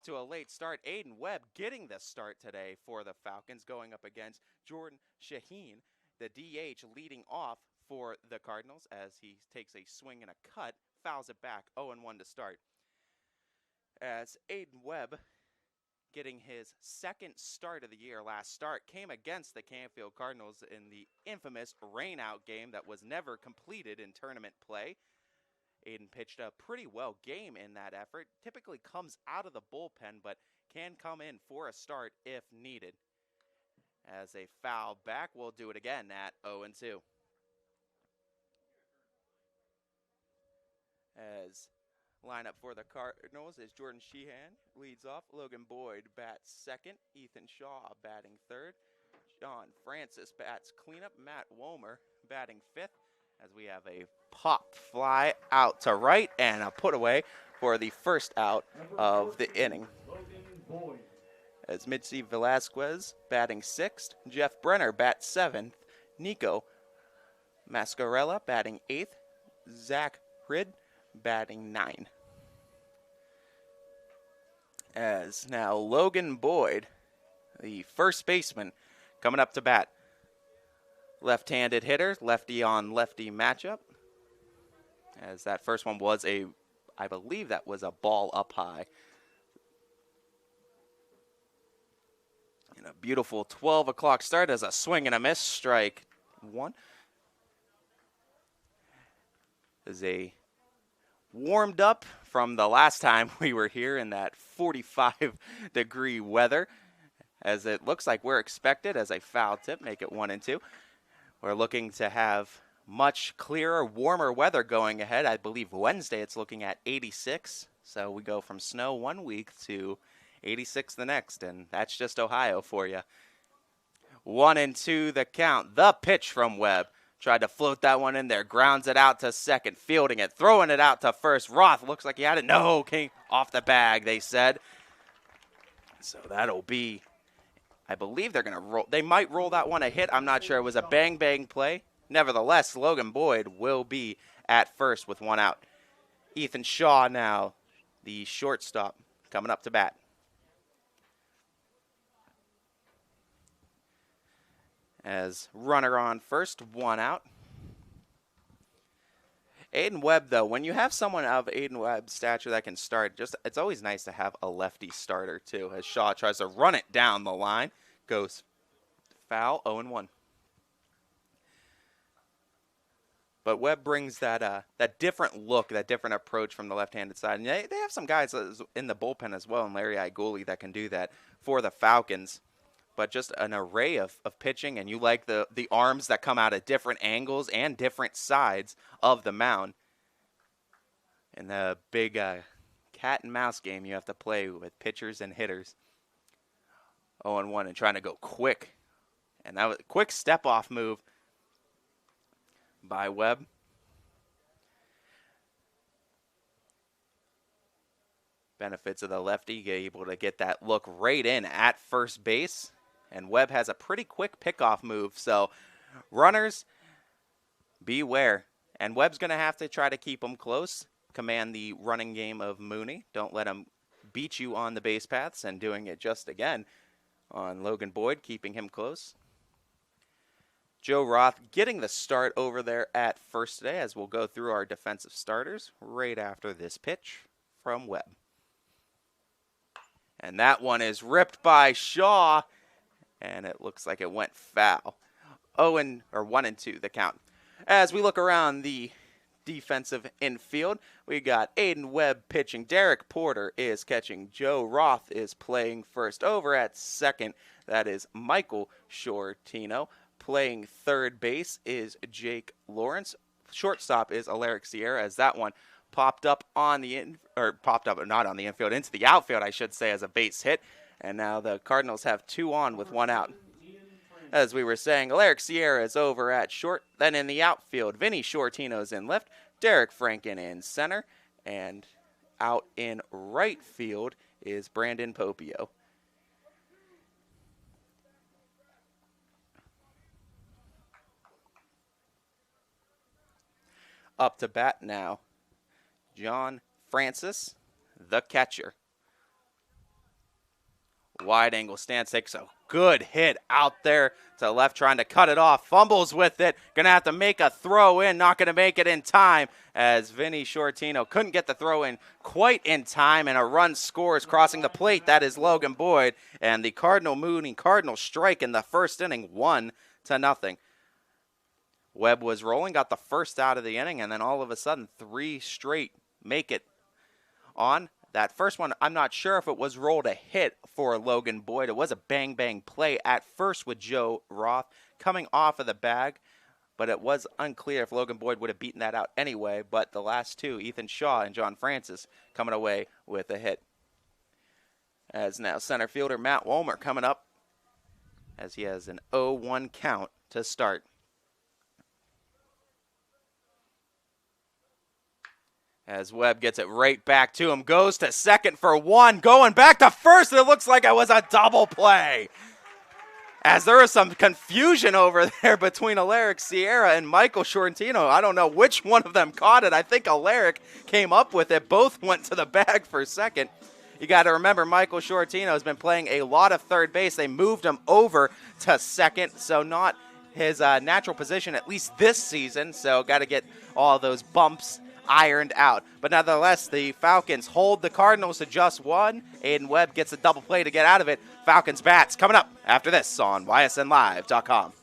to a late start. Aiden Webb getting the start today for the Falcons, going up against Jordan Shaheen, the DH leading off for the Cardinals as he takes a swing and a cut, fouls it back, 0-1 to start. As Aiden Webb, getting his second start of the year, last start came against the Canfield Cardinals in the infamous rainout game that was never completed in tournament play. Aiden pitched a pretty well game in that effort, typically comes out of the bullpen, but can come in for a start if needed. As a foul back, we'll do it again at 0-2. As lineup for the Cardinals is Jordan Sheehan leads off, Logan Boyd bats second, Ethan Shaw batting third, John Francis bats cleanup, Matt Womer batting fifth, as we have a pop fly out to right and a put away for the first out of the inning. As Mitzi Velasquez batting sixth, Jeff Brenner bats seventh, Nico Mascarella batting eighth, Zach Rid batting 9. As now Logan Boyd, the first baseman, coming up to bat. Left-handed hitter, lefty on lefty matchup. As that first one was I believe that was a ball up high. And a beautiful 12 o'clock start as a swing and a miss, strike one. As a warmed up from the last time we were here in that 45-degree weather, as it looks like we're expected as a foul tip, make it 1-2. We're looking to have much clearer, warmer weather going ahead. I believe Wednesday it's looking at 86, so we go from snow one week to 86 the next, and that's just Ohio for you. 1-2 the count. The pitch from Webb. Tried to float that one in there, grounds it out to second, fielding it, throwing it out to first. Roth looks like he had it. No, came off the bag, they said. So that'll be, I believe they're going to roll. They might roll that one a hit. I'm not sure. It was a bang-bang play. Nevertheless, Logan Boyd will be at first with one out. Ethan Shaw now, the shortstop, coming up to bat. As runner on first, one out. Aiden Webb, though, when you have someone of Aiden Webb's stature that can start, it's always nice to have a lefty starter, too, as Shaw tries to run it down the line. Goes foul, 0-1. But Webb brings that different look, that different approach from the left-handed side. And they have some guys in the bullpen as well, and Larry Iguli, that can do that for the Falcons. But just an array of pitching, and you like the arms that come out at different angles and different sides of the mound. In the big cat and mouse game you have to play with pitchers and hitters. 0-1 and trying to go quick. And that was a quick step-off move by Webb. Benefits of the lefty, able to get that look right in at first base. And Webb has a pretty quick pickoff move, so runners, beware. And Webb's going to have to try to keep them close, command the running game of Mooney. Don't let him beat you on the base paths, and doing it just again on Logan Boyd, keeping him close. Joe Roth getting the start over there at first today, as we'll go through our defensive starters right after this pitch from Webb. And that one is ripped by Shaw. And it looks like it went foul. 1-2 the count. As we look around the defensive infield, we got Aiden Webb pitching. Derek Porter is catching. Joe Roth is playing first. Over at second, that is Michael Shortino. Playing third base is Jake Lawrence. Shortstop is Alaric Sierra, as that one popped up on the not on the infield, into the outfield, I should say, as a base hit. And now the Cardinals have 2 on with 1 out. As we were saying, Alaric Sierra is over at short. Then in the outfield, Vinny Shortino's in left, Derek Franken in center, and out in right field is Brandon Popio. Up to bat now, John Francis, the catcher. Wide angle stance, takes a good hit out there to the left, trying to cut it off. Fumbles with it. Going to have to make a throw in. Not going to make it in time as Vinny Shortino couldn't get the throw in quite in time, and a run scores crossing the plate. That is Logan Boyd, and the Cardinal Mooney Cardinals strike in the first inning, 1-0. Webb was rolling, got the first out of the inning, and then all of a sudden 3 straight make it on. That first one, I'm not sure if it was rolled a hit for Logan Boyd. It was a bang-bang play at first with Joe Roth coming off of the bag, but it was unclear if Logan Boyd would have beaten that out anyway. But the last two, Ethan Shaw and John Francis, coming away with a hit. As now center fielder Matt Wolmer coming up as he has an 0-1 count to start. As Webb gets it right back to him, goes to second for 1, going back to first. It looks like it was a double play. As there was some confusion over there between Alaric Sierra and Michael Shortino. I don't know which one of them caught it. I think Alaric came up with it. Both went to the bag for second. You got to remember, Michael Shortino has been playing a lot of third base. They moved him over to second, so not his natural position, at least this season. So got to get all those bumps ironed out. But nevertheless, the Falcons hold the Cardinals to just 1. Aiden Webb gets a double play to get out of it. Falcons bats coming up after this on ysnlive.com.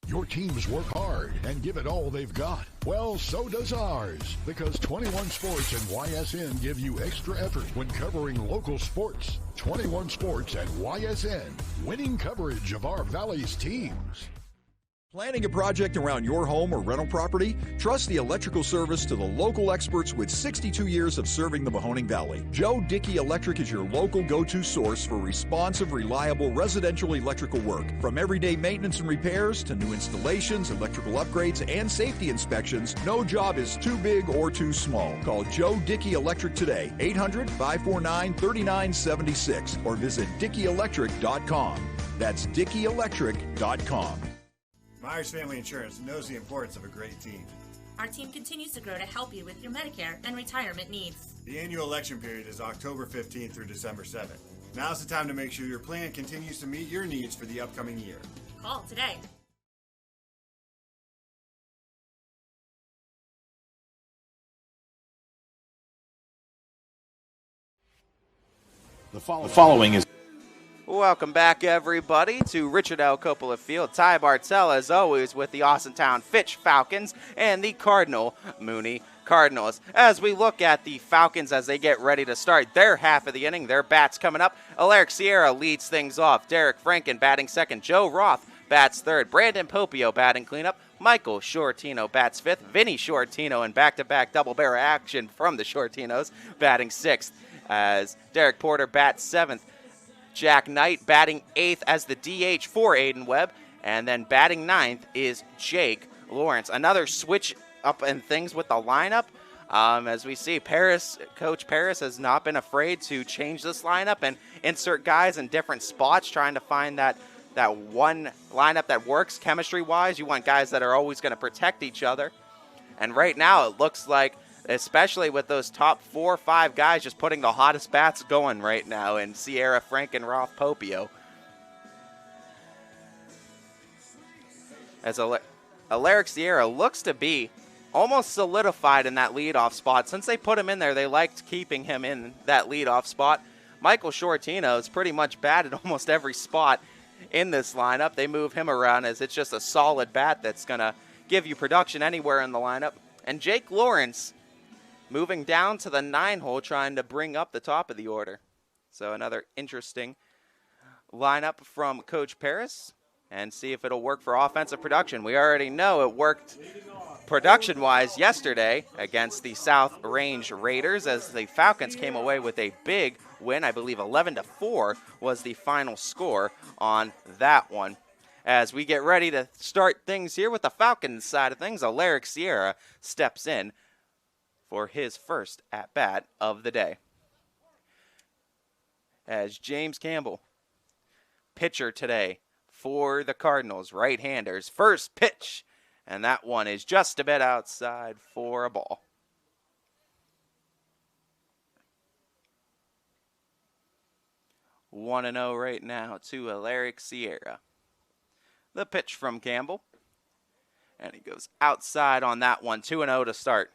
Your teams work hard and give it all they've got. Well, so does ours, because 21 Sports and YSN give you extra effort when covering local sports. 21 Sports and YSN, winning coverage of our Valley's teams. Planning a project around your home or rental property? Trust the electrical service to the local experts with 62 years of serving the Mahoning Valley. Joe Dickey Electric is your local go-to source for responsive, reliable residential electrical work. From everyday maintenance and repairs to new installations, electrical upgrades, and safety inspections, no job is too big or too small. Call Joe Dickey Electric today, 800-549-3976, or visit DickeyElectric.com. That's DickeyElectric.com. Myers Family Insurance knows the importance of a great team. Our team continues to grow to help you with your Medicare and retirement needs. The annual election period is October 15th through December 7th. Now's the time to make sure your plan continues to meet your needs for the upcoming year. Call today. The following is... Welcome back, everybody, to Richard L. Coppola Field. Ty Bartell, as always, with the Austintown Fitch Falcons and the Cardinal Mooney Cardinals. As we look at the Falcons as they get ready to start their half of the inning, their bats coming up. Alaric Sierra leads things off. Derek Franken batting second. Joe Roth bats third. Brandon Popio batting cleanup. Michael Shortino bats fifth. Vinny Shortino in back-to-back double-barrel action from the Shortinos batting sixth. As Derek Porter bats seventh. Jack Knight batting 8th as the DH for Aiden Webb. And then batting 9th is Jake Lawrence. Another switch up in things with the lineup. As we see, Coach Paris has not been afraid to change this lineup and insert guys in different spots, trying to find that one lineup that works chemistry-wise. You want guys that are always going to protect each other. And right now it looks like, especially with those top 4 or 5 guys just putting the hottest bats going right now in Sierra, Frank, and Roth Popio. As Alaric Sierra looks to be almost solidified in that leadoff spot. Since they put him in there, they liked keeping him in that leadoff spot. Michael Shortino is pretty much batted almost every spot in this lineup. They move him around as it's just a solid bat that's going to give you production anywhere in the lineup. And Jake Lawrence moving down to the 9-hole, trying to bring up the top of the order. So another interesting lineup from Coach Paris, and see if it'll work for offensive production. We already know it worked production-wise yesterday against the South Range Raiders as the Falcons came away with a big win. I believe 11-4 was the final score on that one. As we get ready to start things here with the Falcons side of things, Alaric Sierra steps in for his first at-bat of the day. As James Campbell, pitcher today for the Cardinals, right-handers. First pitch, and that one is just a bit outside for a ball. 1-0 right now to Alaric Sierra. The pitch from Campbell. And he goes outside on that one. 2-0 to start.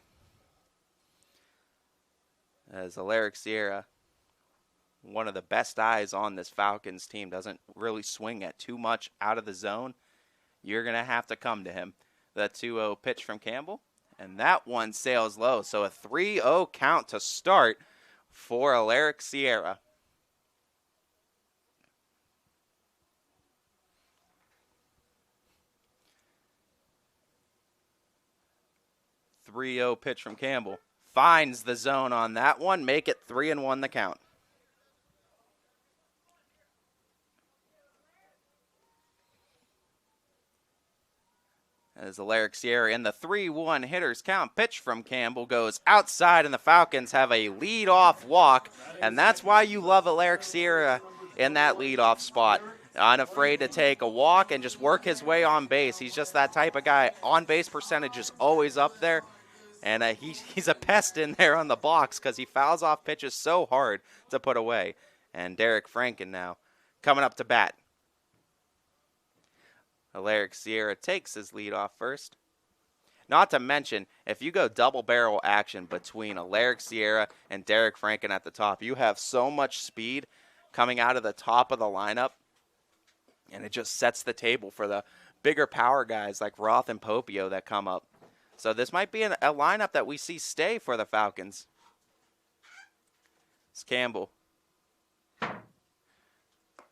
As Alaric Sierra, one of the best eyes on this Falcons team, doesn't really swing at too much out of the zone. You're going to have to come to him. The 2-0 pitch from Campbell. And that one sails low. So a 3-0 count to start for Alaric Sierra. Pitch from Campbell. Finds the zone on that one. Make it 3-1 the count. As Alaric Sierra in the 3-1 hitters count. Pitch from Campbell goes outside, and the Falcons have a lead-off walk. And that's why you love Alaric Sierra in that lead-off spot. Unafraid to take a walk and just work his way on base. He's just that type of guy. On-base percentage is always up there. And he's a pest in there on the box because he fouls off pitches so hard to put away. And Derek Franken now coming up to bat. Alaric Sierra takes his lead off first. Not to mention, if you go double barrel action between Alaric Sierra and Derek Franken at the top, you have so much speed coming out of the top of the lineup. And it just sets the table for the bigger power guys like Roth and Popio that come up. So this might be a lineup that we see stay for the Falcons. It's Campbell.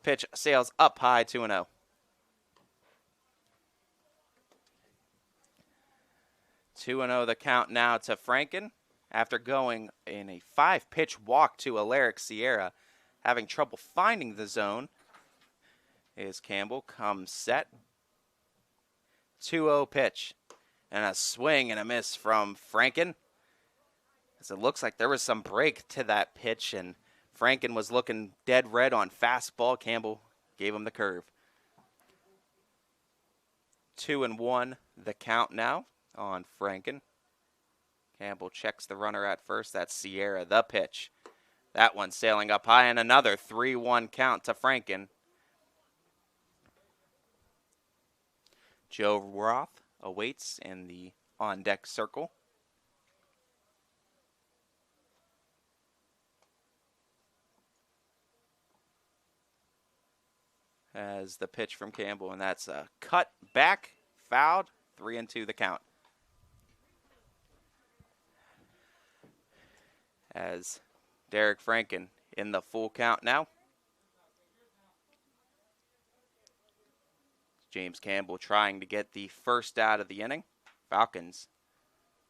Pitch sails up high, 2-0. 2-0 the count now to Franken. After going in a 5-pitch walk to Alaric Sierra, having trouble finding the zone, is Campbell. Comes set. 2-0 pitch. And a swing and a miss from Franken. As it looks like there was some break to that pitch, and Franken was looking dead red on fastball. Campbell gave him the curve. 2-1 the count now on Franken. Campbell checks the runner at first. That's Sierra, the pitch. That one sailing up high, and another 3-1 count to Franken. Joe Roth awaits in the on-deck circle. As the pitch from Campbell, and that's a cut back, fouled, 3-2 the count. As Derek Franken in the full count now. James Campbell trying to get the first out of the inning. Falcons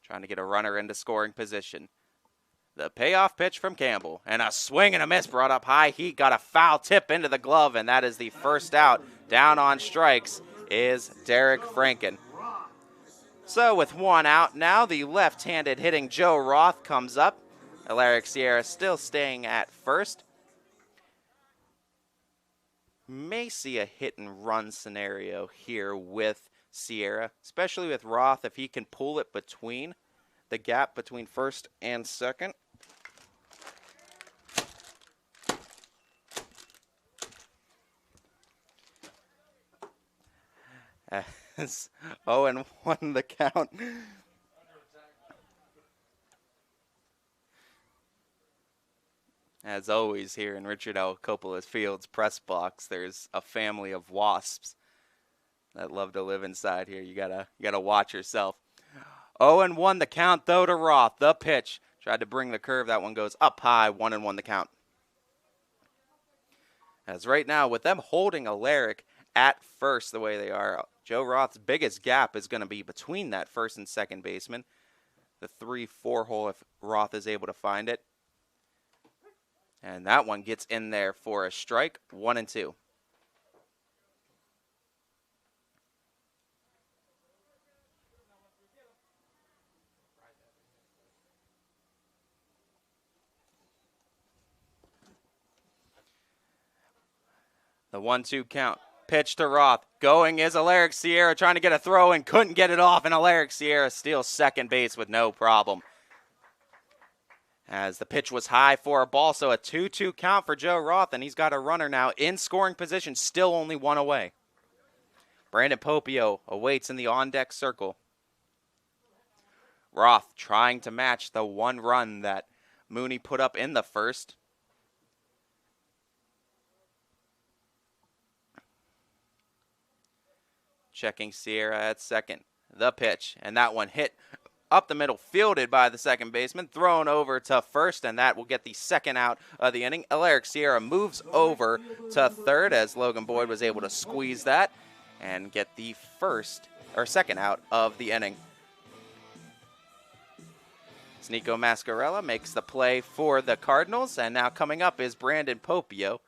trying to get a runner into scoring position. The payoff pitch from Campbell. And a swing and a miss brought up high. He got a foul tip into the glove, and that is the first out. Down on strikes is Derek Franken. So with one out now, the left-handed hitting Joe Roth comes up. Alaric Sierra still staying at first. May see a hit-and-run scenario here with Sierra, especially with Roth if he can pull it between the gap between first and second. As 0-1 the count. As always here in Richard L. Coppola Field's press box, there's a family of wasps that love to live inside here. You gotta watch yourself. 0-1 the count though to Roth. The pitch. Tried to bring the curve. That one goes up high. 1-1 the count. As right now, with them holding Alaric at first the way they are, Joe Roth's biggest gap is going to be between that first and second baseman. The 3-4 hole if Roth is able to find it. And that one gets in there for a strike, 1-2. The 1-2 count. Pitch to Roth. Going is Alaric Sierra trying to get a throw and couldn't get it off. And Alaric Sierra steals second base with no problem. As the pitch was high for a ball, so a 2-2 count for Joe Roth, and he's got a runner now in scoring position, still only one away. Brandon Popio awaits in the on-deck circle. Roth trying to match the one run that Mooney put up in the first. Checking Sierra at second. The pitch, and that one hit up the middle, fielded by the second baseman, thrown over to first, and that will get the second out of the inning. Alaric Sierra moves over to third as Logan Boyd was able to squeeze that and get the second out of the inning. Nico Mascarella makes the play for the Cardinals, and now coming up is Brandon Popio.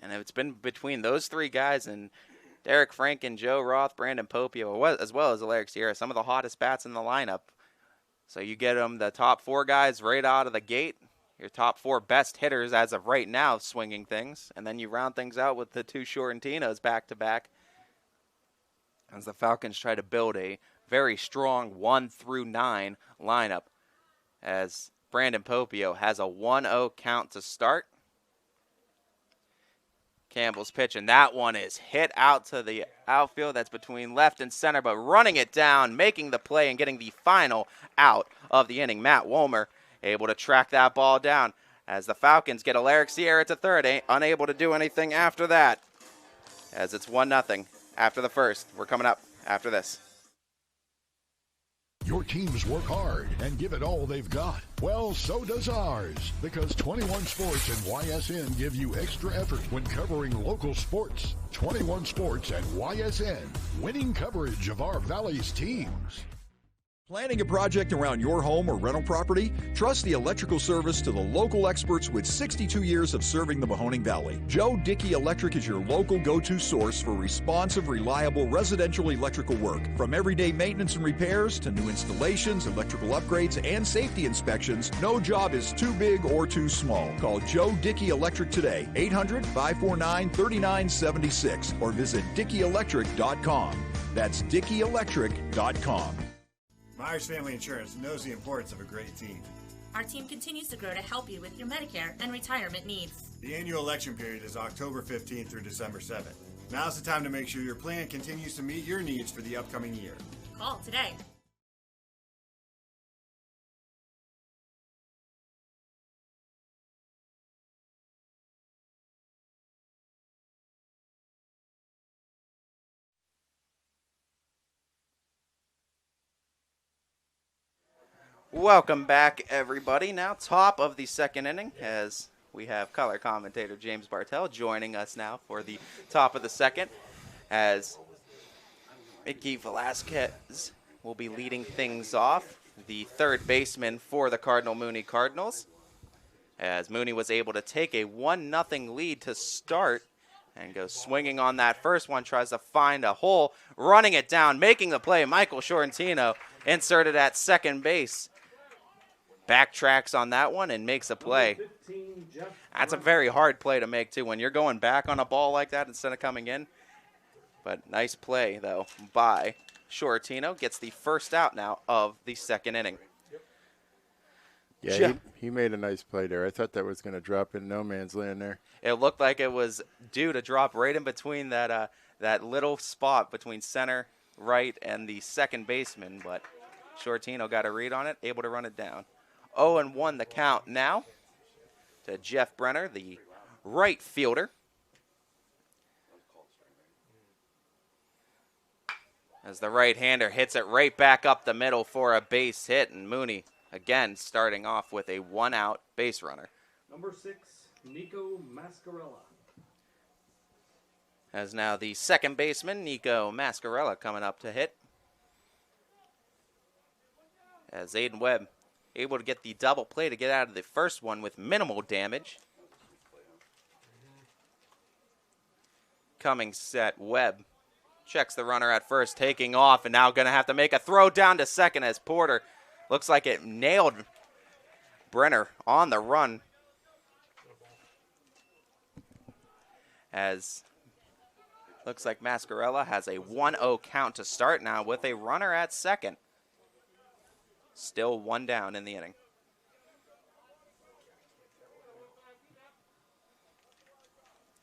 And it's been between those three guys and Derek Franken, Joe Roth, Brandon Popio, as well as Alaric Sierra, some of the hottest bats in the lineup. So you get them the top four guys right out of the gate, your top four best hitters as of right now swinging things, and then you round things out with the two Shorentinos back-to-back as the Falcons try to build a very strong 1 through 9 lineup as Brandon Popio has a 1-0 count to start. Campbell's pitch, and that one is hit out to the outfield. That's between left and center, but running it down, making the play, and getting the final out of the inning. Matt Wohlmer able to track that ball down as the Falcons get Alaric Sierra to third, unable to do anything after that as it's 1-0 after the first. We're coming up after this. Your teams work hard and give it all they've got. Well, so does ours, because 21 Sports and YSN give you extra effort when covering local sports. 21 Sports and YSN, winning coverage of our Valley's teams. Planning a project around your home or rental property? Trust the electrical service to the local experts with 62 years of serving the Mahoning Valley. Joe Dickey Electric is your local go-to source for responsive, reliable residential electrical work. From everyday maintenance and repairs to new installations, electrical upgrades, and safety inspections, no job is too big or too small. Call Joe Dickey Electric today, 800-549-3976, or visit DickeyElectric.com. That's DickeyElectric.com. Myers Family Insurance knows the importance of a great team. Our team continues to grow to help you with your Medicare and retirement needs. The annual election period is October 15th through December 7th. Now's the time to make sure your plan continues to meet your needs for the upcoming year. Call today. Welcome back, everybody. Now top of the second inning as we have color commentator James Bartell joining us now for the top of the second as Mickey Velasquez will be leading things off, the third baseman for the Cardinal Mooney Cardinals, as Mooney was able to take a 1-0 lead to start and goes swinging on that first one, tries to find a hole, running it down, making the play. Michael Shorentino inserted at second base. Backtracks on that one and makes a play. That's a very hard play to make, too, when you're going back on a ball like that instead of coming in. But nice play, though, by Shorentino. Gets the first out now of the second inning. Yeah, he made a nice play there. I thought that was going to drop in no man's land there. It looked like it was due to drop right in between that little spot between center, right, and the second baseman. But Shorentino got a read on it, able to run it down. 0-1 the count now to Jeff Brenner, the right fielder. As the right-hander hits it right back up the middle for a base hit, and Mooney again starting off with a 1-out base runner. Number 6, Nico Mascarella. As now the second baseman, Nico Mascarella, coming up to hit. As Aiden Webb able to get the double play to get out of the first one with minimal damage. Coming set, Webb checks the runner at first, taking off, and now going to have to make a throw down to second as Porter looks like it nailed Brenner on the run. As looks like Mascarella has a 1-0 count to start now with a runner at second. Still 1 down in the inning.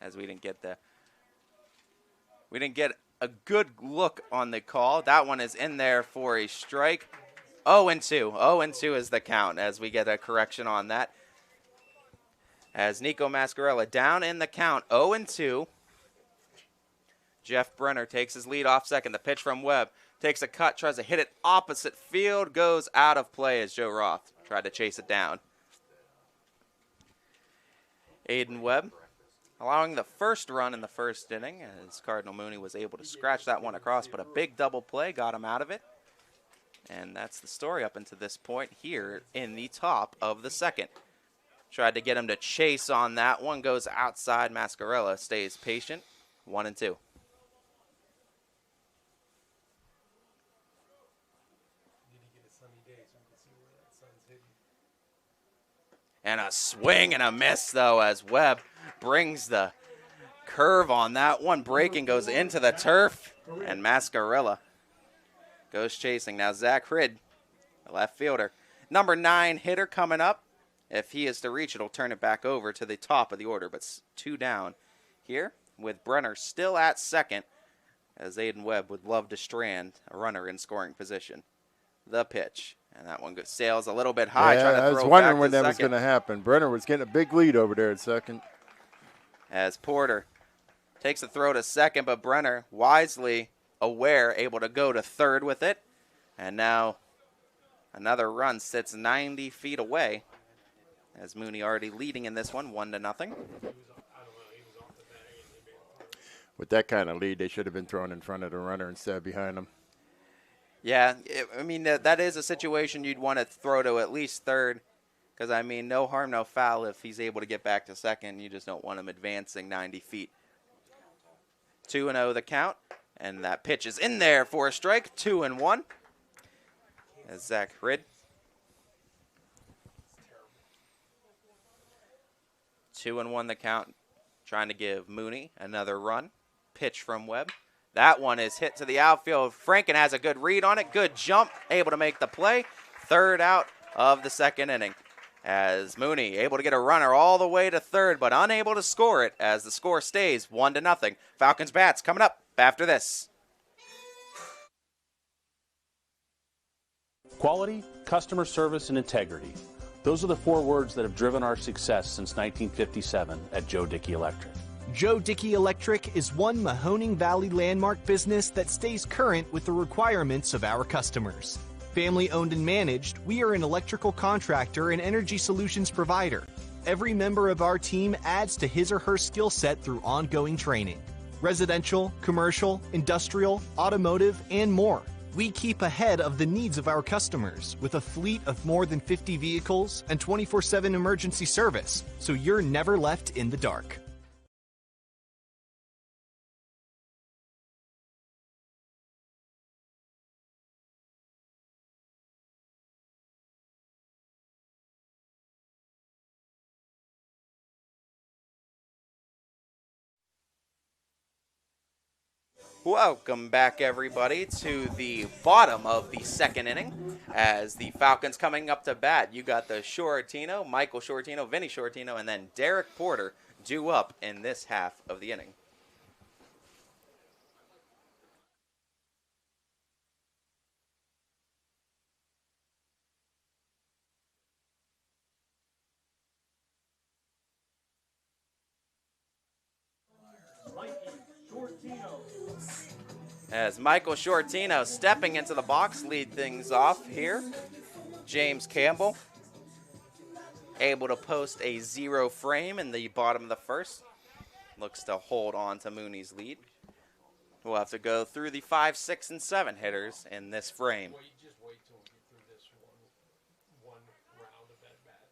As we didn't get a good look on the call. That one is in there for a strike. 0-2. 0-2 is the count as we get a correction on that. As Nico Mascarella down in the count, 0-2. Jeff Brenner takes his lead off second. The pitch from Webb. Takes a cut, tries to hit it opposite field, goes out of play as Joe Roth tried to chase it down. Aiden Webb allowing the first run in the first inning as Cardinal Mooney was able to scratch that one across, but a big double play got him out of it. And that's the story up until this point here in the top of the second. Tried to get him to chase on that one, goes outside. Mascarella stays patient. 1-2. And a swing and a miss, though, as Webb brings the curve on that one. Breaking goes into the turf, and Mascarella goes chasing. Now Zach Hrid, the left fielder. Number 9 hitter coming up. If he is to reach, it'll turn it back over to the top of the order, but 2 down here with Brenner still at second, as Aiden Webb would love to strand a runner in scoring position. The pitch. And that one sails a little bit high. Yeah, trying to I throw was wondering back when to that was second. going to happen. Brenner was getting a big lead over there at second. As Porter takes the throw to second, but Brenner, wisely aware, able to go to third with it. And now another run sits 90 feet away, as Mooney already leading in this one, 1-0. With that kind of lead, they should have been thrown in front of the runner instead of behind him. Yeah, I mean, that is a situation you'd want to throw to at least third, because, I mean, no harm, no foul if he's able to get back to second. You just don't want him advancing 90 feet. 2-0 the count, and that pitch is in there for a strike. 2-1. As Zach Hrid. 2-1 the count, trying to give Mooney another run. Pitch from Webb. That one is hit to the outfield. Franken has a good read on it. Good jump, able to make the play. 3rd out of the second inning. As Mooney able to get a runner all the way to third, but unable to score it as the score stays 1-0. Falcons bats coming up after this. Quality, customer service, and integrity. Those are the 4 words that have driven our success since 1957 at Joe Dickey Electric. Joe Dickey Electric is one Mahoning Valley landmark business that stays current with the requirements of our customers. Family owned and managed, we are an electrical contractor and energy solutions provider. Every member of our team adds to his or her skill set through ongoing training. Residential, commercial, industrial, automotive, and more. We keep ahead of the needs of our customers with a fleet of more than 50 vehicles and 24/7 emergency service, so you're never left in the dark. Welcome back, everybody, to the bottom of the second inning as the Falcons coming up to bat. You got the Shortino, Michael Shortino, Vinny Shortino, and then Derek Porter due up in this half of the inning. As Michael Shortino stepping into the box, lead things off here. James Campbell able to post a 0 frame in the bottom of the first. Looks to hold on to Mooney's lead. We'll have to go through the 5, 6, and 7 hitters in this frame. Well, you just wait till we get through this one round of that bat.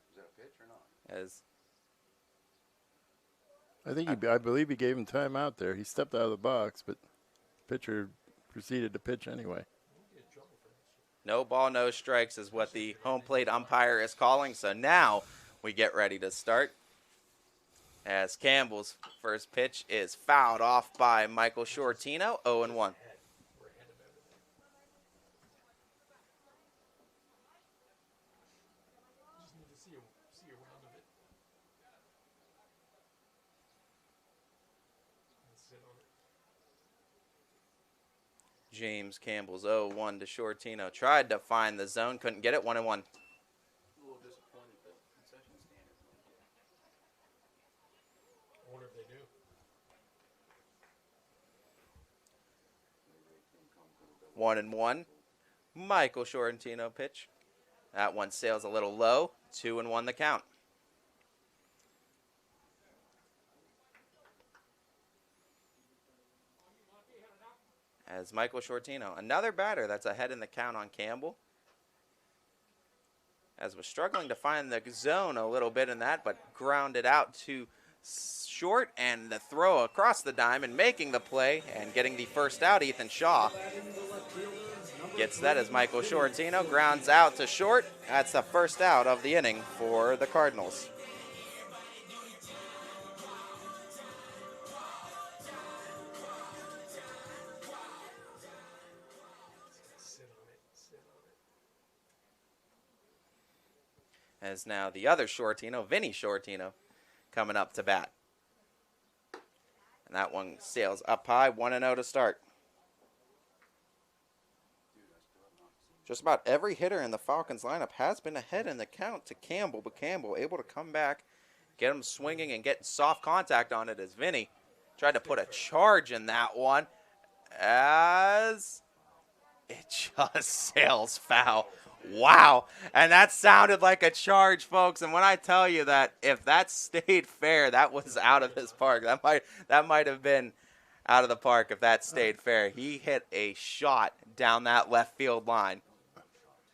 Is that a pitch or not? As I believe he gave him time out there. He stepped out of the box, but pitcher proceeded to pitch anyway. no ball, no strikes is what the home plate umpire is calling. So now we get ready to start. As Campbell's first pitch is fouled off by Michael Shortino, 0-1. James Campbell's 0-1 to Shortino. Tried to find the zone, couldn't get it. 1-1. A little disappointed that concession stand. I wonder if they do. 1-1. Michael Shortino pitch. That one sails a little low. 2-1 the count. As Michael Shortino, another batter that's ahead in the count on Campbell. As was struggling to find the zone a little bit in that, but grounded out to short, and the throw across the diamond, making the play and getting the first out. Ethan Shaw gets that as Michael Shortino grounds out to short. That's the first out of the inning for the Cardinals. As now the other Shortino, Vinny Shortino, coming up to bat. And that one sails up high, 1-0 to start. Just about every hitter in the Falcons lineup has been ahead in the count to Campbell, but Campbell able to come back, get him swinging and get soft contact on it as Vinny tried to put a charge in that one as it just sails foul. Wow, and that sounded like a charge, folks. And when I tell you that if that stayed fair, that was out of his park. That might have been out of the park if that stayed fair. He hit a shot down that left field line.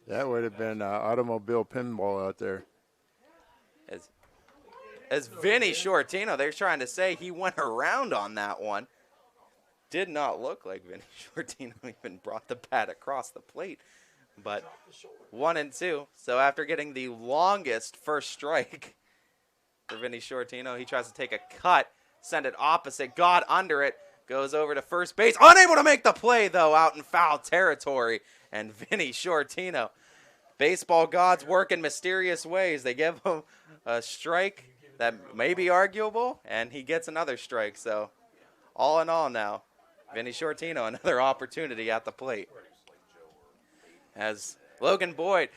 That would have been automobile pinball out there. As Vinny Shortino, they're trying to say he went around on that one. Did not look like Vinny Shortino even brought the bat across the plate. But 1-2. So after getting the longest first strike for Vinny Shortino, he tries to take a cut, send it opposite, got under it, goes over to first base. Unable to make the play, though, out in foul territory. And Vinny Shortino, baseball gods work in mysterious ways. They give him a strike that may be arguable, and he gets another strike. So all in all now, Vinny Shortino, another opportunity at the plate. As Logan Boyd,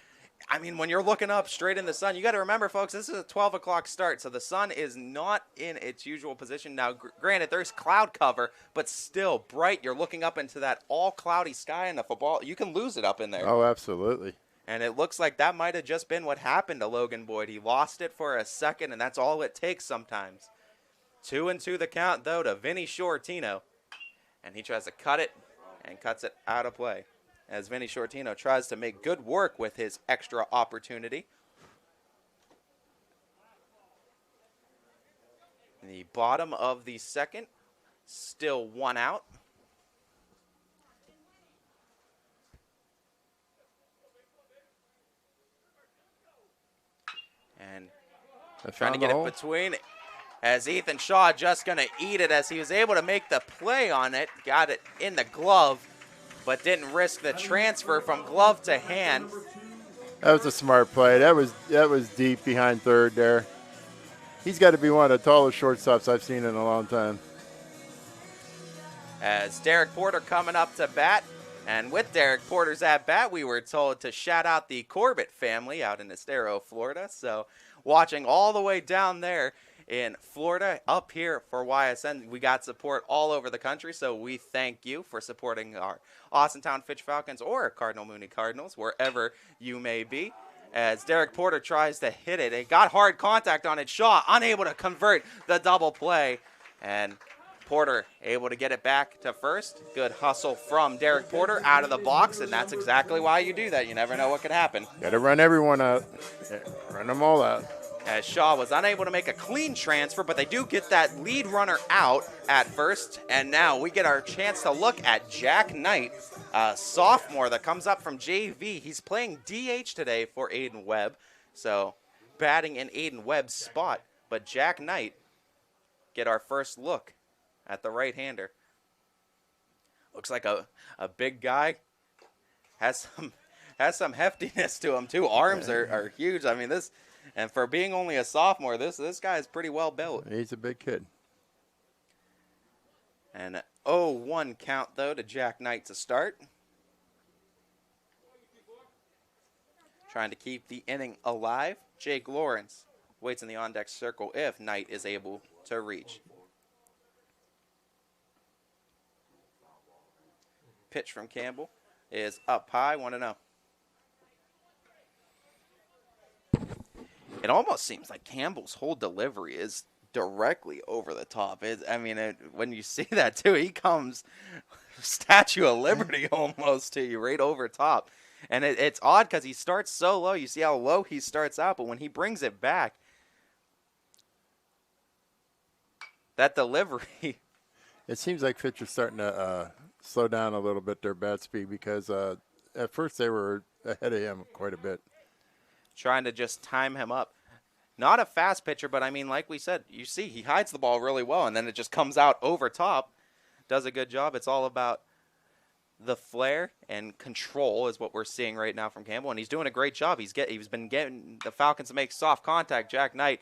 I mean, when you're looking up straight in the sun, you got to remember, folks, this is a 12 o'clock start, so the sun is not in its usual position. Now, granted, there's cloud cover, but still bright. You're looking up into that all cloudy sky in the football. You can lose it up in there. Oh, absolutely. And it looks like that might have just been what happened to Logan Boyd. He lost it for a second, and that's all it takes sometimes. 2-2 the count, though, to Vinny Shortino. And he tries to cut it and cuts it out of play, as Vinny Shortino tries to make good work with his extra opportunity. In the bottom of the second, still one out. And trying to get it between, as Ethan Shaw just going to eat it, as he was able to make the play on it, got it in the glove, but didn't risk the transfer from glove to hand. That was a smart play. That was deep behind third there. He's got to be one of the tallest shortstops I've seen in a long time. As Derek Porter coming up to bat, and with Derek Porter's at bat, we were told to shout out the Corbett family out in Estero, Florida. So watching all the way down there in Florida, up here for YSN, we got support all over the country, so we thank you for supporting our Austintown Fitch Falcons or Cardinal Mooney Cardinals, wherever you may be. As Derek Porter tries to hit it, it got hard contact on it. Shaw unable to convert the double play, and Porter able to get it back to first. Good hustle from Derek Porter out of the box, and that's exactly why you do that. You never know what could happen. Got to run everyone out. Run them all out. As Shaw was unable to make a clean transfer, but they do get that lead runner out at first. And now we get our chance to look at Jack Knight, a sophomore that comes up from JV. He's playing DH today for Aiden Webb, so batting in Aiden Webb's spot. But Jack Knight, get our first look at the right-hander. Looks like a big guy. Has some heftiness to him, too. Arms are huge. I mean, this... And for being only a sophomore, this guy is pretty well built. He's a big kid. And 0-1 count, though, to Jack Knight to start. Trying to keep the inning alive. Jake Lawrence waits in the on-deck circle if Knight is able to reach. Pitch from Campbell is up high, 1-0. It almost seems like Campbell's whole delivery is directly over the top. When you see that, too, he comes Statue of Liberty almost to you, right over top. And it's odd because he starts so low. You see how low he starts out, but when he brings it back, that delivery. It seems like Fitch is starting to slow down a little bit their bat speed because at first they were ahead of him quite a bit. Trying to just time him up. Not a fast pitcher, but like we said, you see he hides the ball really well, and then it just comes out over top. Does a good job. It's all about the flair and control is what we're seeing right now from Campbell, and he's doing a great job. He's been getting the Falcons to make soft contact. Jack Knight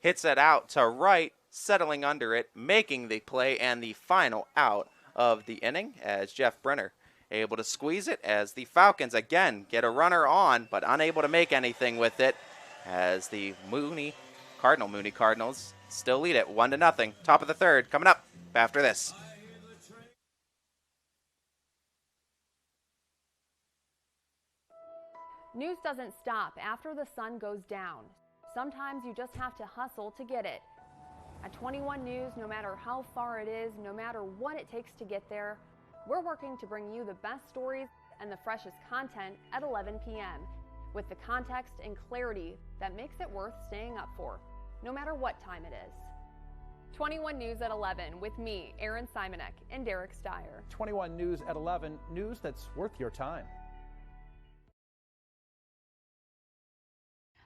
hits it out to right, settling under it, making the play and the final out of the inning as Jeff Brenner able to squeeze it as the Falcons again get a runner on, but unable to make anything with it as the Cardinal Mooney Cardinals still lead it 1-0. Top of the third coming up after this. News doesn't stop after the sun goes down. Sometimes you just have to hustle to get it. At 21 News, no matter how far it is, no matter what it takes to get there, we're working to bring you the best stories and the freshest content at 11 p.m. with the context and clarity that makes it worth staying up for, no matter what time it is. 21 News at 11 with me, Aaron Simonek, and Derek Steyer. 21 News at 11, news that's worth your time.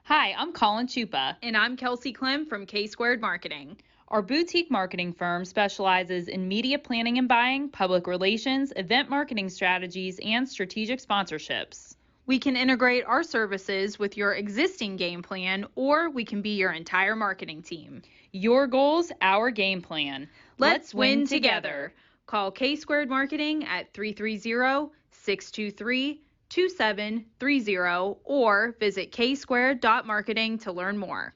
Hi, I'm Colin Chupa. And I'm Kelsey Clem from K-Squared Marketing. Our boutique marketing firm specializes in media planning and buying, public relations, event marketing strategies, and strategic sponsorships. We can integrate our services with your existing game plan, or we can be your entire marketing team. Your goals, our game plan. Let's win together. Call K-Squared Marketing at 330-623-2730 or visit ksquared.marketing to learn more.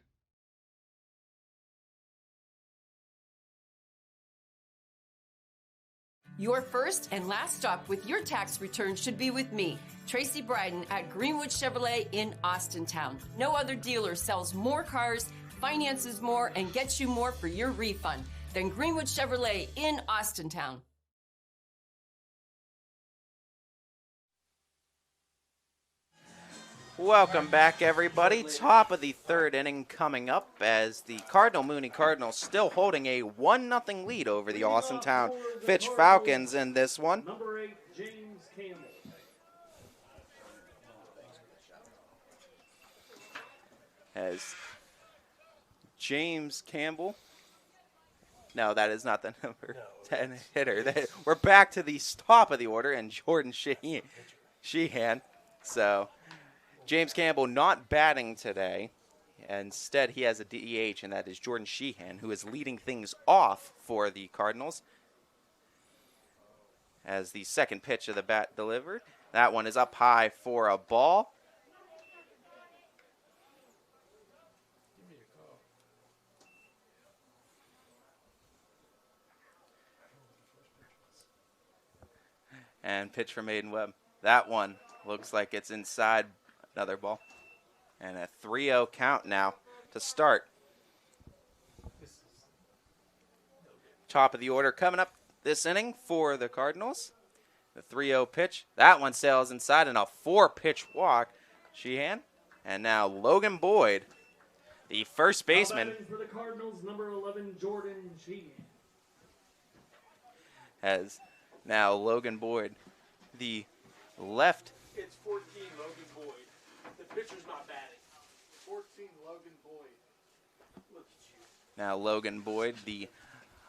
Your first and last stop with your tax return should be with me, Tracy Bryden at Greenwood Chevrolet in Austintown. No other dealer sells more cars, finances more, and gets you more for your refund than Greenwood Chevrolet in Austintown. Welcome back, everybody. Top of the third inning coming up as the Cardinal Mooney Cardinals still holding a 1-0 lead over the Austintown Fitch Falcons in this one. Number 8, James Campbell. As James Campbell. No, that is not the number 10 hitter. We're back to the top of the order and Jordan Sheehan. So James Campbell not batting today. Instead, he has a DH, and that is Jordan Sheehan, who is leading things off for the Cardinals. As the second pitch of the bat delivered. That one is up high for a ball. And pitch from Aiden Webb. That one looks like it's inside. Another ball. And a 3-0 count now to start. Top of the order coming up this inning for the Cardinals. The 3-0 pitch. That one sails inside and a 4-pitch walk. Sheehan. And now Logan Boyd, the first baseman. For the Cardinals, number 11, Jordan Sheehan. Has now Logan Boyd, the left. It's 14, Logan Boyd. The pitcher's not batting. 14, Logan Boyd. Look at you. Now Logan Boyd, the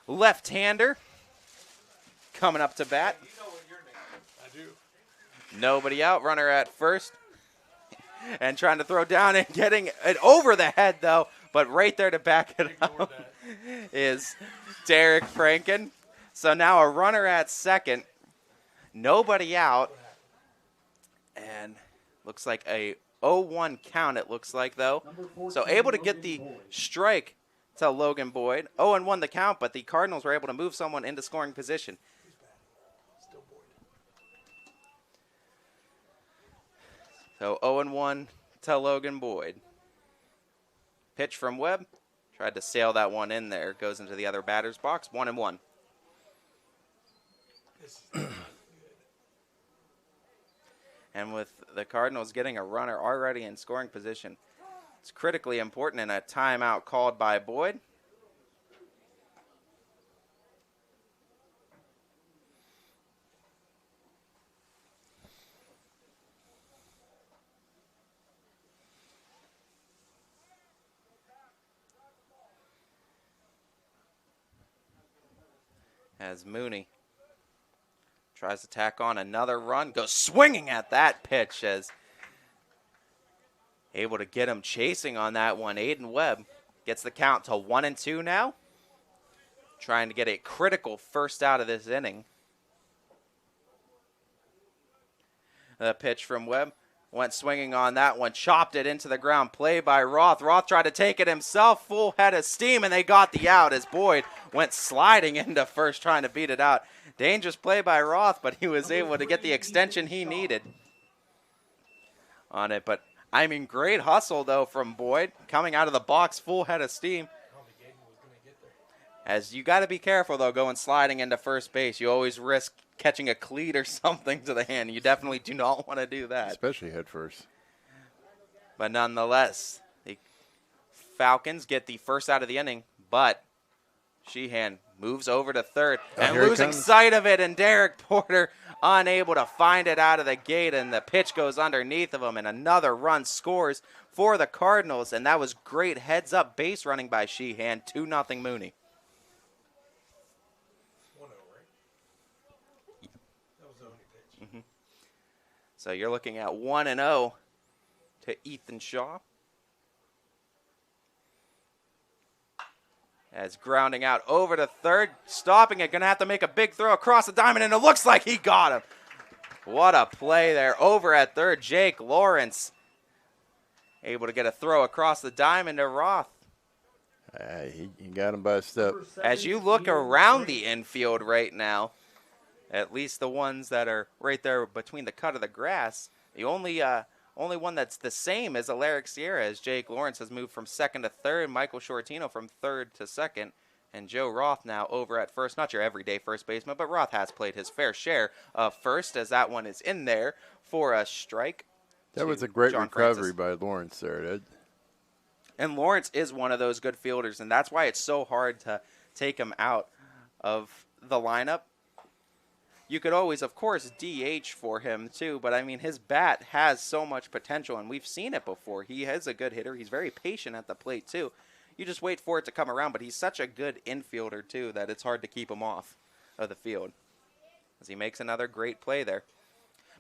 left-hander, coming up to bat. You know what your name is. I do. Nobody out. Runner at first. And trying to throw down and getting it over the head, though. But right there to back it up is Derek Franken. So now a runner at second, nobody out, and looks like a 0-1 count, it looks like, though. So able to get the strike to Logan Boyd. 0-1 the count, but the Cardinals were able to move someone into scoring position. So 0-1 to Logan Boyd. Pitch from Webb. Tried to sail that one in there. Goes into the other batter's box. 1-1. And with the Cardinals getting a runner already in scoring position, it's critically important in a timeout called by Boyd. As Mooney tries to tack on another run, goes swinging at that pitch as able to get him chasing on that one. Aiden Webb gets the count to 1-2 now. Trying to get a critical first out of this inning. The pitch from Webb went swinging on that one, chopped it into the ground. Play by Roth. Roth tried to take it himself, full head of steam, and they got the out as Boyd went sliding into first trying to beat it out. Dangerous play by Roth, but he was able to get the extension he needed on it. But, I mean, great hustle, though, from Boyd. Coming out of the box, full head of steam. As you got to be careful, though, going sliding into first base. You always risk catching a cleat or something to the hand. You definitely do not want to do that. Especially head first. But nonetheless, the Falcons get the first out of the inning, but Sheehan moves over to third and losing sight of it, and Derek Porter unable to find it out of the gate, and the pitch goes underneath of him, and another run scores for the Cardinals, and that was great heads-up base running by Sheehan. 2-0 Mooney. So you're looking at 1-0 to Ethan Shaw. As grounding out over to third, stopping it, going to have to make a big throw across the diamond, and it looks like he got him. What a play there. Over at third, Jake Lawrence able to get a throw across the diamond to Roth. He got him by a step. As you look around the infield right now, at least the ones that are right there between the cut of the grass, the only one that's the same as Alaric Sierra, as Jake Lawrence has moved from second to third, Michael Shortino from third to second, and Joe Roth now over at first. Not your everyday first baseman, but Roth has played his fair share of first, as that one is in there for a strike. That was a great John recovery Francis. by Lawrence there. And Lawrence is one of those good fielders, and that's why it's so hard to take him out of the lineup. You could always, of course, DH for him, too. But, I mean, his bat has so much potential, and we've seen it before. He is a good hitter. He's very patient at the plate, too. You just wait for it to come around. But he's such a good infielder, too, that it's hard to keep him off of the field. As he makes another great play there.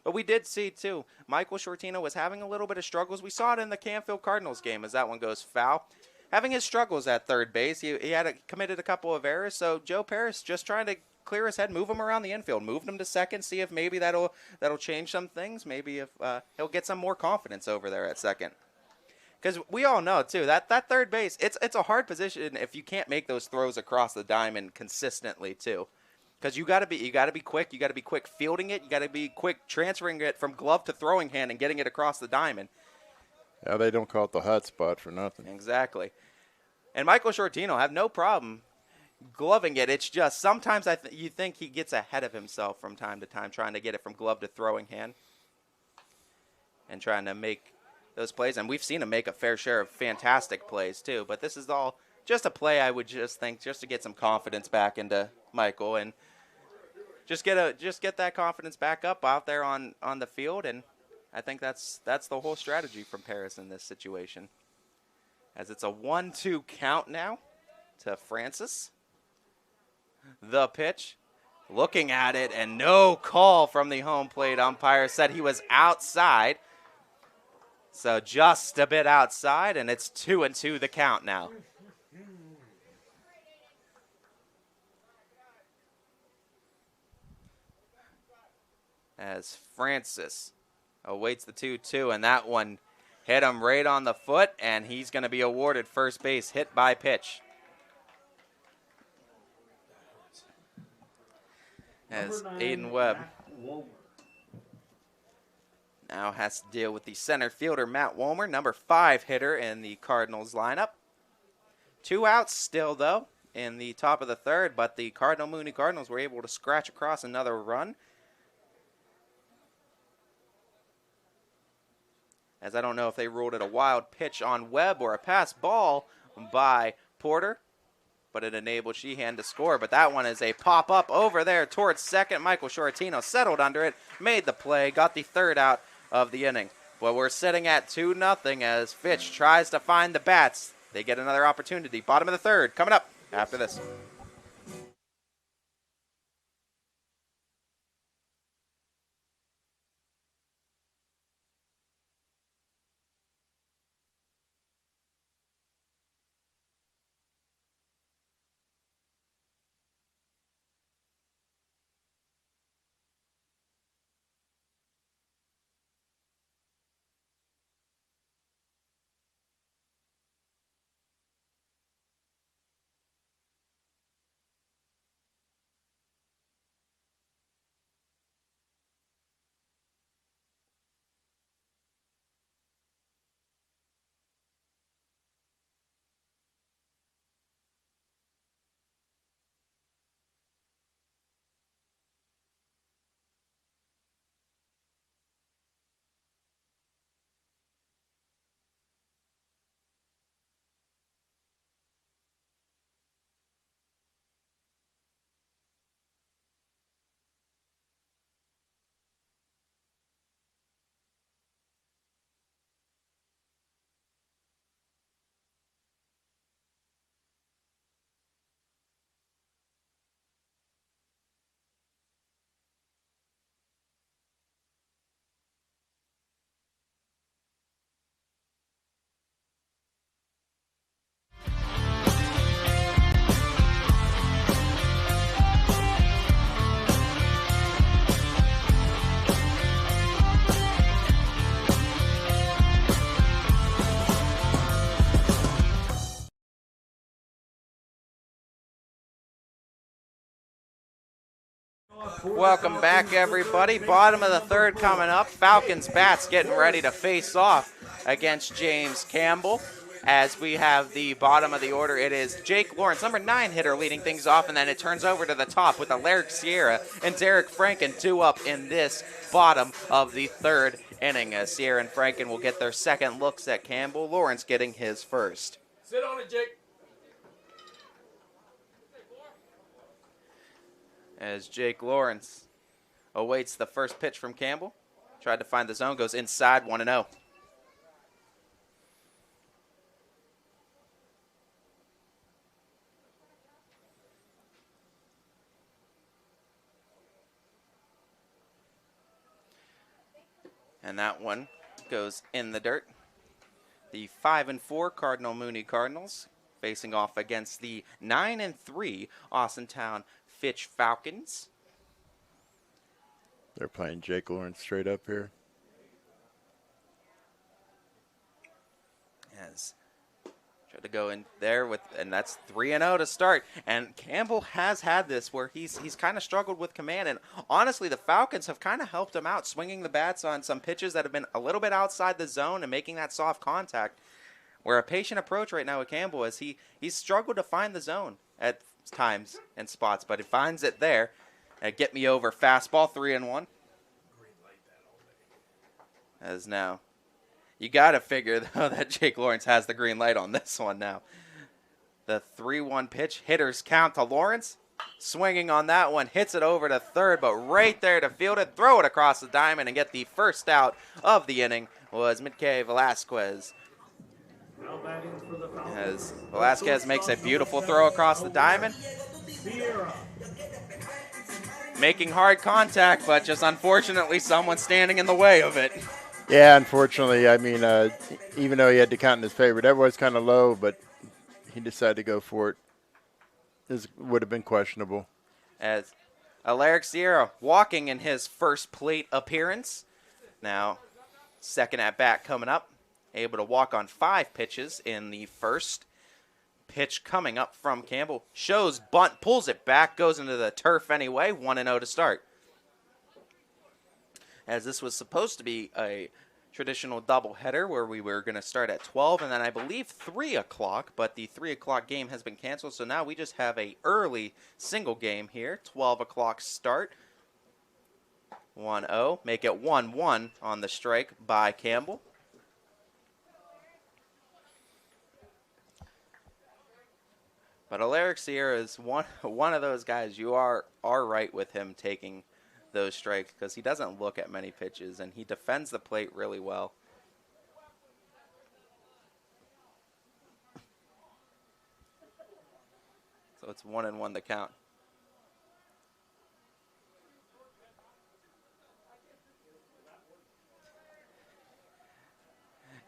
But we did see, too, Michael Shortino was having a little bit of struggles. We saw it in the Canfield Cardinals game as that one goes foul. Having his struggles at third base. He had committed a couple of errors. So Joe Paris just trying to clear his head, move him around the infield, moved him to second, see if maybe that'll change some things. Maybe if he'll get some more confidence over there at second. Because we all know too that third base, it's a hard position if you can't make those throws across the diamond consistently too. Because you gotta be quick, you gotta be quick fielding it, you gotta be quick transferring it from glove to throwing hand and getting it across the diamond. Yeah, they don't call it the hot spot for nothing. Exactly. And Michael Shortino have no problem gloving it. It's just sometimes you think he gets ahead of himself from time to time trying to get it from glove to throwing hand and trying to make those plays. And we've seen him make a fair share of fantastic plays too. But this is all just a play I would just think just to get some confidence back into Michael and just get that confidence back up out there on the field. And I think that's the whole strategy from Paris in this situation. As it's a 1-2 count now to Francis. The pitch, looking at it, and no call from the home plate umpire. Said he was outside. So just a bit outside, and it's 2-2 the count now. as Francis awaits the 2-2, and that one hit him right on the foot, and he's going to be awarded first base hit by pitch. As Aiden Webb now has to deal with the center fielder, Matt Womer, number 5 hitter in the Cardinals lineup. 2 outs still, though, in the top of the third, but the Cardinal Mooney Cardinals were able to scratch across another run. As I don't know if they ruled it a wild pitch on Webb or a pass ball by Porter, but it enabled Sheehan to score. But that one is a pop-up over there towards second. Michael Shortino settled under it, made the play, got the 3rd out of the inning. But we're sitting at 2-0 as Fitch tries to find the bats. They get another opportunity. Bottom of the 3rd coming up after this. Welcome back, everybody. Bottom of the 3rd coming up. Falcons bats getting ready to face off against James Campbell. As we have the bottom of the order, it is Jake Lawrence, number 9 hitter, leading things off, and then it turns over to the top with Alaric Sierra and Derek Franken, 2 up in this bottom of the 3rd inning. As Sierra and Franken will get their second looks at Campbell. Lawrence getting his first. Sit on it, Jake. As Jake Lawrence awaits the first pitch from Campbell. Tried to find the zone, goes inside, 1-0. And that one goes in the dirt. The 5-4 Cardinal Mooney Cardinals facing off against the 9-3 Austintown Fitch Falcons. They're playing Jake Lawrence straight up here. As tried to go in there with, and that's 3-0 to start. And Campbell has had this where he's kind of struggled with command. And honestly, the Falcons have kind of helped him out, swinging the bats on some pitches that have been a little bit outside the zone and making that soft contact. Where a patient approach right now with Campbell is he's struggled to find the zone at times and spots, but he finds it there. Get me over fastball, 3-1. As now, you got to figure though that Jake Lawrence has the green light on this one now. The 3-1 pitch, hitters count to Lawrence. Swinging on that one, hits it over to third, but right there to field it, throw it across the diamond and get the first out of the inning was Midkay Velasquez. As Velasquez makes a beautiful throw across the diamond. Making hard contact, but just unfortunately someone standing in the way of it. Yeah, unfortunately, I mean, even though he had to count in his favor, that was kind of low, but he decided to go for it. This would have been questionable. As Alaric Sierra walking in his first plate appearance. Now, second at bat coming up. Able to walk on 5 pitches in the first. Pitch coming up from Campbell. Shows bunt, pulls it back, goes into the turf anyway. 1-0 to start. As this was supposed to be a traditional doubleheader where we were going to start at 12 and then I believe 3 o'clock, but the 3 o'clock game has been canceled, so now we just have a early single game here. 12 o'clock start. 1-0. Make it 1-1 on the strike by Campbell. But Alaric Sierra is one of those guys. You are right with him taking those strikes because he doesn't look at many pitches and he defends the plate really well. So it's 1-1 the count.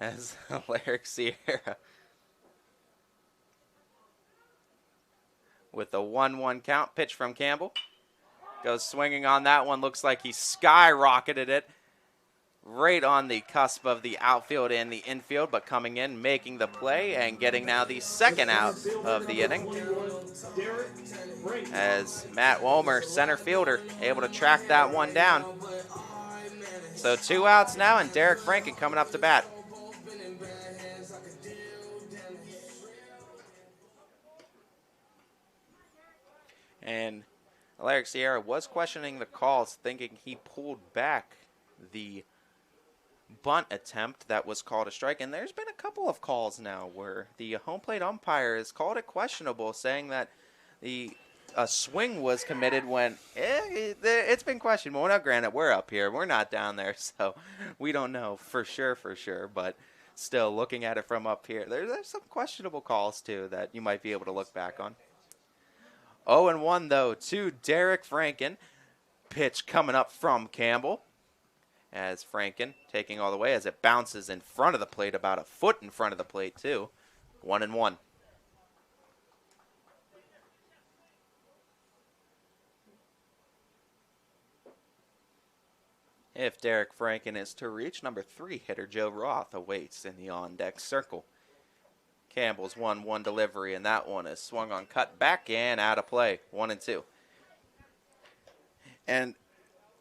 As Alaric Sierra with the 1-1 count. Pitch from Campbell. Goes swinging on that one. Looks like he skyrocketed it right on the cusp of the outfield and the infield, but coming in, making the play, and getting now the second out of the inning. As Matt Womer, center fielder, able to track that one down. So 2 outs now, and Derek Franken coming up to bat. And Alaric Sierra was questioning the calls, thinking he pulled back the bunt attempt that was called a strike. And there's been a couple of calls now where the home plate umpire has called it questionable, saying that a swing was committed when it's been questionable. Now, granted, we're up here. We're not down there, so we don't know for sure. But still, looking at it from up here, there's some questionable calls, too, that you might be able to look back on. 0-1, though, to Derek Franken. Pitch coming up from Campbell. As Franken taking all the way as it bounces in front of the plate, about a foot in front of the plate, too. 1-1. If Derek Franken is to reach, number 3 hitter Joe Roth awaits in the on-deck circle. Campbell's 1-1 delivery, and that one is swung on, cut back, and out of play. 1-2. And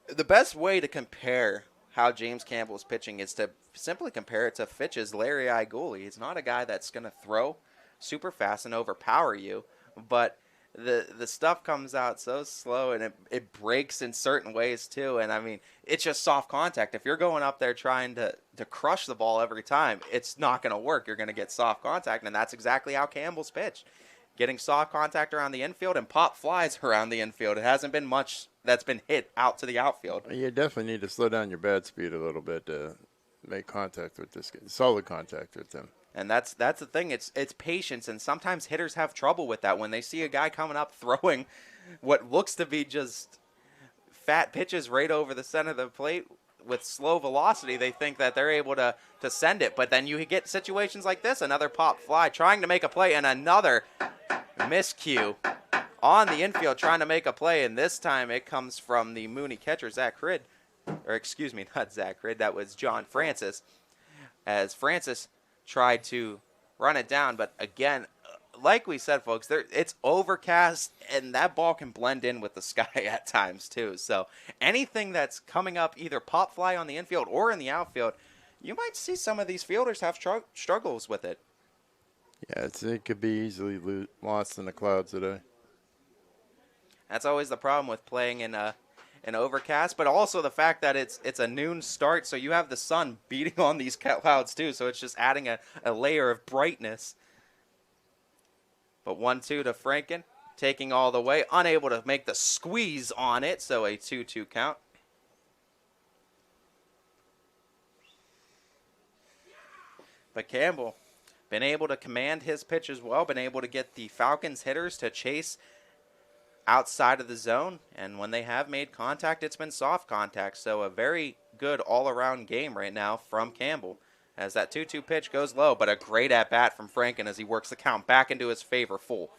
the best way to compare how James Campbell is pitching is to simply compare it to Fitch's Larry Iguli. He's not a guy that's going to throw super fast and overpower you, but the stuff comes out so slow, and it breaks in certain ways too. And I mean, it's just soft contact. If you're going up there trying to crush the ball every time, it's not going to work. You're going to get soft contact, and that's exactly how Campbell's pitched. Getting soft contact around the infield and pop flies around the infield. It hasn't been much that's been hit out to the outfield. You definitely need to slow down your bat speed a little bit to make contact with this guy, solid contact with him. And that's the thing. It's patience, and sometimes hitters have trouble with that when they see a guy coming up throwing what looks to be just fat pitches right over the center of the plate with slow velocity. They think that they're able to send it, but then you get situations like this, another pop fly trying to make a play, and another miscue on the infield trying to make a play, and this time it comes from the Mooney catcher, Zach Cridd. Or excuse me, not Zach Cridd, that was John Francis. As Francis tried to run it down, but again, like we said, folks, it's overcast, and that ball can blend in with the sky at times too. So anything that's coming up, either pop fly on the infield or in the outfield, you might see some of these fielders have struggles with it. Yeah, it could be easily lost in the clouds today. That's always the problem with playing in an overcast, but also the fact that it's a noon start, so you have the sun beating on these clouds too, so it's just adding a layer of brightness. But 1-2 to Franken, taking all the way, unable to make the squeeze on it, so a 2-2 count. But Campbell, been able to command his pitch as well, been able to get the Falcons hitters to chase outside of the zone, and when they have made contact, it's been soft contact. So a very good all-around game right now from Campbell, as that 2-2 pitch goes low, but a great at-bat from Franken as he works the count back into his favor full.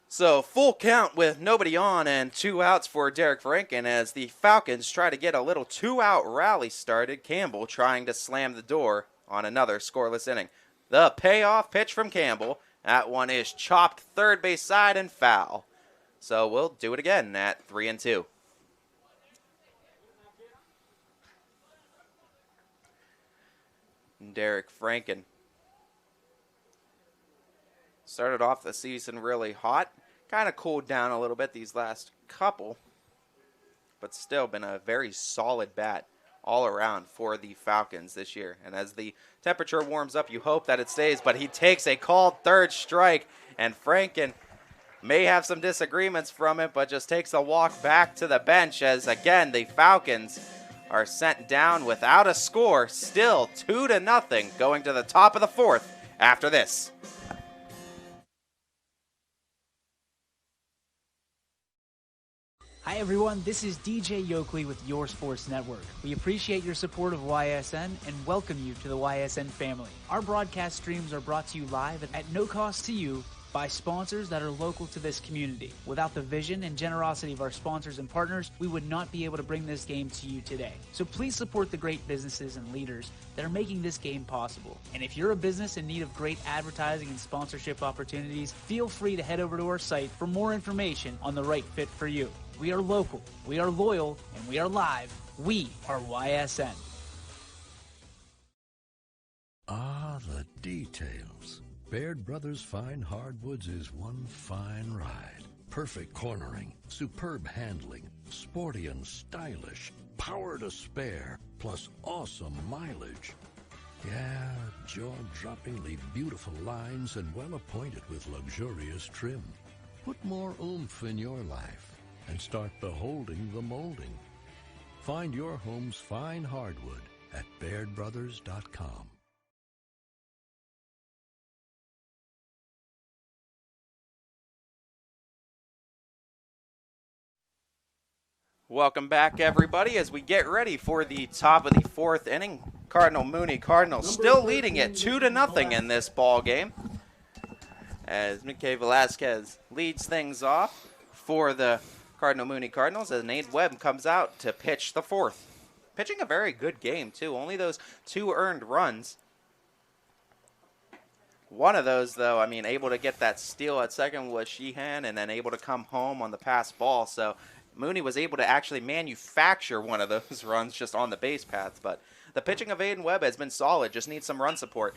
So full count with nobody on and 2 outs for Derek Franken as the Falcons try to get a little 2-out rally started. Campbell trying to slam the door on another scoreless inning. The payoff pitch from Campbell. That one is chopped third base side and foul. So we'll do it again at 3-2. Derek Franken started off the season really hot. Kind of cooled down a little bit these last couple. But still been a very solid bat all around for the Falcons this year. And as the temperature warms up, you hope that it stays. But he takes a called third strike. And Franken may have some disagreements from it, but just takes a walk back to the bench as, again, the Falcons are sent down without a score. Still 2-0 going to the top of the fourth after this. Hi everyone, this is DJ Yoakley with Your Sports Network. We appreciate your support of YSN and welcome you to the YSN family. Our broadcast streams are brought to you live at no cost to you by sponsors that are local to this community. Without the vision and generosity of our sponsors and partners, we would not be able to bring this game to you today. So please support the great businesses and leaders that are making this game possible. And if you're a business in need of great advertising and sponsorship opportunities, feel free to head over to our site for more information on the right fit for you. We are local, we are loyal, and we are live. We are YSN. Ah, the details. Baird Brothers Fine Hardwoods is one fine ride. Perfect cornering, superb handling, sporty and stylish, power to spare, plus awesome mileage. Yeah, jaw-droppingly beautiful lines and well appointed with luxurious trim. Put more oomph in your life and start beholding the molding. Find your home's fine hardwood at BairdBrothers.com. Welcome back, everybody, as we get ready for the top of the fourth inning. Cardinal Mooney Cardinals still leading it 2-0 in this ball game, as Mickey Velasquez leads things off for the Cardinal Mooney Cardinals as Nate Webb comes out to pitch the fourth. Pitching a very good game, too. Only those 2 earned runs. One of those, though, I mean, able to get that steal at second was Sheehan and then able to come home on the pass ball. So Mooney was able to actually manufacture one of those runs just on the base paths. But the pitching of Aiden Webb has been solid. Just needs some run support.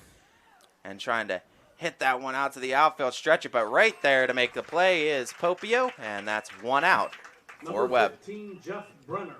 And trying to hit that one out to the outfield, stretch it, but right there to make the play is Popio, and that's 1 out for Webb. 15, Jeff Brenner.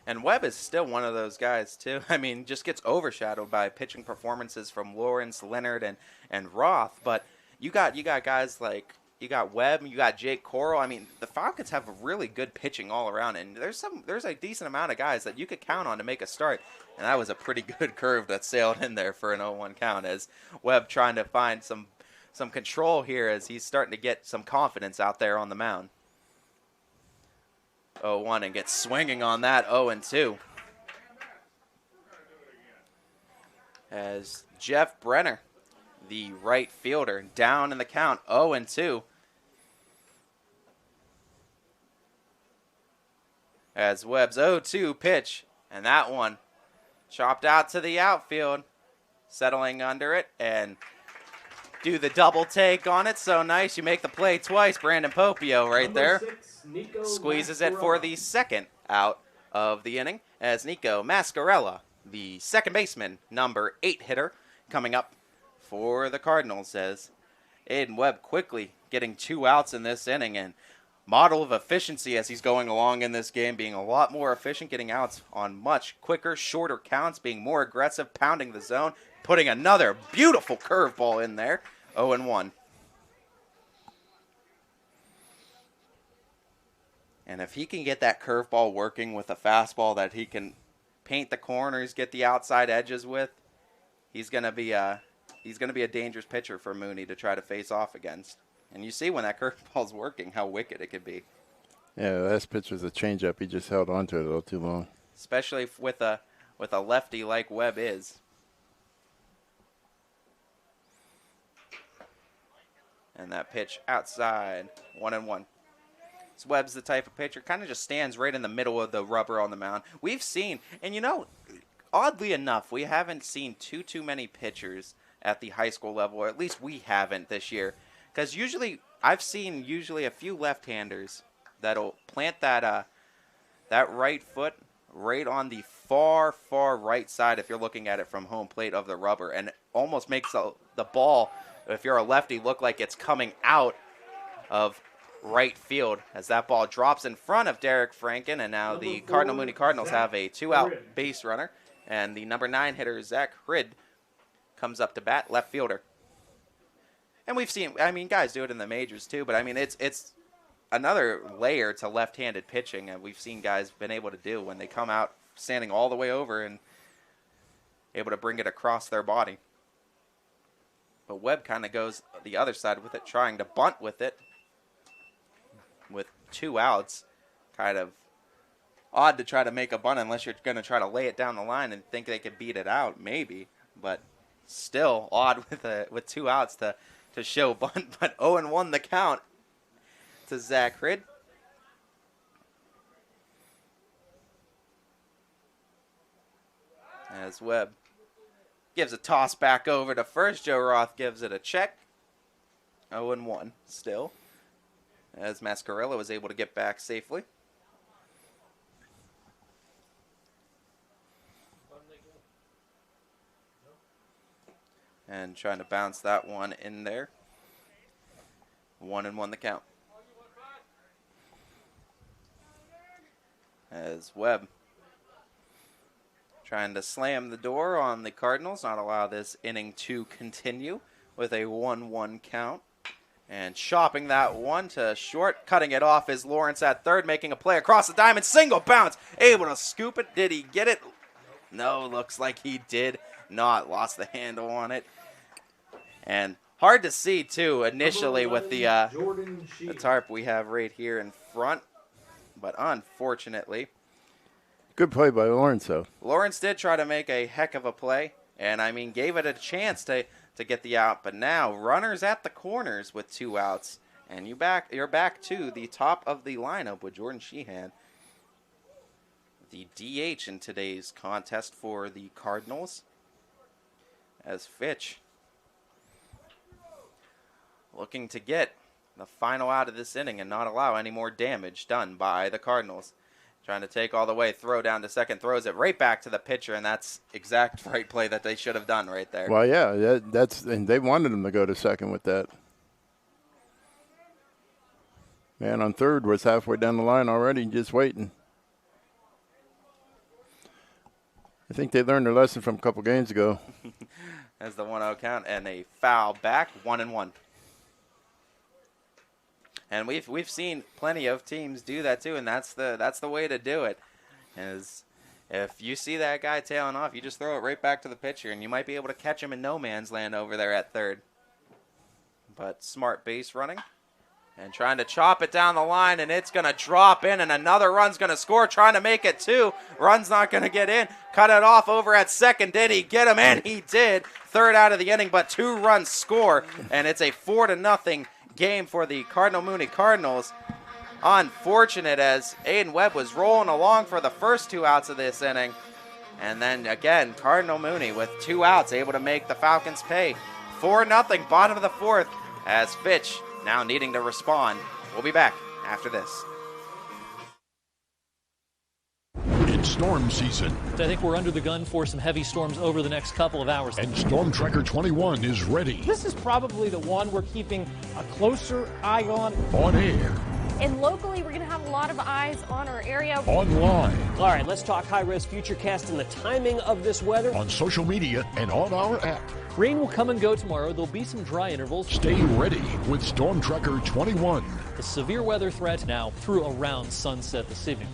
And Webb is still one of those guys, too. I mean, just gets overshadowed by pitching performances from Lawrence, Leonard, and Roth. But you got guys like, you got Webb, you got Jake Coral. I mean, the Falcons have really good pitching all around, and there's a decent amount of guys that you could count on to make a start. And that was a pretty good curve that sailed in there for an 0-1 count as Webb trying to find some control here as he's starting to get some confidence out there on the mound. 0-1 and gets swinging on that 0-2. As Jeff Brenner, the right fielder, down in the count, 0-2. As Webb's 0-2 pitch, and that one chopped out to the outfield, settling under it, and do the double take on it. So nice, you make the play twice. Brandon Popio right there. Squeezes it for the second out of the inning as Nico Mascarella, the second baseman, number 8 hitter, coming up for the Cardinals as Aiden Webb quickly getting 2 outs in this inning and model of efficiency as he's going along in this game, being a lot more efficient, getting outs on much quicker, shorter counts, being more aggressive, pounding the zone, putting another beautiful curveball in there, 0-1. And if he can get that curveball working with a fastball that he can paint the corners, get the outside edges with, he's going to be a dangerous pitcher for Mooney to try to face off against. And you see when that curveball's working how wicked it could be. Yeah, the last pitch was a changeup. He just held on to it a little too long. Especially with a lefty like Webb is. And that pitch outside, 1-1. So Webb's the type of pitcher, kind of just stands right in the middle of the rubber on the mound. We've seen, and you know, oddly enough, we haven't seen too many pitchers at the high school level, or at least we haven't this year. Because I've seen a few left-handers that'll plant that right foot right on the far right side if you're looking at it from home plate of the rubber, and it almost makes the ball, if you're a lefty, look like it's coming out of right field as that ball drops in front of Derek Franken, and now the Cardinal Mooney Cardinals have a 2-out base runner, and the number 9 hitter, Zach Hrid, comes up to bat, left fielder. And we've seen, guys do it in the majors too, but it's another layer to left-handed pitching, and we've seen guys been able to do when they come out standing all the way over and able to bring it across their body. But Webb kind of goes the other side with it, trying to bunt with it. With 2 outs, kind of odd to try to make a bunt unless you're going to try to lay it down the line and think they could beat it out, maybe. But still odd with 2 outs to show bunt. But 0-1 the count to Zach Hrid. As Webb gives a toss back over to first, Joe Roth gives it a check. 0-1 still, as Mascarello was able to get back safely. And trying to bounce that one in there. 1-1 the count. As Webb trying to slam the door on the Cardinals, not allow this inning to continue with a 1-1 count. And chopping that one to short, cutting it off is Lawrence at third, making a play across the diamond, single bounce, able to scoop it. Did he get it? No, looks like he did not. Lost the handle on it. And hard to see, too, initially with the tarp we have right here in front. But unfortunately, good play by Lawrence, though. Lawrence did try to make a heck of a play, and gave it a chance to get the out. But now runners at the corners with 2 outs, and you're back to the top of the lineup with Jordan Sheehan, the DH in today's contest for the Cardinals, as Fitch looking to get the final out of this inning and not allow any more damage done by the Cardinals. Trying to take all the way, throw down to second, throws it right back to the pitcher, and that's exact right play that they should have done right there. Well, yeah, and they wanted him to go to second with that. Man on third was halfway down the line already, just waiting. I think they learned their lesson from a couple games ago. As the 1-0 count and a foul back, 1-1. And we've seen plenty of teams do that too, and that's the way to do it. Is if you see that guy tailing off, you just throw it right back to the pitcher, and you might be able to catch him in no man's land over there at third. But smart base running and trying to chop it down the line, and it's going to drop in, and another run's going to score, trying to make it 2. Run's not going to get in. Cut it off over at second. Did he get him? And he did. Third out of the inning, but 2 runs score, and it's a 4-0 game for the Cardinal Mooney Cardinals. Unfortunate, as Aiden Webb was rolling along for the first 2 outs of this inning. And then again, Cardinal Mooney with 2 outs, able to make the Falcons pay. 4-0, bottom of the 4th, as Fitch now needing to respond. We'll be back after this. It's storm season. I think we're under the gun for some heavy storms over the next couple of hours. And Storm Tracker 21 is ready. This is probably the one we're keeping a closer eye on. On air. And locally, we're going to have a lot of eyes on our area. Online. All right, let's talk high-risk Futurecast and the timing of this weather. On social media and on our app. Rain will come and go tomorrow. There'll be some dry intervals. Stay ready with Storm Tracker 21. The severe weather threat now through around sunset this evening.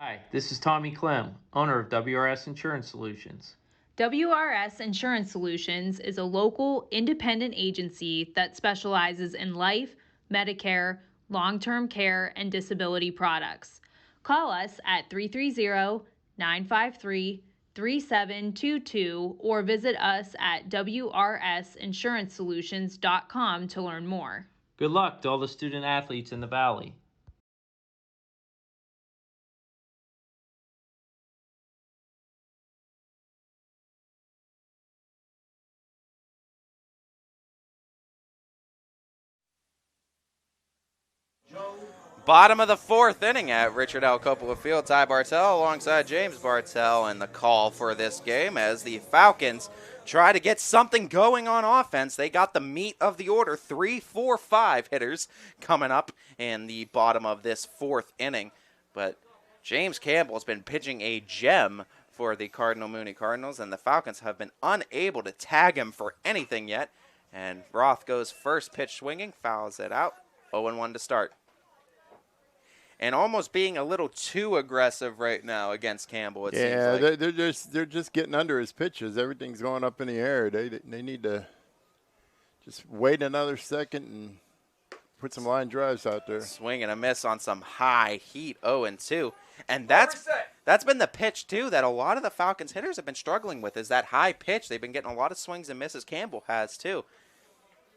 Hi, this is Tommy Clem, owner of WRS Insurance Solutions. WRS Insurance Solutions is a local independent agency that specializes in life, Medicare, long-term care, and disability products. Call us at 330-953-2333 3722 or visit us at wrsinsurancesolutions.com to learn more. Good luck to all the student athletes in the Valley. Bottom of the fourth inning at Richard L. Coppola Field. Ty Bartell alongside James Bartell, and the call for this game as the Falcons try to get something going on offense. They got the meat of the order, 3, 4, 5 hitters coming up in the bottom of this fourth inning. But James Campbell has been pitching a gem for the Cardinal Mooney Cardinals, and the Falcons have been unable to tag him for anything yet. And Roth goes first pitch swinging, fouls it out, 0-1 to start. And almost being a little too aggressive right now against Campbell, it seems like. they're just getting under his pitches. Everything's going up in the air. They need to just wait another second and put some line drives out there. Swing and a miss on some high heat, 0-2. And that's been the pitch, too, that a lot of the Falcons hitters have been struggling with, is that high pitch. They've been getting a lot of swings and misses. Campbell has, too.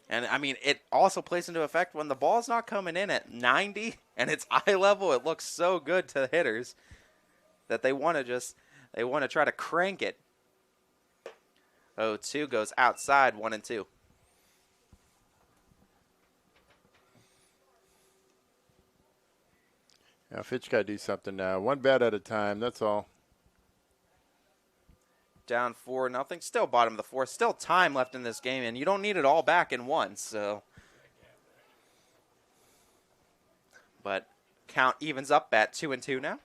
And, I mean, it also plays into effect when the ball's not coming in at 90 and it's eye level. It looks so good to the hitters that they want to try to crank it. 0-2 goes outside, 1-2. Now, Fitch got to do something now. One bat at a time, that's all. Down 4-0. Still bottom of the fourth. Still time left in this game, and you don't need it all back in one. So, but count evens up at 2-2 now.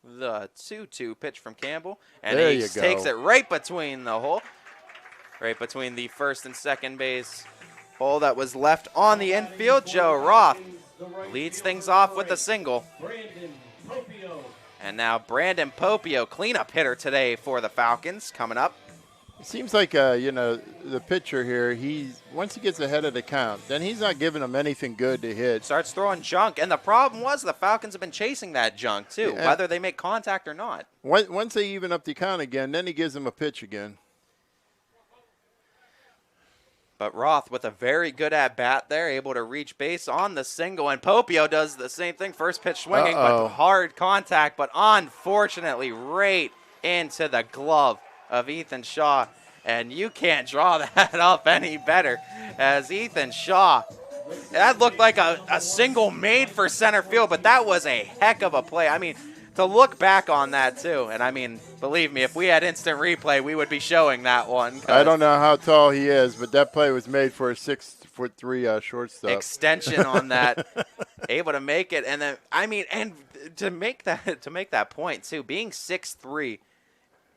The 2-2 pitch from Campbell, and there he you go. Takes it right between the hole, right between the first and second base hole that was left on the infield. Joe Roth leads things off with a single. And now Brandon Popio, cleanup hitter today for the Falcons, coming up. It seems like, the pitcher here, once he gets ahead of the count, then he's not giving them anything good to hit. Starts throwing junk, and the problem was the Falcons have been chasing that junk, too, whether they make contact or not. Once they even up the count again, then he gives them a pitch again. But Roth with a very good at-bat there, able to reach base on the single. And Popio does the same thing, first pitch swinging, but hard contact. But unfortunately, right into the glove of Ethan Shaw. And you can't draw that up any better as Ethan Shaw. That looked like a single made for center field, but that was a heck of a play. I mean, to look back on that, too. And, I mean, believe me, if we had instant replay, we would be showing that one. I don't know how tall he is, but that play was made for a 6'3" shortstop. Extension on that. Able to make it. And then, I mean, and to make that point, too, being 6'3",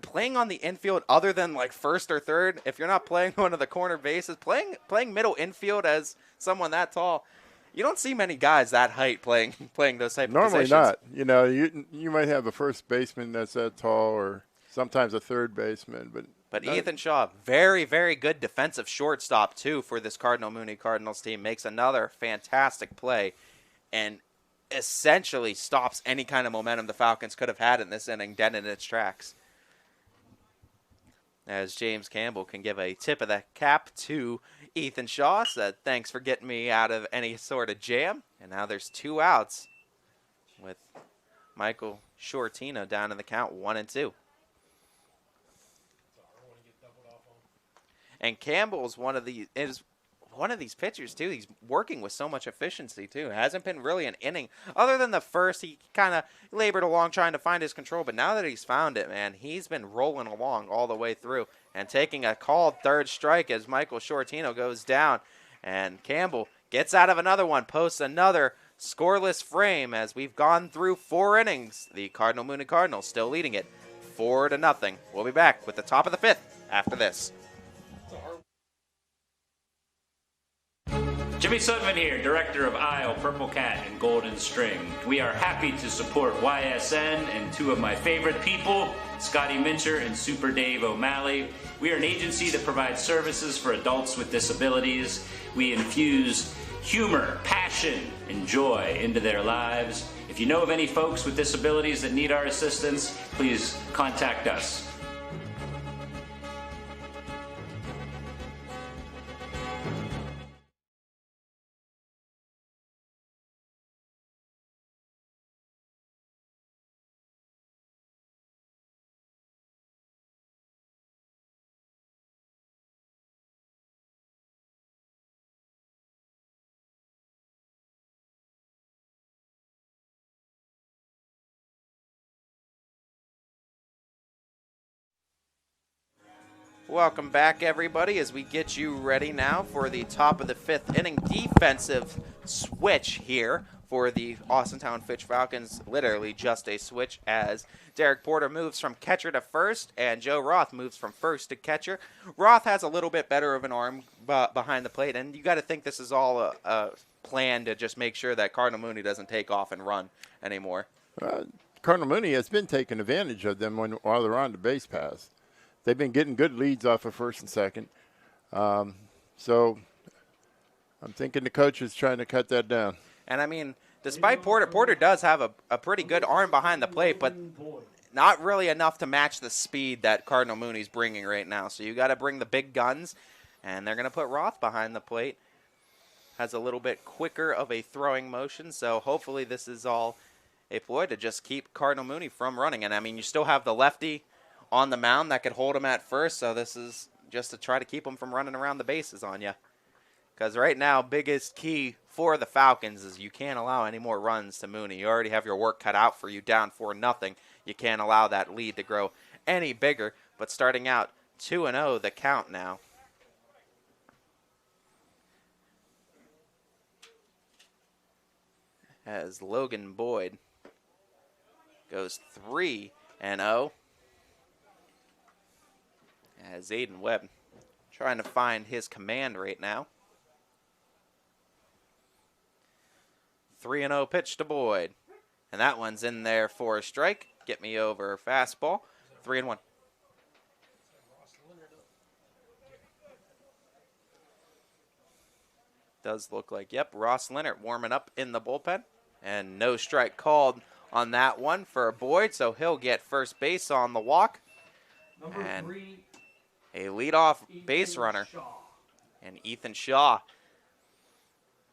playing on the infield other than, like, first or third, if you're not playing one of the corner bases, playing middle infield as someone that tall, you don't see many guys that height playing those type of positions. Normally not. You might have a first baseman that's that tall, or sometimes a third baseman. But Ethan Shaw, very, very good defensive shortstop, too, for this Cardinal Mooney Cardinals team. Makes another fantastic play and essentially stops any kind of momentum the Falcons could have had in this inning, dead in its tracks. As James Campbell can give a tip of the cap to Ethan Shaw, said, thanks for getting me out of any sort of jam. And now there's 2 outs with Michael Shortino down in the count, 1-2. And Campbell's one of these pitchers, too. He's working with so much efficiency, too. It hasn't been really an inning. Other than the first, he kind of labored along trying to find his control. But now that he's found it, man, he's been rolling along all the way through and taking a called third strike as Michael Shortino goes down. And Campbell gets out of another one, posts another scoreless frame as we've gone through 4 innings. The Cardinal Mooney Cardinals still leading it 4-0. We'll be back with the top of the 5th after this. Jimmy Sudman here, director of Isle, Purple Cat, and Golden String. We are happy to support YSN and 2 of my favorite people, Scotty Mincher and Super Dave O'Malley. We are an agency that provides services for adults with disabilities. We infuse humor, passion, and joy into their lives. If you know of any folks with disabilities that need our assistance, please contact us. Welcome back, everybody, as we get you ready now for the top of the 5th inning defensive switch here for the Austintown Fitch Falcons. Literally just a switch as Derek Porter moves from catcher to first and Joe Roth moves from first to catcher. Roth has a little bit better of an arm behind the plate, and you got to think this is all a plan to just make sure that Cardinal Mooney doesn't take off and run anymore. Cardinal Mooney has been taking advantage of them while they're on the base pass. They've been getting good leads off of first and second. So I'm thinking the coach is trying to cut that down. And, I mean, despite Porter does have a pretty good arm behind the plate, but not really enough to match the speed that Cardinal Mooney's bringing right now. So you got to bring the big guns, and they're going to put Roth behind the plate. Has a little bit quicker of a throwing motion, so hopefully this is all a ploy to just keep Cardinal Mooney from running. And, I mean, you still have the lefty on the mound that could hold him at first, so this is just to try to keep him from running around the bases on you. Because right now, biggest key for the Falcons is you can't allow any more runs to Mooney. You already have your work cut out for you down 4-0. You can't allow that lead to grow any bigger. But starting out 2-0 the count now. As Logan Boyd goes 3-0. As Aiden Webb trying to find his command right now. 3-0 pitch to Boyd. And that one's in there for a strike. Get me over fastball. 3-1. Does look like, yep, Ross Leonard warming up in the bullpen. And no strike called on that one for Boyd, so he'll get first base on the walk. And a leadoff base runner. And Ethan Shaw,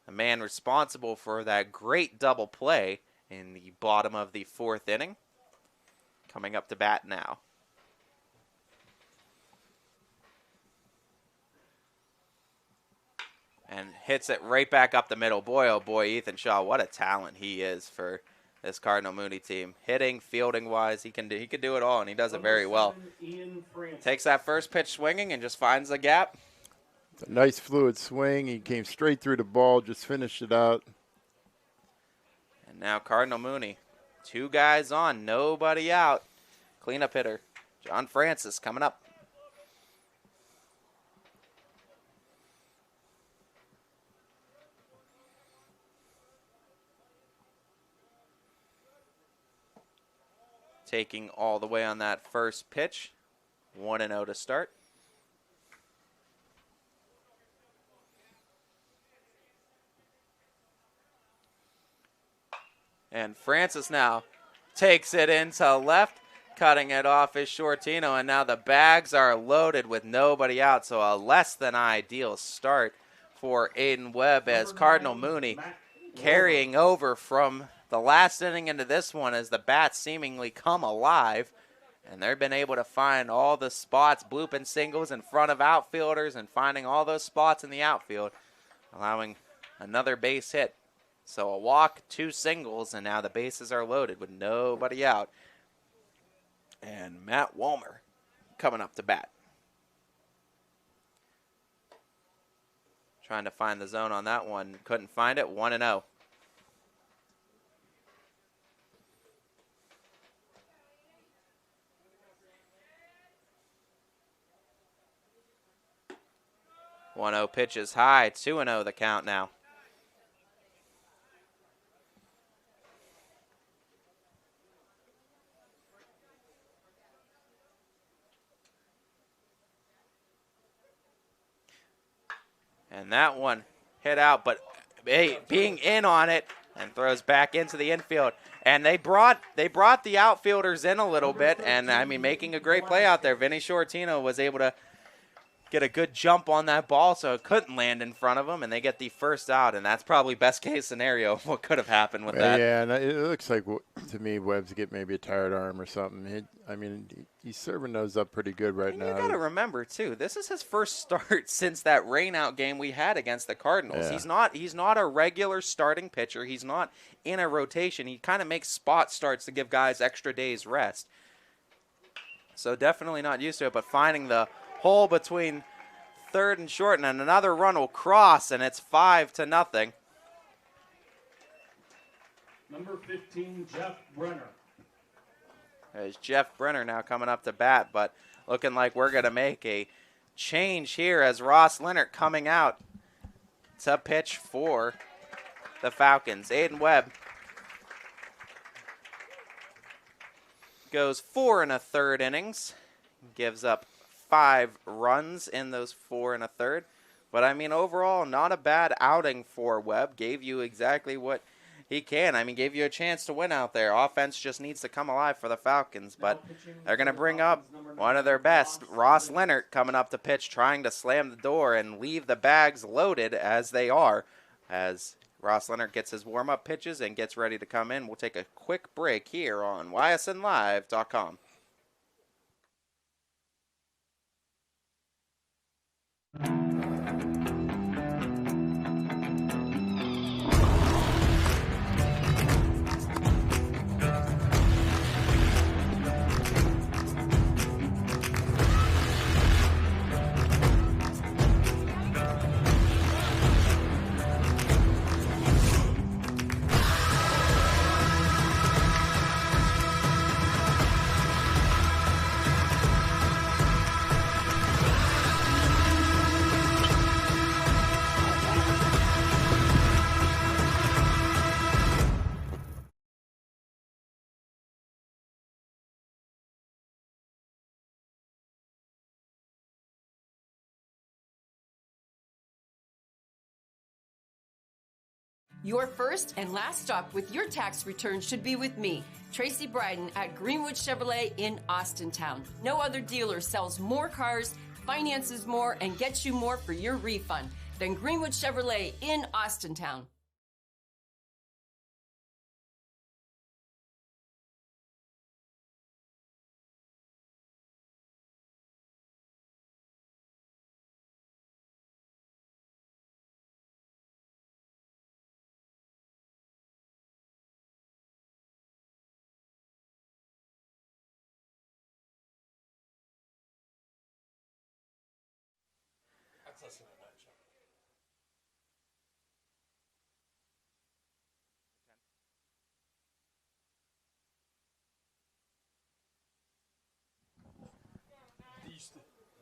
the man responsible for that great double play in the bottom of the 4th inning, coming up to bat now. And hits it right back up the middle. Boy, oh boy, Ethan Shaw, what a talent he is for this Cardinal Mooney team. Hitting, fielding-wise, he can do it all, and he does it very well. Takes that first pitch swinging and just finds the gap. A nice fluid swing. He came straight through the ball, just finished it out. And now Cardinal Mooney. 2 guys on, nobody out. Cleanup hitter, John Francis, coming up. Taking all the way on that first pitch. 1-0 to start. And Francis now takes it into left, cutting it off is Shortino, and now the bags are loaded with nobody out, so a less than ideal start for Aiden Webb as Cardinal Mooney carrying over from the last inning into this one as the bats seemingly come alive, and they've been able to find all the spots, blooping singles in front of outfielders and finding all those spots in the outfield, allowing another base hit. So a walk, 2 singles, and now the bases are loaded with nobody out. And Matt Walmer coming up to bat. Trying to find the zone on that one. Couldn't find it. 1-0. Pitch is high. 2-0 the count now. And that one hit out, but being in on it, and throws back into the infield. And they brought the outfielders in a little bit, and I mean, making a great play out there. Vinny Shortino was able to get a good jump on that ball, so it couldn't land in front of him, and they get the first out, and that's probably best case scenario of what could have happened with that. Yeah, and it looks like, to me, Webb's get maybe a tired arm or something. He's serving those up pretty good right now. You got to remember, too, this is his first start since that rainout game we had against the Cardinals. Yeah. He's not a regular starting pitcher. He's not in a rotation. He kind of makes spot starts to give guys extra days rest. So definitely not used to it, but finding the hole between third and short, and another run will cross, and it's 5-0. Number 15, Jeff Brenner. There's Jeff Brenner now coming up to bat, but looking like we're going to make a change here as Ross Leonard coming out to pitch for the Falcons. Aiden Webb goes 4 1/3 innings, gives up 5 runs in those 4 1/3. But, I mean, overall, not a bad outing for Webb. Gave you exactly what he can. I mean, gave you a chance to win out there. Offense just needs to come alive for the Falcons. But they're going to bring up one of their best, Ross Leonard, coming up to pitch, trying to slam the door and leave the bags loaded as they are. As Ross Leonard gets his warm-up pitches and gets ready to come in. We'll take a quick break here on ysnlive.com. Your first and last stop with your tax return should be with me, Tracy Bryden at Greenwood Chevrolet in Austintown. No other dealer sells more cars, finances more, and gets you more for your refund than Greenwood Chevrolet in Austintown.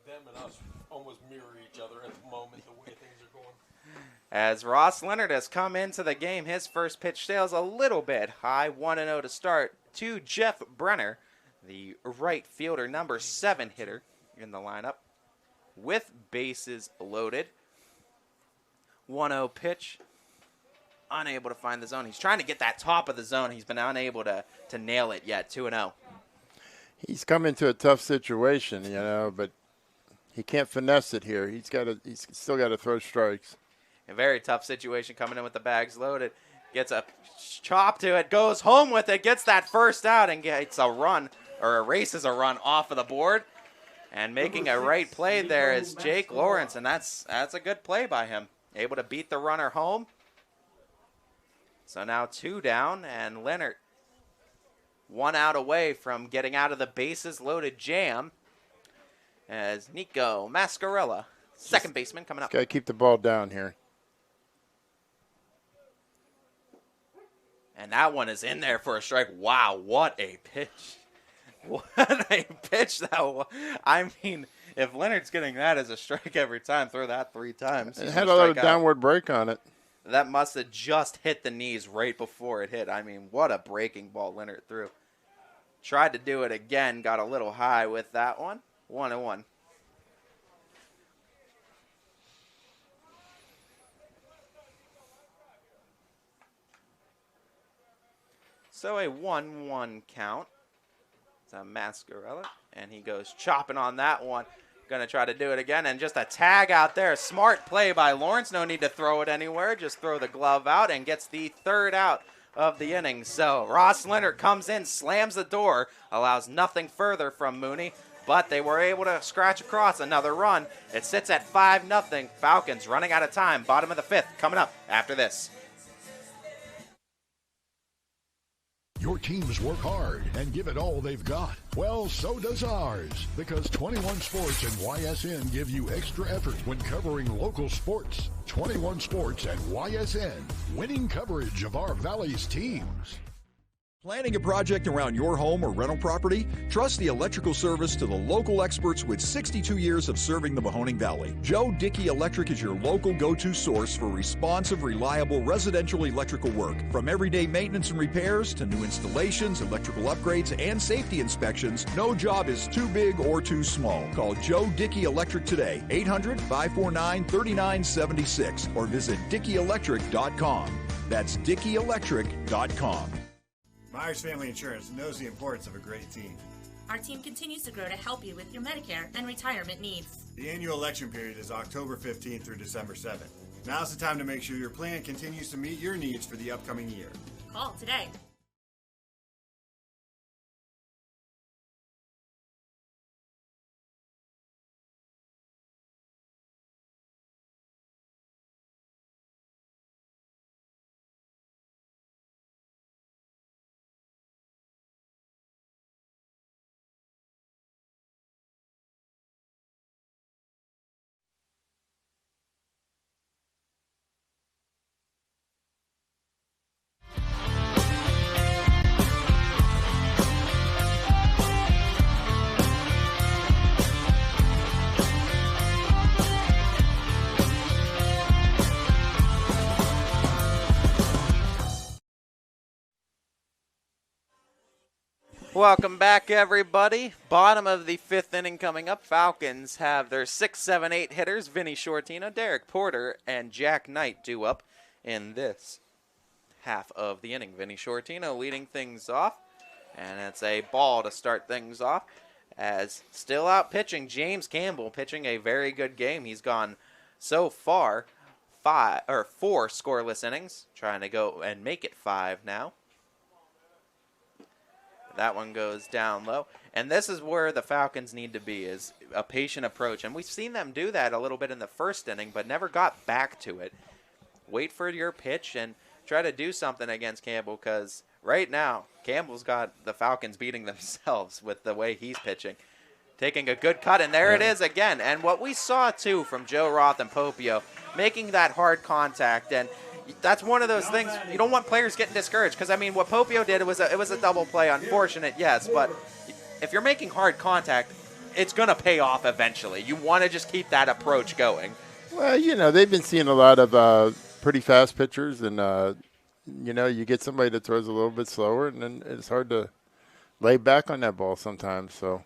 Them and us almost mirror each other at the moment, the way things are going. As Ross Leonard has come into the game, his first pitch sails a little bit high, 1-0 to start to Jeff Brenner, the right fielder, number 7 hitter in the lineup, with bases loaded. 1-0 pitch, unable to find the zone. He's trying to get that top of the zone. He's been unable to nail it yet, 2-0. He's come into a tough situation, but he can't finesse it here. He's still got to throw strikes. A very tough situation coming in with the bags loaded. Gets a chop to it, goes home with it, gets that first out, and gets a run, or erases a run off of the board. And making a right play there is Jake Lawrence, and that's a good play by him. Able to beat the runner home. So now 2 down, and Leonard 1 out away from getting out of the bases loaded jam. As Nico Mascarella, second baseman, coming up. Got to keep the ball down here. And that one is in there for a strike. Wow, what a pitch. What a pitch that was. I mean, if Leonard's getting that as a strike every time, throw that 3 times. It had a little downward break on it. That must have just hit the knees right before it hit. I mean, what a breaking ball Leonard threw. Tried to do it again, got a little high with that one. 1-1. So a 1-1 count. It's a Mascarella, and he goes chopping on that one. Going to try to do it again, and just a tag out there. Smart play by Lawrence. No need to throw it anywhere. Just throw the glove out and gets the third out of the inning. So Ross Leonard comes in, slams the door, allows nothing further from Mooney, but they were able to scratch across another run. It sits at 5-0. Falcons running out of time. Bottom of the 5th coming up after this. Your teams work hard and give it all they've got. Well, so does ours, because 21 Sports and YSN give you extra effort when covering local sports. 21 Sports and YSN, winning coverage of our Valley's teams. Planning a project around your home or rental property? Trust the electrical service to the local experts with 62 years of serving the Mahoning Valley. Joe Dickey Electric is your local go-to source for responsive, reliable residential electrical work. From everyday maintenance and repairs to new installations, electrical upgrades, and safety inspections, no job is too big or too small. Call Joe Dickey Electric today, 800-549-3976, or visit DickeyElectric.com. That's DickeyElectric.com. Myers Family Insurance knows the importance of a great team. Our team continues to grow to help you with your Medicare and retirement needs. The annual election period is October 15th through December 7th. Now's the time to make sure your plan continues to meet your needs for the upcoming year. Call today. Welcome back, everybody. Bottom of the 5th inning coming up. Falcons have their 6, 7, 8 hitters, Vinny Shortino, Derek Porter, and Jack Knight due up in this half of the inning. Vinny Shortino leading things off, and it's a ball to start things off. As still out pitching, James Campbell pitching a very good game. He's gone so far 4 scoreless innings, trying to go and make it 5 now. That one goes down low. And this is where the Falcons need to be, is a patient approach. And we've seen them do that a little bit in the first inning, but never got back to it. Wait for your pitch and try to do something against Campbell, because right now, Campbell's got the Falcons beating themselves with the way he's pitching. Taking a good cut, and there it is again. And what we saw, too, from Joe Roth and Popio, making that hard contact. And that's one of those things, you don't want players getting discouraged, because, I mean, what Popio did, it was a double play. Unfortunate, yes, but if you're making hard contact, it's going to pay off eventually. You want to just keep that approach going. Well, you know, they've been seeing a lot of pretty fast pitchers, and, you know, you get somebody that throws a little bit slower, and then it's hard to lay back on that ball sometimes. So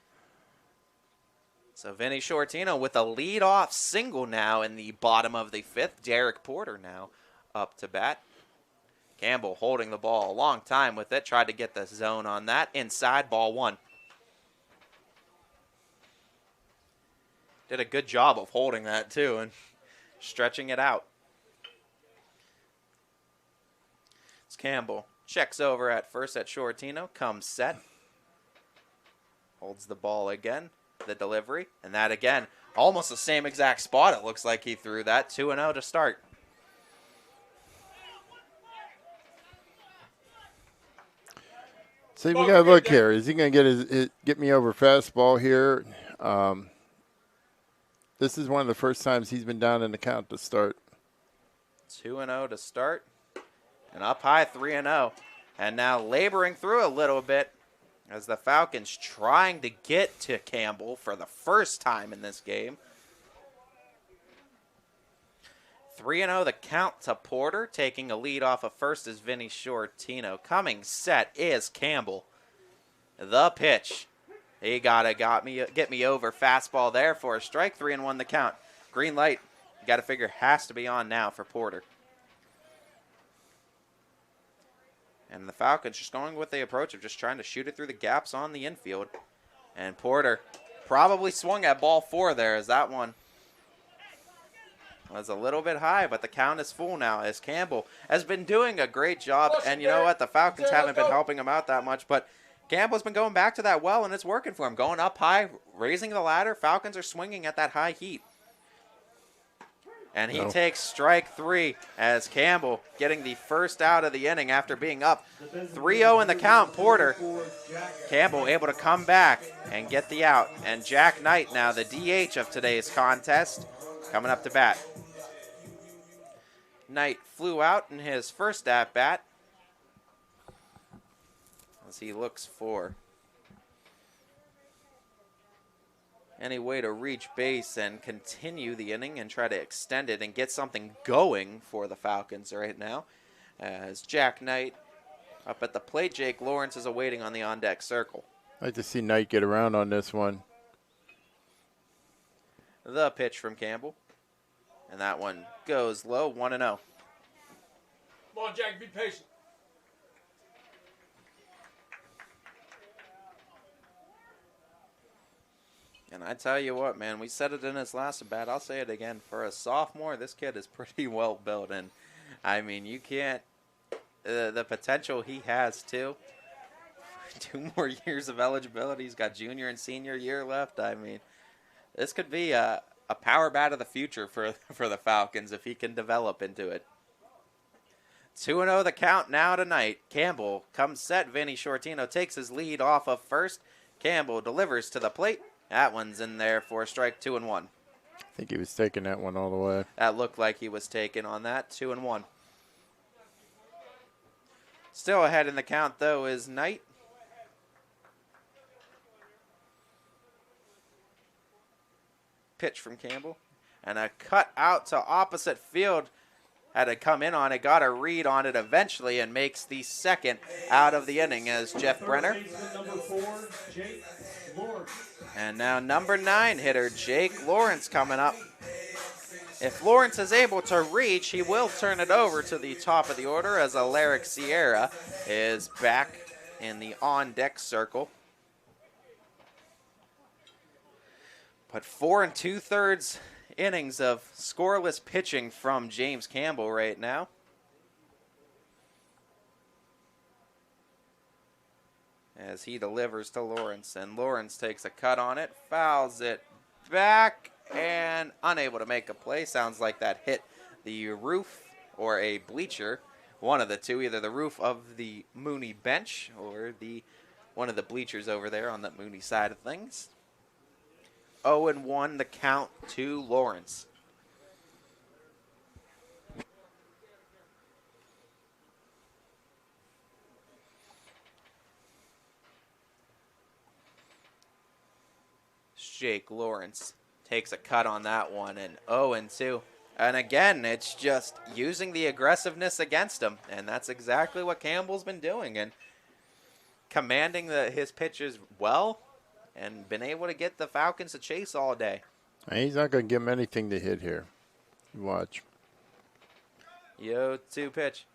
Vinny Shortino with a lead-off single now in the bottom of the 5th. Derek Porter now up to bat. Campbell holding the ball a long time with it. Tried to get the zone on that. Inside, ball 1. Did a good job of holding that, too, and stretching it out. It's Campbell. Checks over at first at Shortino. Comes set. Holds the ball again. The delivery. And that again. Almost the same exact spot it looks like he threw that. 2-0 to start. See, we got to look here. Is he going to get me over fastball here? This is one of the first times he's been down in the count to start. 2-0 to start. And up high, 3-0. And now laboring through a little bit as the Falcons trying to get to Campbell for the first time in this game. 3-0 the count to Porter. Taking a lead off of first is Vinny Shortino. Coming set is Campbell. The pitch. He get me over fastball there for a strike. 3-1 the count. Green light, you got to figure, has to be on now for Porter. And the Falcons just going with the approach of just trying to shoot it through the gaps on the infield. And Porter probably swung at ball 4 there, as that one was a little bit high, but the count is full now as Campbell has been doing a great job. And you know what? The Falcons haven't been helping him out that much, but Campbell's been going back to that well, and it's working for him. Going up high, raising the ladder. Falcons are swinging at that high heat. And he takes strike 3 as Campbell getting the first out of the inning after being up 3-0 in the count. Porter, Campbell able to come back and get the out. And Jack Knight now the DH of today's contest coming up to bat. Knight flew out in his first at-bat as he looks for any way to reach base and continue the inning and try to extend it and get something going for the Falcons right now. As Jack Knight up at the plate, Jake Lawrence is awaiting on the on-deck circle. I'd like to see Knight get around on this one. The pitch from Campbell. And that one goes low, 1-0. Come on, Jack, be patient. And I tell you what, man, we said it in his last at bat. I'll say it again. For a sophomore, this kid is pretty well built. And, I mean, you can't the potential he has, too. 2 more years of eligibility. He's got junior and senior year left. I mean, this could be a power bat of the future for the Falcons if he can develop into it. 2-0 the count now tonight. Campbell comes set. Vinny Shortino takes his lead off of first. Campbell delivers to the plate. That one's in there for strike 2-1. I think he was taking that one all the way. That looked like he was taken on that. 2-1. Still ahead in the count, though, is Knight. Pitch from Campbell. And a cut out to opposite field. Had to come in on it, got a read on it eventually, and makes the second out of the inning as Jeff Brenner. And now number 9 hitter Jake Lawrence coming up. If Lawrence is able to reach, he will turn it over to the top of the order as Alaric Sierra is back in the on-deck circle. But 4 2/3 innings of scoreless pitching from James Campbell right now. As he delivers to Lawrence, and Lawrence takes a cut on it, fouls it back, and unable to make a play. Sounds like that hit the roof or a bleacher, one of the two, either the roof of the Mooney bench or one of the bleachers over there on the Mooney side of things. 0-1 the count to Lawrence. Jake Lawrence takes a cut on that one, and 0-2. And again, it's just using the aggressiveness against him, and that's exactly what Campbell's been doing, and commanding his pitches well, and been able to get the Falcons to chase all day. He's not going to give him anything to hit here. Watch. 0-2 pitch.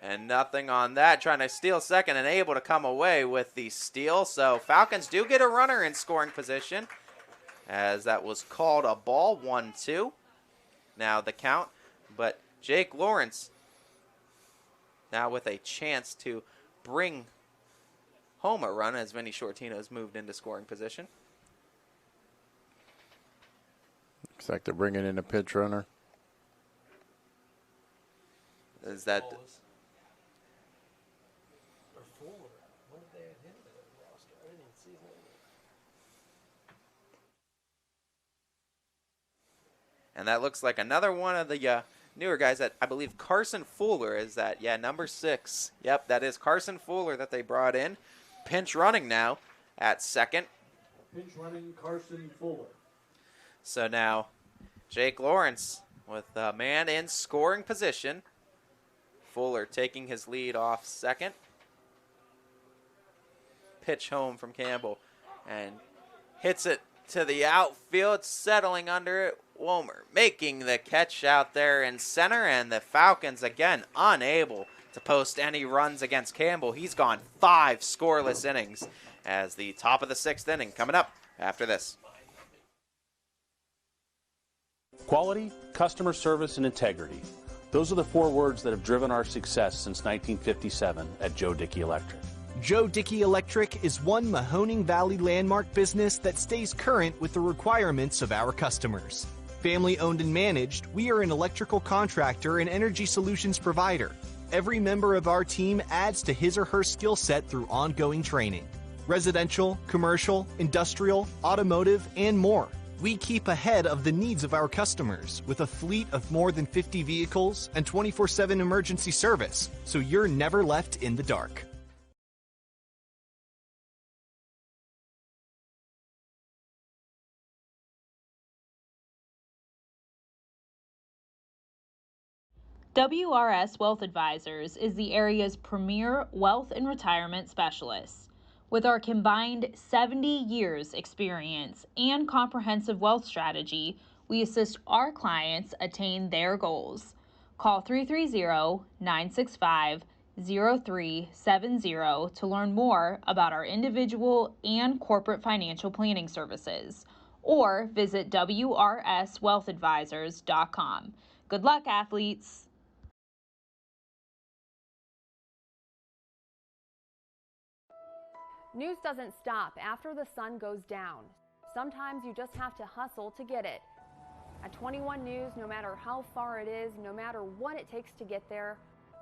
And nothing on that. Trying to steal second and able to come away with the steal. So Falcons do get a runner in scoring position, as that was called a ball. 1-2. Now the count. But Jake Lawrence now with a chance to bring home a run as Vinny Shortino has moved into scoring position. Looks like they're bringing in a pitch runner. Is that... And that looks like another one of the newer guys that I believe Carson Fuller is that. Yeah, number 6. Yep, that is Carson Fuller that they brought in. Pinch running now at second. Pinch running Carson Fuller. So now Jake Lawrence with a man in scoring position. Fuller taking his lead off second. Pitch home from Campbell and hits it to the outfield, settling under it. Womer making the catch out there in center, and the Falcons again unable to post any runs against Campbell. He's gone 5 scoreless innings as the top of the 6th inning coming up after this. Quality, customer service, and integrity. Those are the 4 words that have driven our success since 1957 at Joe Dickey Electric. Joe Dickey Electric is one Mahoning Valley landmark business that stays current with the requirements of our customers. Family owned and managed, we are an electrical contractor and energy solutions provider. Every member of our team adds to his or her skill set through ongoing training. Residential, commercial, industrial, automotive, and more. We keep ahead of the needs of our customers with a fleet of more than 50 vehicles and 24/7 emergency service, so you're never left in the dark. WRS Wealth Advisors is the area's premier wealth and retirement specialist. With our combined 70 years experience and comprehensive wealth strategy, we assist our clients attain their goals. Call 330-965-0370 to learn more about our individual and corporate financial planning services, or visit wrswealthadvisors.com. Good luck, athletes! News doesn't stop after the sun goes down. Sometimes you just have to hustle to get it. At 21 News, no matter how far it is, no matter what it takes to get there,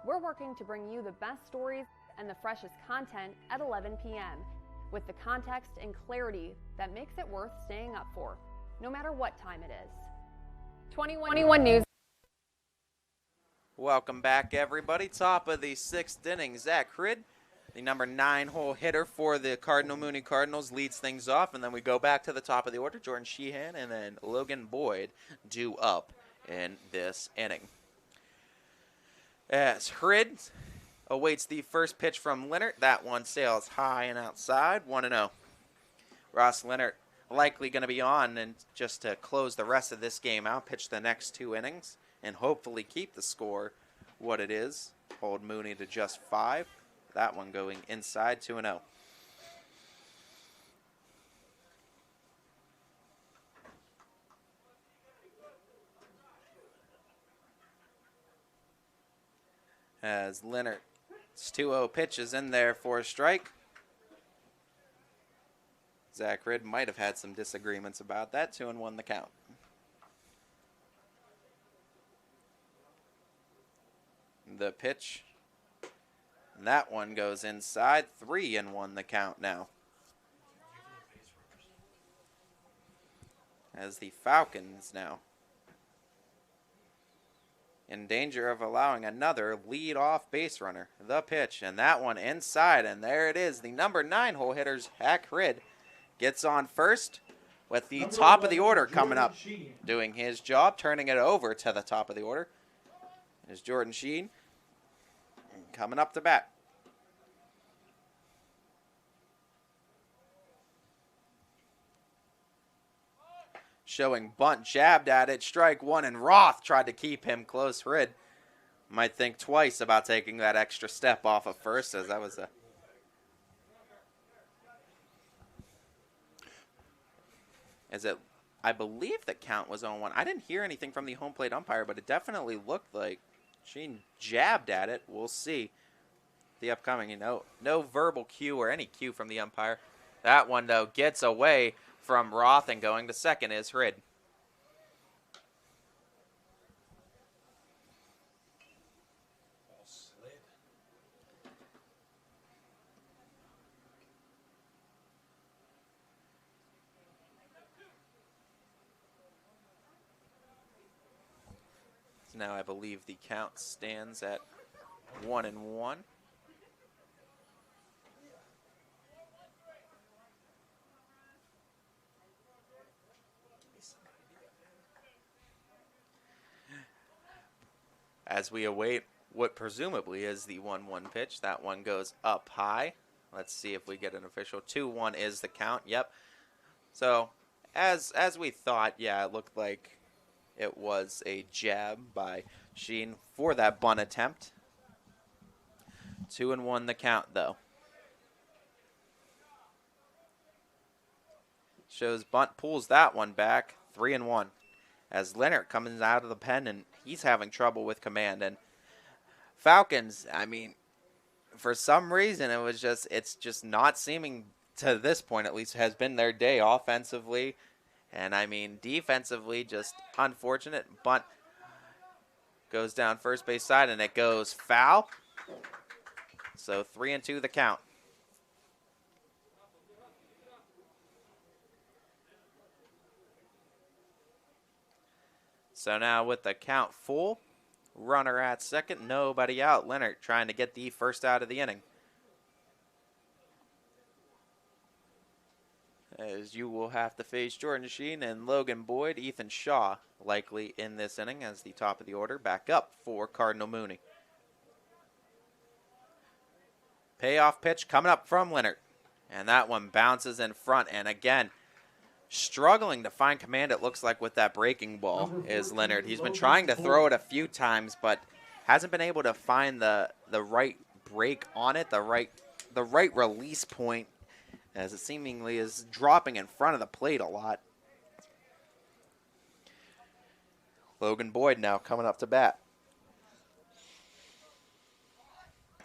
we're working to bring you the best stories and the freshest content at 11 p.m. with the context and clarity that makes it worth staying up for, no matter what time it is. 21 News. Welcome back, everybody. Top of the 6th inning, Zach Ridd, the number 9 hole hitter for the Cardinal Mooney Cardinals, leads things off, and then we go back to the top of the order. Jordan Sheehan and then Logan Boyd due up in this inning. As Ridd awaits the first pitch from Leonard, that one sails high and outside, 1-0. Ross Leonard likely going to be on and just to close the rest of this game out, pitch the next 2 innings, and hopefully keep the score what it is. Hold Mooney to just 5. That one going inside, 2-0. As Leonard's 2-0 pitch is in there for a strike. Zach Ridd might have had some disagreements about that. 2-1 the count. The pitch. And that one goes inside. 3-1 the count now. As the Falcons now in danger of allowing another lead-off base runner. The pitch, and that one inside, and there it is. The number 9 hole hitter, Zach Ridd, gets on first with the top of the order coming up, doing his job, turning it over to the top of the order. Is Jordan Sheen coming up to bat. Showing bunt, jabbed at it, strike 1, and Roth tried to keep him close. Ridd might think twice about taking that extra step off of first, as that was a... I believe the count was 0-1. I didn't hear anything from the home plate umpire, but it definitely looked like Sheen jabbed at it. We'll see the upcoming, no verbal cue or any cue from the umpire. That one, though, gets away from Roth, and going to second is Ridd. So now I believe the count stands at 1-1. As we await what presumably is the 1-1 pitch. That one goes up high. Let's see if we get an official. 2-1 is the count. Yep. So as we thought, yeah, it looked like it was a jab by Sheen for that bunt attempt. 2-1 the count, though. Shows bunt, pulls that one back. 3-1. As Leonard comes out of the pen, and he's having trouble with command. And Falcons, I mean, for some reason, it's just not seeming, to this point at least, has been their day offensively. And I mean, defensively, just unfortunate. Bunt goes down first base side, and it goes foul. So 3-2 the count. So now with the count full, runner at second, nobody out. Leonard trying to get the first out of the inning. As you will have to face Jordan Sheen and Logan Boyd, Ethan Shaw likely in this inning as the top of the order. Back up for Cardinal Mooney. Payoff pitch coming up from Leonard. And that one bounces in front. And again, struggling to find command, it looks like, with that breaking ball is Leonard. He's been trying to throw it a few times, but hasn't been able to find the right break on it, the right release point, as it seemingly is dropping in front of the plate a lot. Logan Boyd now coming up to bat.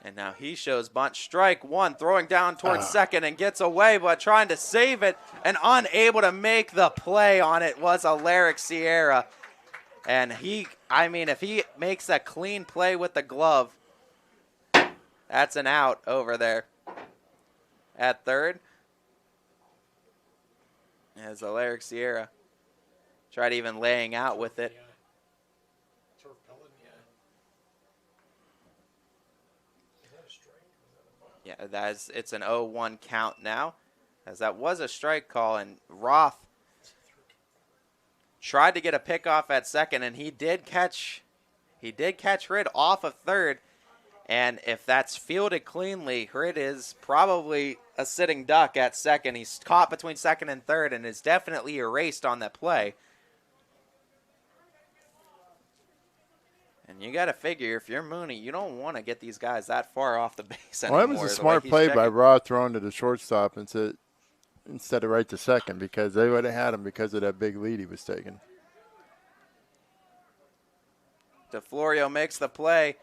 And now he shows bunt, strike one, throwing down towards second and gets away, but trying to save it and unable to make the play on it was Alaric Sierra. And if he makes a clean play with the glove, that's an out over there at third. As Alaric Sierra tried even laying out with it. Yeah, it's an 0-1 count now, as that was a strike call, and Roth tried to get a pick off at second, and he did catch Hrid off of third, and if that's fielded cleanly, Hrid is probably a sitting duck at second. He's caught between second and third and is definitely erased on that play. And you got to figure, if you're Mooney, you don't want to get these guys that far off the base anymore. Well, that was a smart play by Roth throwing to the shortstop instead of right to second, because they would have had him because of that big lead he was taking. DeFlorio makes the play.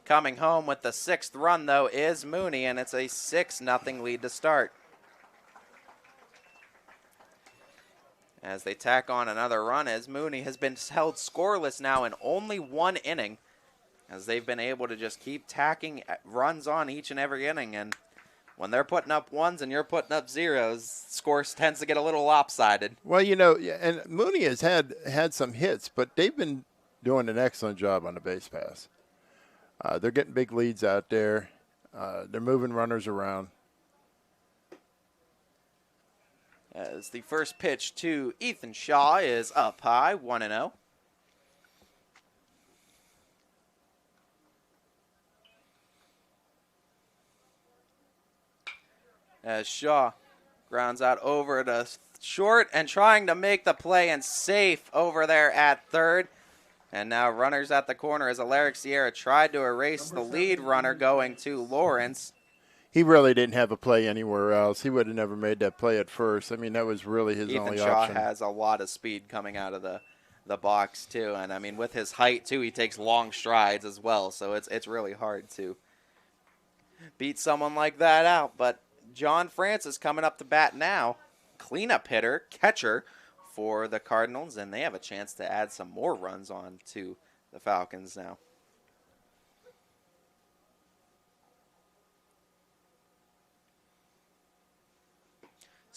Coming home with the 6th run, though, is Mooney, and it's a 6-0 lead to start. As they tack on another run, as Mooney has been held scoreless now in only one inning, as they've been able to just keep tacking runs on each and every inning. And when they're putting up ones and you're putting up zeros, scores tends to get a little lopsided. Well, and Mooney has had some hits, but they've been doing an excellent job on the base pass. They're getting big leads out there. They're moving runners around. As the first pitch to Ethan Shaw is up high, 1-0. As Shaw grounds out over to short and trying to make the play and safe over there at third. And now runners at the corner as Alaric Sierra tried to erase the lead runner going to Lawrence. He really didn't have a play anywhere else. He would have never made that play at first. I mean, that was really his only Ethan Shaw option. has a lot of speed coming out of the box, too. And, I mean, with his height, too, he takes long strides as well. So it's really hard to beat someone like that out. But John Francis coming up to bat now. Cleanup hitter, catcher for the Cardinals. And they have a chance to add some more runs on to the Falcons now.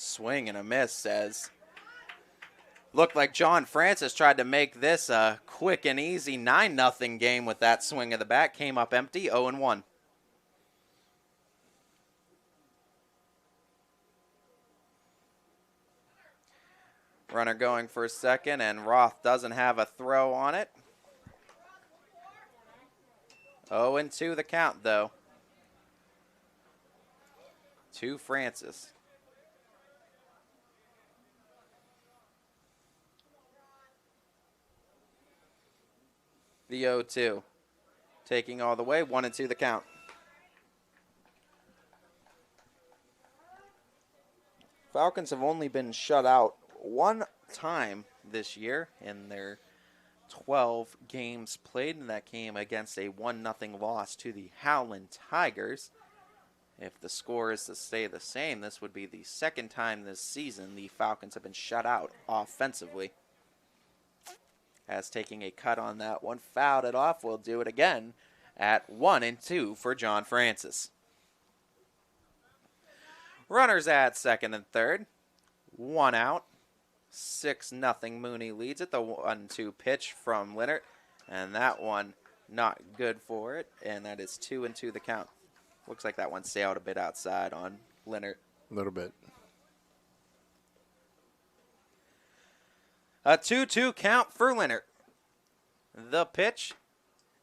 Swing and a miss, says. Looked like John Francis tried to make this a quick and easy 9-0 game with that swing of the bat. Came up empty, 0-1. Runner going for second, and Roth doesn't have a throw on it. 0-2 the count, though. To Francis. The 0-2. Taking all the way, 1-2 the count. Falcons have only been shut out one time this year in their 12 games played, and that came against a 1-0 loss to the Howland Tigers. If the score is to stay the same, this would be the second time this season the Falcons have been shut out offensively. As taking a cut on that one, fouled it off, we'll do it again at 1-2 for John Francis. Runners at second and third. One out. 6-0 Mooney leads it. The 1-2 pitch from Leonard. And that one not good for it. And that is 2-2 the count. Looks like that one sailed a bit outside on Leonard. A little bit. A 2-2 count for Leonard. The pitch.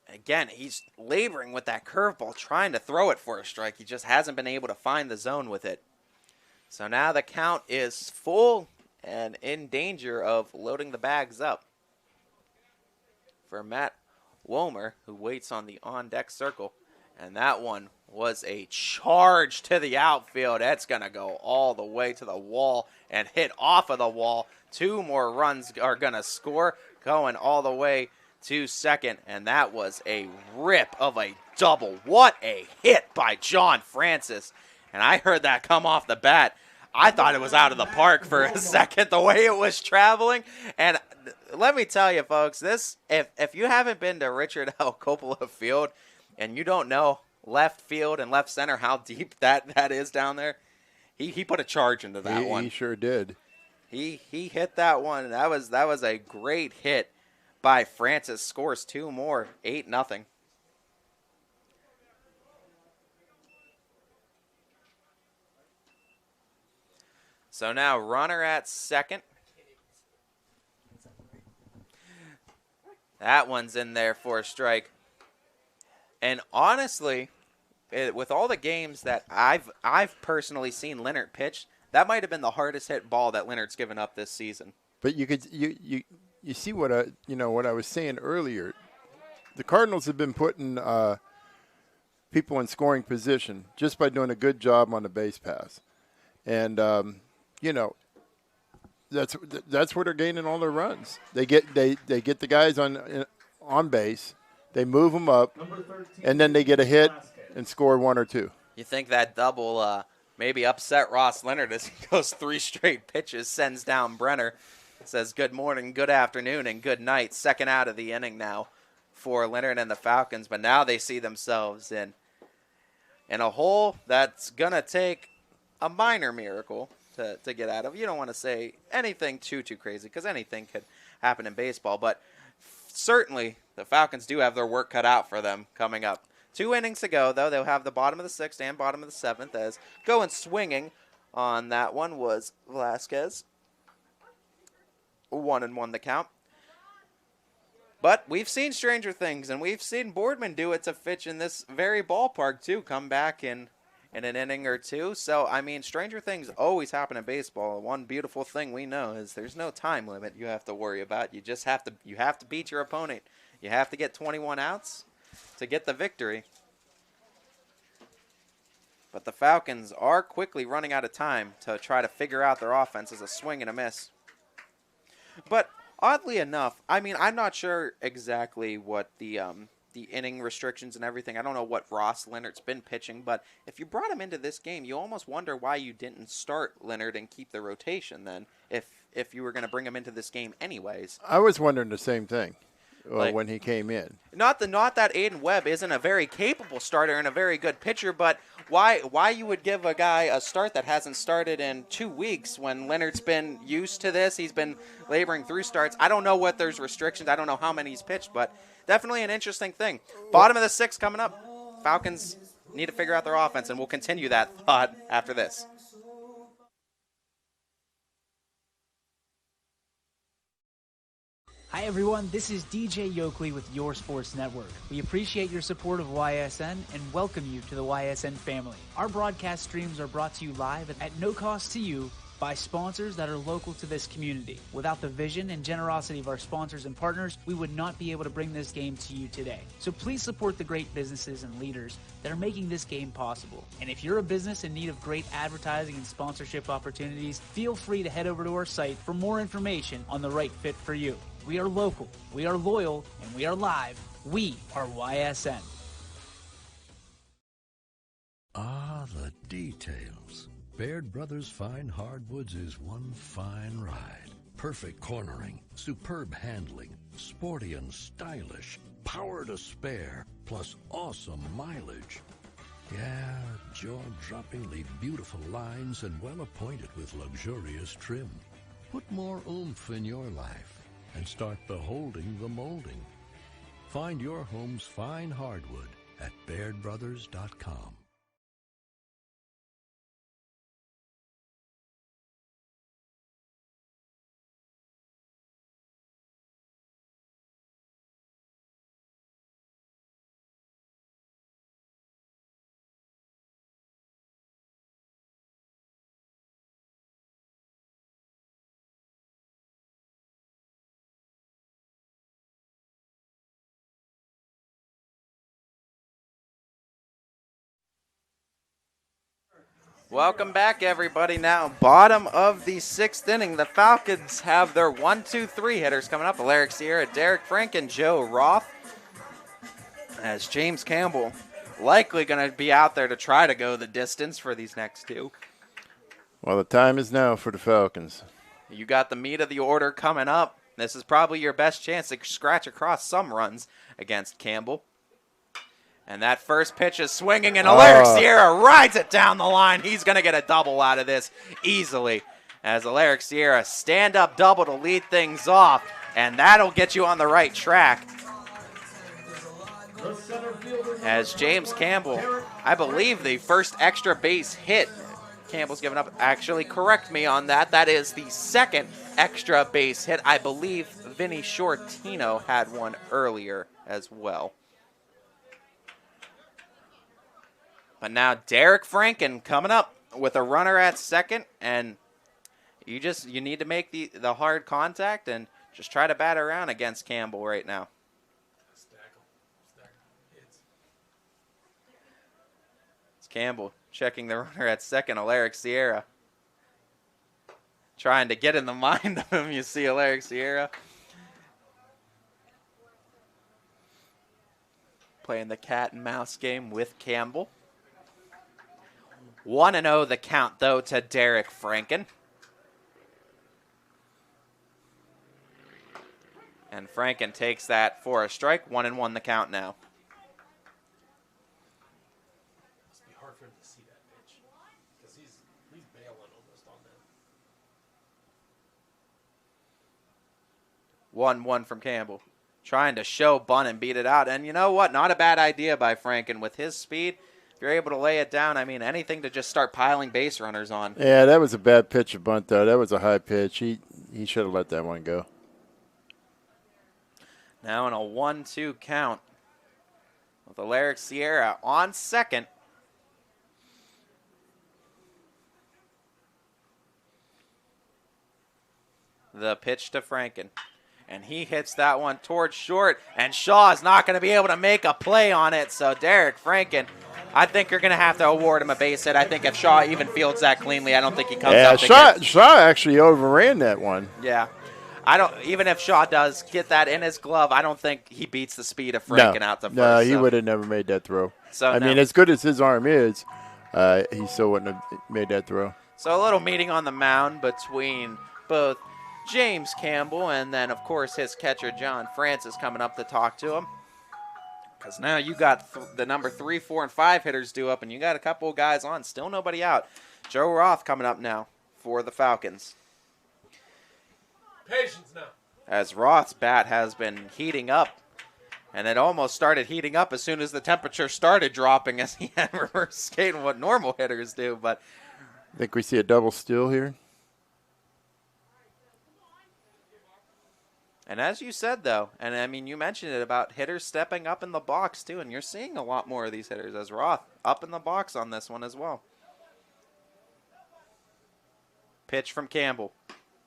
Again, he's laboring with that curveball, trying to throw it for a strike. He just hasn't been able to find the zone with it. So now the count is full and in danger of loading the bags up for Matt Womer, who waits on the on-deck circle. And that one was a charge to the outfield. That's going to go all the way to the wall and hit off of the wall. 2 more runs are going to score, going all the way to second. And that was a rip of a double. What a hit by John Francis. And I heard that come off the bat. I thought it was out of the park for a second, the way it was traveling. And let me tell you, folks, this if you haven't been to Richard L. Coppola Field and you don't know left field and left center how deep that is down there, he put a charge into that one. He sure did. He hit that one. That was a great hit by Francis. Scores 2 more, 8-0. So now runner at second. That one's in there for a strike. And honestly, with all the games that I've personally seen Leonard pitch, that might have been the hardest hit ball that Leonard's given up this season. But you see what I was saying earlier. The Cardinals have been putting people in scoring position just by doing a good job on the base pass, and that's where they're gaining all their runs. They get the guys on base, they move them up, and then they get a hit and score 1 or 2. You think that double maybe upset Ross Leonard as he goes 3 straight pitches, sends down Brenner, says good morning, good afternoon, and good night. Second out of the inning now for Leonard and the Falcons, but now they see themselves in a hole that's going to take a minor miracle to get out of. You don't want to say anything too crazy because anything could happen in baseball, but certainly the Falcons do have their work cut out for them coming up. 2 innings to go, though. They'll have the bottom of the 6th and bottom of the 7th as going swinging on that one was Velasquez. 1-1 the count. But we've seen stranger things, and we've seen Boardman do it to Fitch in this very ballpark, too, come back in an inning or 2. So, I mean, stranger things always happen in baseball. One beautiful thing we know is there's no time limit you have to worry about. You just have to beat your opponent. You have to get 21 outs to get the victory. But the Falcons are quickly running out of time to try to figure out their offense as a swing and a miss. But oddly enough, I mean, I'm not sure exactly what the inning restrictions and everything. I don't know what Ross Leonard's been pitching, but if you brought him into this game, you almost wonder why you didn't start Leonard and keep the rotation then, if you were going to bring him into this game anyways. I was wondering the same thing when he came in. Not that Aiden Webb isn't a very capable starter and a very good pitcher, but why you would give a guy a start that hasn't started in 2 weeks when Leonard's been used to this? He's been laboring through starts. I don't know what there's restrictions. I don't know how many he's pitched, but definitely an interesting thing. Bottom of the 6th coming up. Falcons need to figure out their offense, and we'll continue that thought after this. Hi everyone, this is DJ Yoakley with Your Sports Network. We appreciate your support of YSN and welcome you to the YSN family. Our broadcast streams are brought to you live at no cost to you by sponsors that are local to this community. Without the vision and generosity of our sponsors and partners, we would not be able to bring this game to you today. So please support the great businesses and leaders that are making this game possible. And if you're a business in need of great advertising and sponsorship opportunities, feel free to head over to our site for more information on the right fit for you. We are local, we are loyal, and we are live. We are YSN. Ah, the details. Baird Brothers Fine Hardwoods is one fine ride. Perfect cornering, superb handling, sporty and stylish, power to spare, plus awesome mileage. Yeah, jaw-droppingly beautiful lines and well appointed with luxurious trim. Put more oomph in your life and start beholding the molding. Find your home's fine hardwood at BairdBrothers.com. Welcome back, everybody. Now, bottom of the 6th inning. The Falcons have their 1-2-3 hitters coming up. Alaric Sierra, Derek Frank, and Joe Roth. As James Campbell likely going to be out there to try to go the distance for these next two. Well, the time is now for the Falcons. You got the meat of the order coming up. This is probably your best chance to scratch across some runs against Campbell. And that first pitch is swinging, and Alaric Sierra rides it down the line. He's going to get a double out of this easily. As Alaric Sierra stand-up double to lead things off, and that'll get you on the right track. As James Campbell, I believe the first extra base hit Campbell's given up. Actually, correct me on that. That is the second extra base hit. I believe Vinny Shortino had one earlier as well. But now Derek Franken coming up with a runner at second, and you need to make the hard contact and just try to bat around against Campbell right now. It's Campbell checking the runner at second, Alaric Sierra. Trying to get in the mind of him, you see Alaric Sierra. Playing the cat and mouse game with Campbell. 1-0 the count, though, to Derek Franken. And Franken takes that for a strike. 1-1 the count now. Must be hard for him to see that pitch because he's bailing almost on that. 1-1 from Campbell. Trying to show bunt and beat it out. And you know what? Not a bad idea by Franken with his speed. If you're able to lay it down, I mean, anything to just start piling base runners on. Yeah, that was a bad pitch of bunt, though. That was a high pitch. He should have let that one go. Now in a 1-2 count with Alaric Sierra on second. The pitch to Franken. And he hits that one towards short, and Shaw is not going to be able to make a play on it. So Derek Franken, I think you're going to have to award him a base hit. I think if Shaw even fields that cleanly, I don't think he comes up. Yeah, Shaw actually overran that one. Yeah. Even if Shaw does get that in his glove, I don't think he beats the speed of Franken out to first. No, he would have never made that throw. So I mean, as good as his arm is, he still wouldn't have made that throw. So a little meeting on the mound between both James Campbell and then, of course, his catcher, John Francis, coming up to talk to him. Because now you got the number 3, 4, and 5 hitters due up, and you got a couple of guys on. Still nobody out. Joe Roth coming up now for the Falcons. Patience now. As Roth's bat has been heating up, and it almost started heating up as soon as the temperature started dropping as he had reverse skating what normal hitters do. But I think we see a double steal here. And as you said, though, and I mean, you mentioned it about hitters stepping up in the box, too, and you're seeing a lot more of these hitters as Roth up in the box on this one as well. Pitch from Campbell.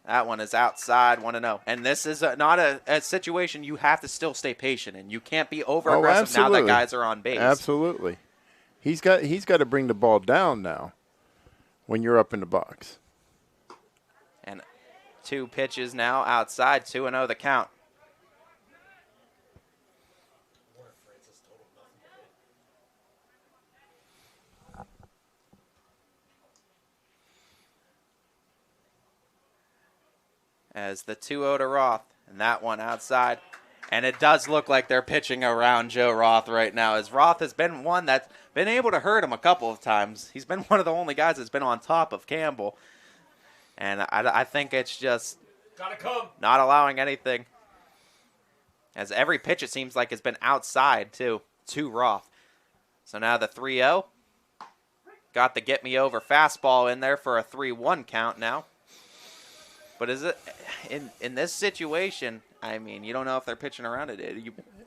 That one is outside, 1-0. And this is not a situation you have to still stay patient in. You can't be over-aggressive now that guys are on base. Absolutely. He's got to bring the ball down now when you're up in the box. And 2 pitches now outside, 2-0 the count. As the 2-0 to Roth, and that one outside. And it does look like they're pitching around Joe Roth right now, as Roth has been one that's been able to hurt him a couple of times. He's been one of the only guys that's been on top of Campbell. And I think it's just not allowing anything. As every pitch, it seems like, has been outside, too, to Roth. So now the 3-0. Got the get-me-over fastball in there for a 3-1 count now. But is it in this situation? I mean, you don't know if they're pitching around it.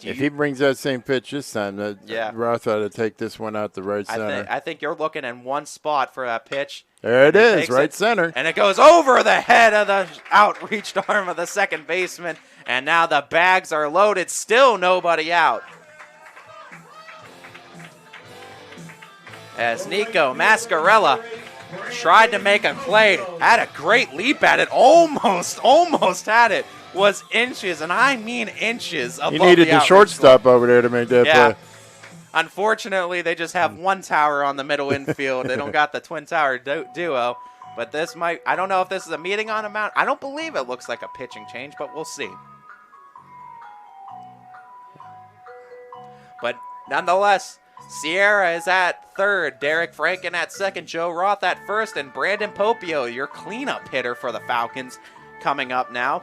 If he brings that same pitch this time, Roth ought to take this one out the right center. I think you're looking in one spot for that pitch. There it is, right center. And it goes over the head of the outreached arm of the second baseman. And now the bags are loaded. Still nobody out. As Nico Mascarella tried to make a play, had a great leap at it, almost had it, was inches, and I mean inches above the He needed the shortstop over there to make that play. Unfortunately, they just have one tower on the middle infield. They don't got the twin tower duo, but this might, I don't know if this is a meeting on a mound. I don't believe it looks like a pitching change, but we'll see. But nonetheless, Sierra is at third, Derek Franken at second, Joe Roth at first, and Brandon Popio, your cleanup hitter for the Falcons, coming up now.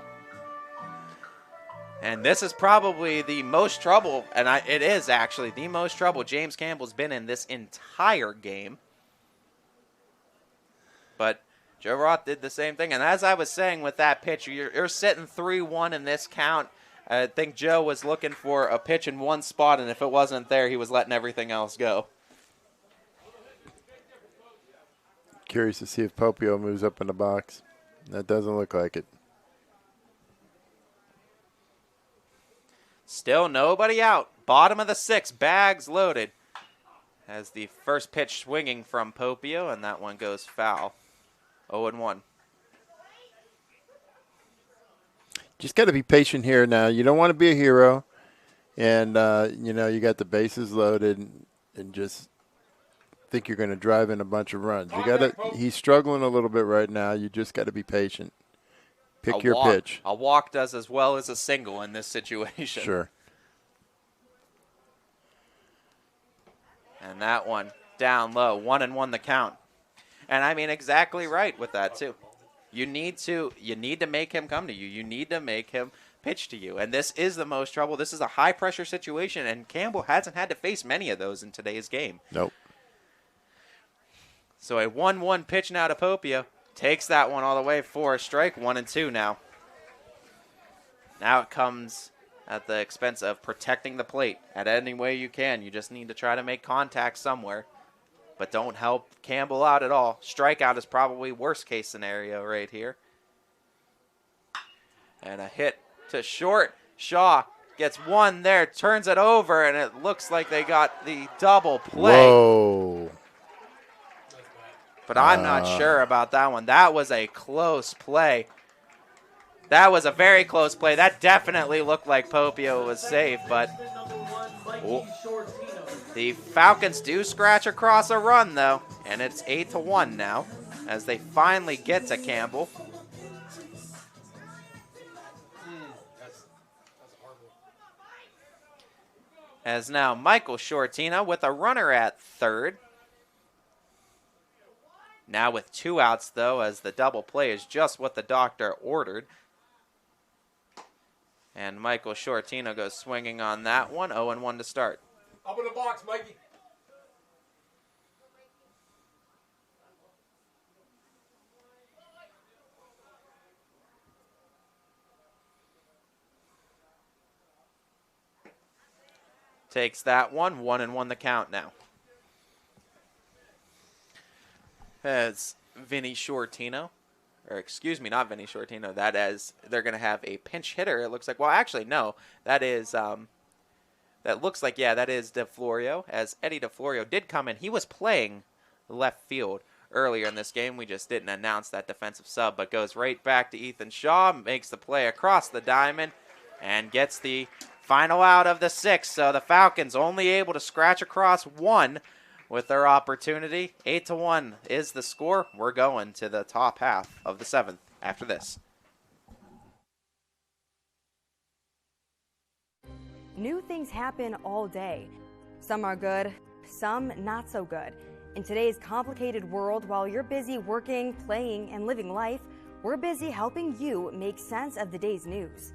And this is probably the most trouble, and it is actually the most trouble James Campbell's been in this entire game. But Joe Roth did the same thing, and as I was saying with that pitch, you're sitting 3-1 in this count. I think Joe was looking for a pitch in one spot, and if it wasn't there, he was letting everything else go. Curious to see if Popio moves up in the box. That doesn't look like it. Still nobody out. Bottom of the 6th, bags loaded. As the first pitch swinging from Popio, and that one goes foul. 0-1. Just got to be patient here now. You don't want to be a hero. And, you got the bases loaded and just think you're going to drive in a bunch of runs. He's struggling a little bit right now. You just got to be patient. Pick your pitch. A walk does as well as a single in this situation. Sure. And that one down low, 1-1 the count. And I mean exactly right with that too. You need to make him come to you. You need to make him pitch to you. And this is the most trouble. This is a high pressure situation, and Campbell hasn't had to face many of those in today's game. Nope. So a 1-1 pitch now to Popio. Takes that one all the way for a strike, 1-2 now. Now it comes at the expense of protecting the plate at any way you can. You just need to try to make contact somewhere. But don't help Campbell out at all. Strikeout is probably worst case scenario right here. And a hit to short. Shaw gets one there, turns it over, and it looks like they got the double play. Whoa. But I'm not sure about that one. That was a close play. That was a very close play. That definitely looked like Popio was safe, but the Falcons do scratch across a run, though, and it's 8-1 now as they finally get to Campbell. As now Michael Shortina with a runner at third. Now with 2 outs, though, as the double play is just what the doctor ordered. And Michael Shortino goes swinging on that one. 0-1 to start. Up in the box, Mikey. Takes that one. 1-1 the count now. As Vinny Shortino, or excuse me, not Vinny Shortino. That is, they're going to have a pinch hitter. It looks like. Well, actually, no. That is. That looks like, yeah, that is DeFlorio. As Eddie DeFlorio did come in, he was playing left field earlier in this game. We just didn't announce that defensive sub, but goes right back to Ethan Shaw, makes the play across the diamond, and gets the final out of the 6th. So the Falcons only able to scratch across 1 with their opportunity. 8-1 is the score. We're going to the top half of the 7th after this. New things happen all day. Some are good, some not so good. In today's complicated world, while you're busy working, playing, and living life, we're busy helping you make sense of the day's news.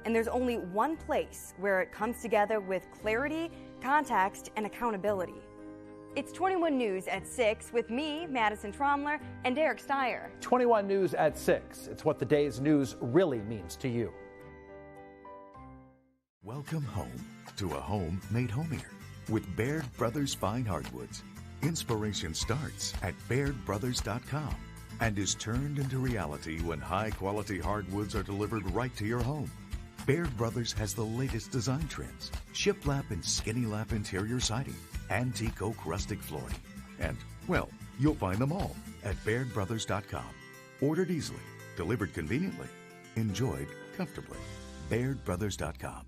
And there's only one place where it comes together with clarity, context, and accountability. It's 21 News at 6 with me, Madison Tromler, and Derek Steyer. 21 News at 6. It's what the day's news really means to you. Welcome home to a home made homier with Baird Brothers Fine Hardwoods. Inspiration starts at BairdBrothers.com and is turned into reality when high-quality hardwoods are delivered right to your home. Baird Brothers has the latest design trends, shiplap and skinny lap interior siding, antique oak rustic flooring, and, well, you'll find them all at BairdBrothers.com. Ordered easily, delivered conveniently, enjoyed comfortably. BairdBrothers.com.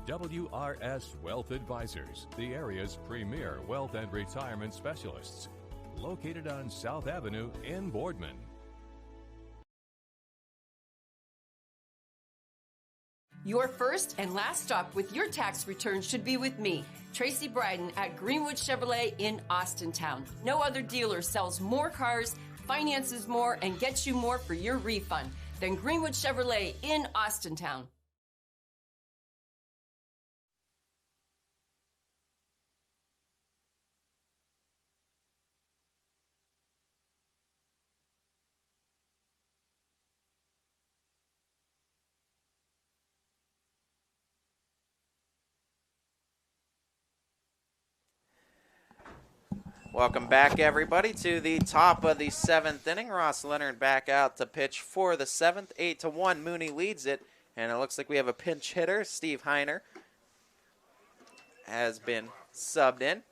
WRS Wealth Advisors, the area's premier wealth and retirement specialists. Located on South Avenue in Boardman. Your first and last stop with your tax return should be with me, Tracy Bryden at Greenwood Chevrolet in Austintown. No other dealer sells more cars, finances more, and gets you more for your refund than Greenwood Chevrolet in Austintown. Welcome back, everybody, to the top of the 7th inning. Ross Leonard back out to pitch for the 7th. 8-1, Mooney leads it, and it looks like we have a pinch hitter. Steve Heiner has been subbed in.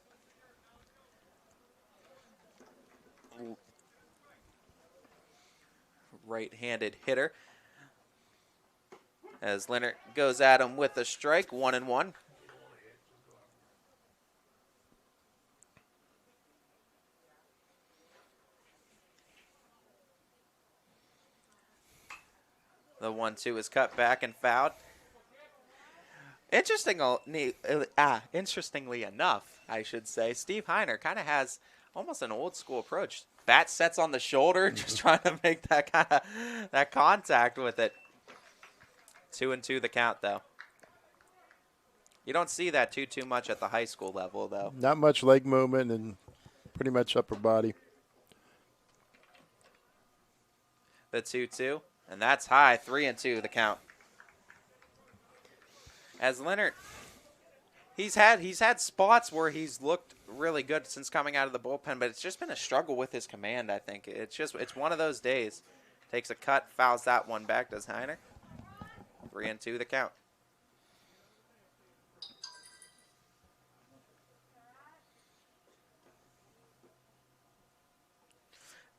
Right-handed hitter. As Leonard goes at him with a strike, 1-1. The 1-2 is cut back and fouled. Interestingly enough, I should say, Steve Heiner kind of has almost an old school approach. Bat sets on the shoulder, just trying to make that contact with it. 2-2 the count, though. You don't see that too much at the high school level, though. Not much leg movement and pretty much upper body. The 2-2. And that's high, 3-2 the count. As Leonard, he's had spots where he's looked really good since coming out of the bullpen, but it's just been a struggle with his command, I think. It's one of those days. Takes a cut, fouls that one back, does Heiner. 3-2 the count.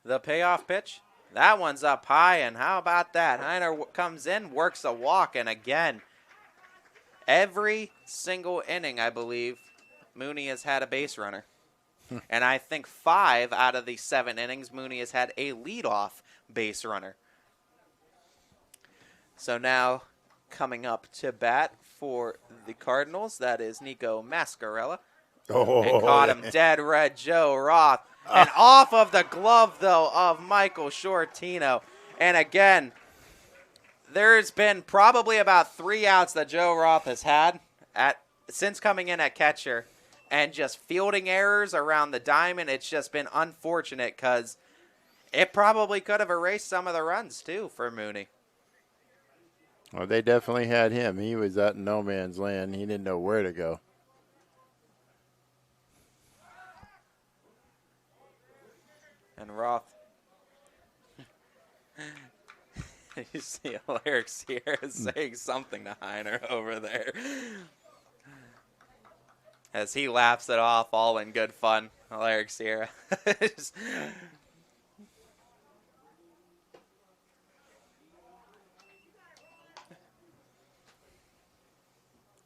The payoff pitch. That one's up high, and how about that? Heiner comes in, works a walk, and again, every single inning, I believe, Mooney has had a base runner. And I think 5 out of the 7 innings, Mooney has had a leadoff base runner. So now coming up to bat for the Cardinals, that is Nico Mascarella. And caught him dead red, Joe Roth. And off of the glove, though, of Michael Shortino. And again, there's been probably about 3 outs that Joe Roth has had since coming in at catcher. And just fielding errors around the diamond. It's just been unfortunate because it probably could have erased some of the runs, too, for Mooney. Well, they definitely had him. He was out in no man's land. He didn't know where to go. And Roth. You see Alaric Sierra saying something to Heiner over there. As he laughs it off, all in good fun. Alaric Sierra.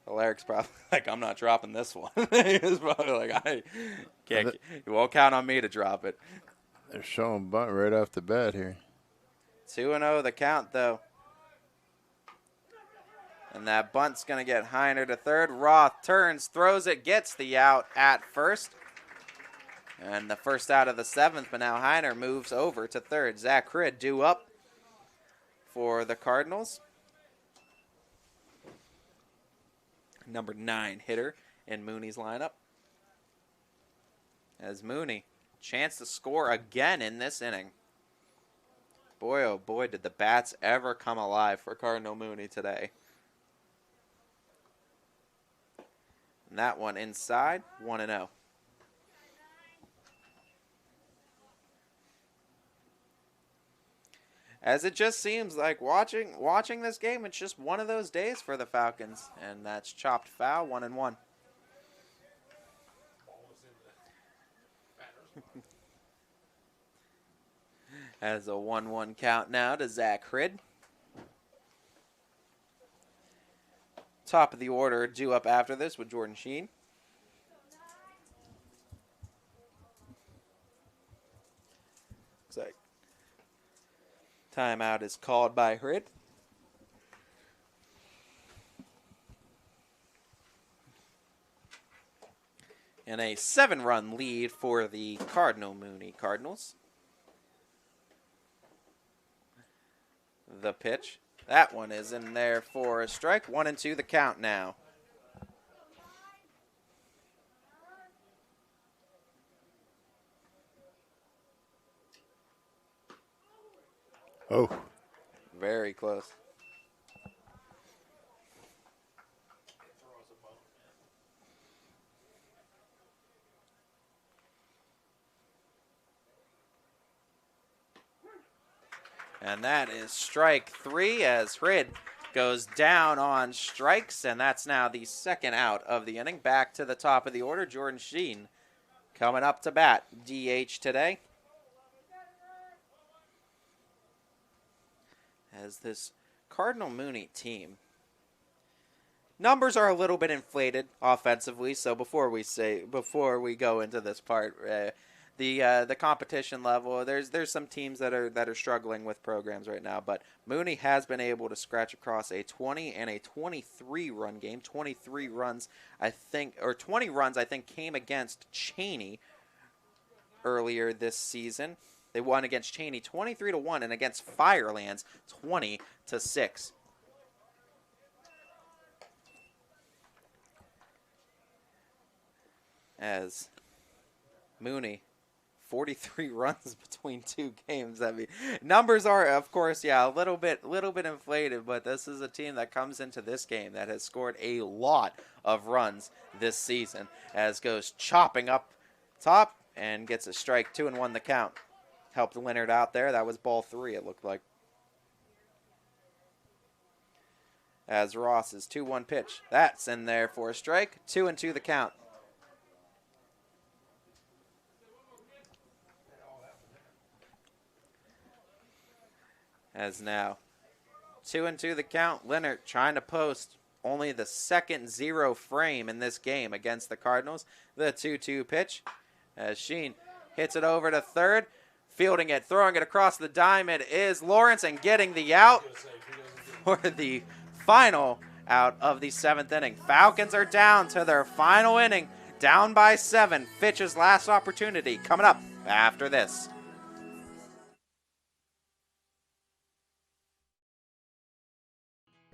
Alaric's probably like, I'm not dropping this one. He's probably like, I can't. You won't count on me to drop it. They're showing bunt right off the bat here. 2-0 the count, though. And that bunt's going to get Heiner to third. Roth turns, throws it, gets the out at first. And the first out of the seventh, but now Heiner moves over to third. Zach Cridd due up for the Cardinals. Number 9 hitter in Mooney's lineup. As Mooney, chance to score again in this inning. Boy, oh boy, did the bats ever come alive for Cardinal Mooney today. And that one inside, 1-0. As it just seems like watching this game, it's just one of those days for the Falcons. And that's chopped foul, 1-1. As a 1-1 count now to Zach Cridd. Top of the order due up after this with Jordan Sheen. Looks like timeout is called by Cridd. And a 7-run lead for the Cardinal Mooney Cardinals. The pitch. That one is in there for a strike. 1-2 the count now. Oh. Very close. And that is strike 3 as Cridd goes down on strikes, and that's now the second out of the inning. Back to the top of the order, Jordan Sheen coming up to bat, DH today. As this Cardinal Mooney team, numbers are a little bit inflated offensively, so before we go into this part, the competition level, there's some teams that are struggling with programs right now, but Mooney has been able to scratch across a 20 and a 23 run game. 23 runs, I think, or 20 runs, I think, came against Cheney earlier this season. They won against Cheney 23-1 and against Firelands 20-6. As Mooney, 43 runs between 2 games. I mean, numbers are, of course, yeah, a little bit inflated, but this is a team that comes into this game that has scored a lot of runs this season, as goes chopping up top and gets a strike. 2-1 the count. Helped Leonard out there. That was ball 3, it looked like. As Ross's 2-1 pitch. That's in there for a strike. 2-2 the count. As now 2-2 the count. Leonard trying to post only the second 0 frame in this game against the Cardinals. The 2-2 pitch. As Sheen hits it over to third. Fielding it, throwing it across the diamond is Lawrence, and getting the out for the final out of the 7th inning. Falcons are down to their final inning, down by 7. Fitch's last opportunity coming up after this.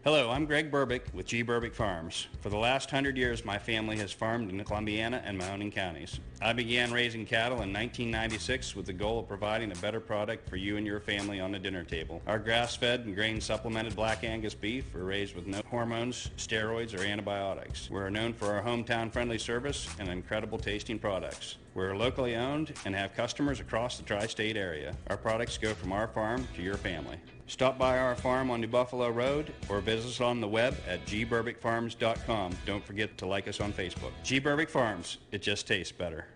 Hello, I'm Greg Burbick with G. Burbick Farms. For the last 100 years, my family has farmed in Columbiana and Mahoning counties. I began raising cattle in 1996 with the goal of providing a better product for you and your family on the dinner table. Our grass-fed and grain-supplemented Black Angus beef are raised with no hormones, steroids, or antibiotics. We're known for our hometown-friendly service and incredible tasting products. We're locally owned and have customers across the tri-state area. Our products go from our farm to your family. Stop by our farm on New Buffalo Road or visit us on the web at gberbickfarms.com. Don't forget to like us on Facebook. G. Berbick Farms, it just tastes better.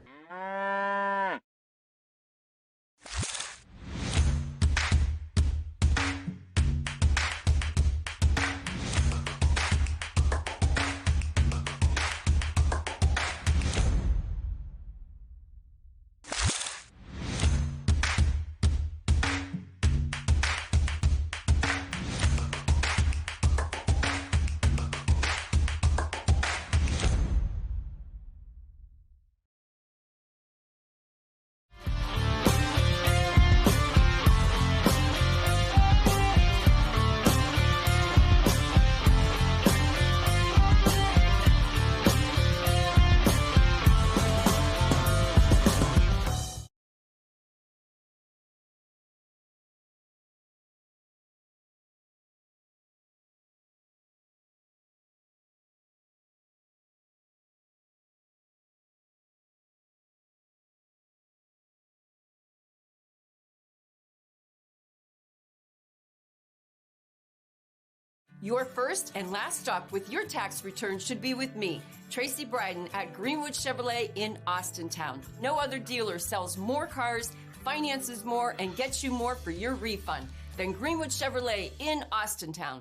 Your first and last stop with your tax return should be with me, Tracy Bryden at Greenwood Chevrolet in Austintown. No other dealer sells more cars, finances more, and gets you more for your refund than Greenwood Chevrolet in Austintown.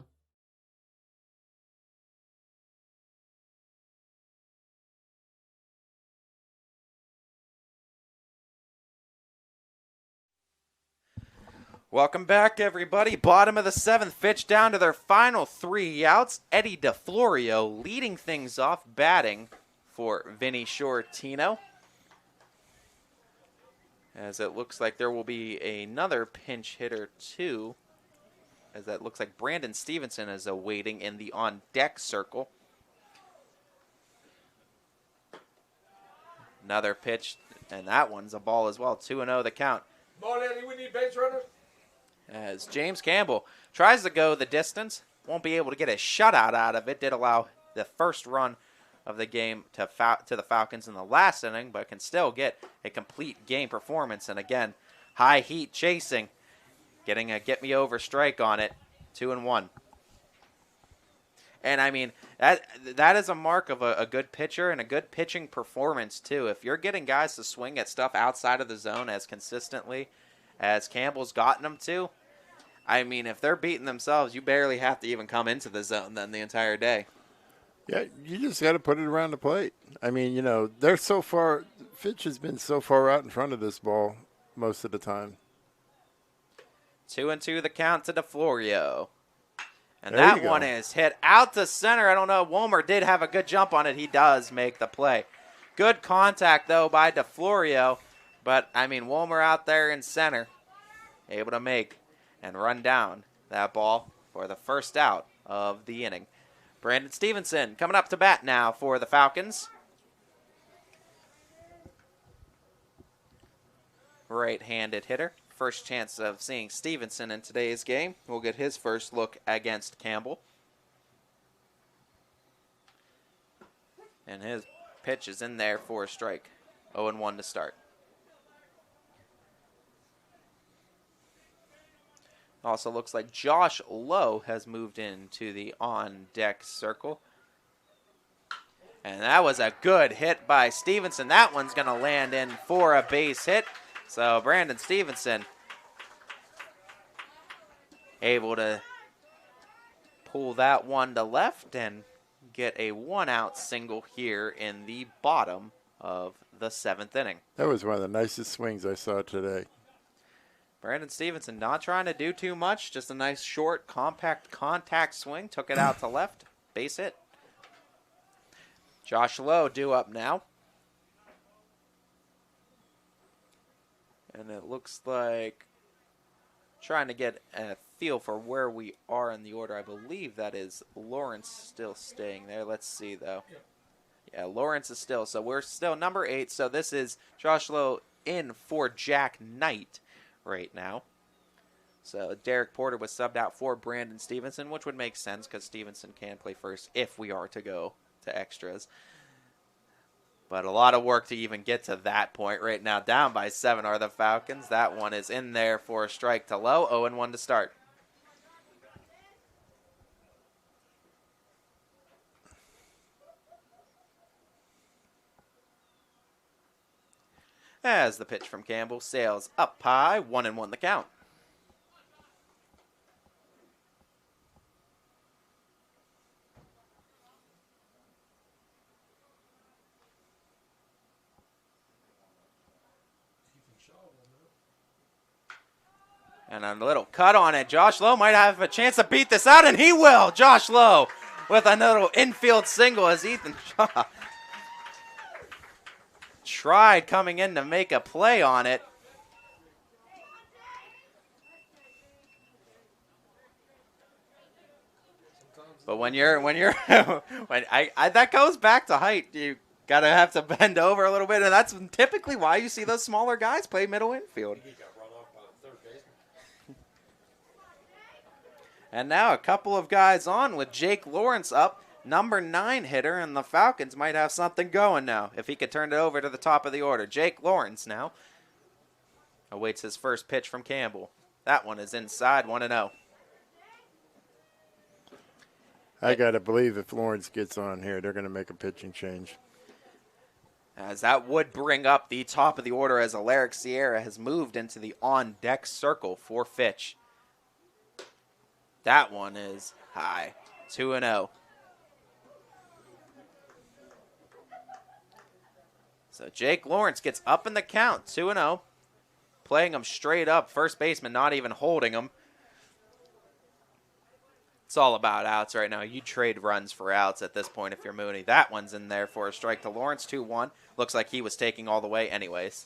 Welcome back, everybody. Bottom of the 7th, Fitch down to their final 3 outs. Eddie DeFlorio leading things off, batting for Vinny Shortino. As it looks like there will be another pinch hitter, too. As that looks like Brandon Stevenson is awaiting in the on-deck circle. Another pitch, and that one's a ball as well. 2-0 the count. Come on, Eddie, we need base runners. As James Campbell tries to go the distance, won't be able to get a shutout out of it. Did allow the first run of the game to the Falcons in the last inning, but can still get a complete game performance. And again, high heat chasing, getting a get-me-over strike on it, 2-1. And, I mean, that is a mark of a good pitcher and a good pitching performance, too. If you're getting guys to swing at stuff outside of the zone as consistently as Campbell's gotten them to, I mean, if they're beating themselves, you barely have to even come into the zone then the entire day. Yeah, you just got to put it around the plate. I mean, you know, they're so far – Fitch has been so far out in front of this ball most of the time. 2-2 the count to DeFlorio. And that one is hit out to center. I don't know. Wolmer did have a good jump on it. He does make the play. Good contact, though, by DeFlorio. But, I mean, Wolmer out there in center, able to make and run down that ball for the first out of the inning. Brandon Stevenson coming up to bat now for the Falcons. Right-handed hitter. First chance of seeing Stevenson in today's game. We'll get his first look against Campbell. And his pitch is in there for a strike. 0-1 to start. Also looks like Josh Lowe has moved into the on-deck circle. And that was a good hit by Stevenson. That one's going to land in for a base hit. So Brandon Stevenson able to pull that one to left and get a one-out single here in the bottom of the 7th inning. That was one of the nicest swings I saw today. Brandon Stevenson not trying to do too much, just a nice short, compact contact swing. Took it out to left, base hit. Josh Lowe due up now. And it looks like trying to get a feel for where we are in the order. I believe that is Lawrence still staying there. Let's see, though. Yeah, Lawrence is still. So we're still number 8. So this is Josh Lowe in for Jack Knight right now. So Derek Porter was subbed out for Brandon Stevenson, which would make sense because Stevenson can play first if we are to go to extras. But a lot of work to even get to that point. Right now, down by 7 are the Falcons. That one is in there for a strike to low. 0-1 to start. As the pitch from Campbell sails up high, 1-1 the count. And a little cut on it. Josh Lowe might have a chance to beat this out, and he will. Josh Lowe with a little infield single as Ethan Shaw tried coming in to make a play on it. But when that goes back to height, you gotta have to bend over a little bit, and that's typically why you see those smaller guys play middle infield. And now a couple of guys on with Jake Lawrence up, number 9 hitter, and the Falcons might have something going now if he could turn it over to the top of the order. Jake Lawrence now awaits his first pitch from Campbell. That one is inside, 1-0. I got to believe if Lawrence gets on here, they're going to make a pitching change. As that would bring up the top of the order as Alaric Sierra has moved into the on-deck circle for Fitch. That one is high, 2-0. So Jake Lawrence gets up in the count, 2-0. Playing him straight up, first baseman not even holding him. It's all about outs right now. You trade runs for outs at this point if you're Mooney. That one's in there for a strike to Lawrence, 2-1. Looks like he was taking all the way anyways.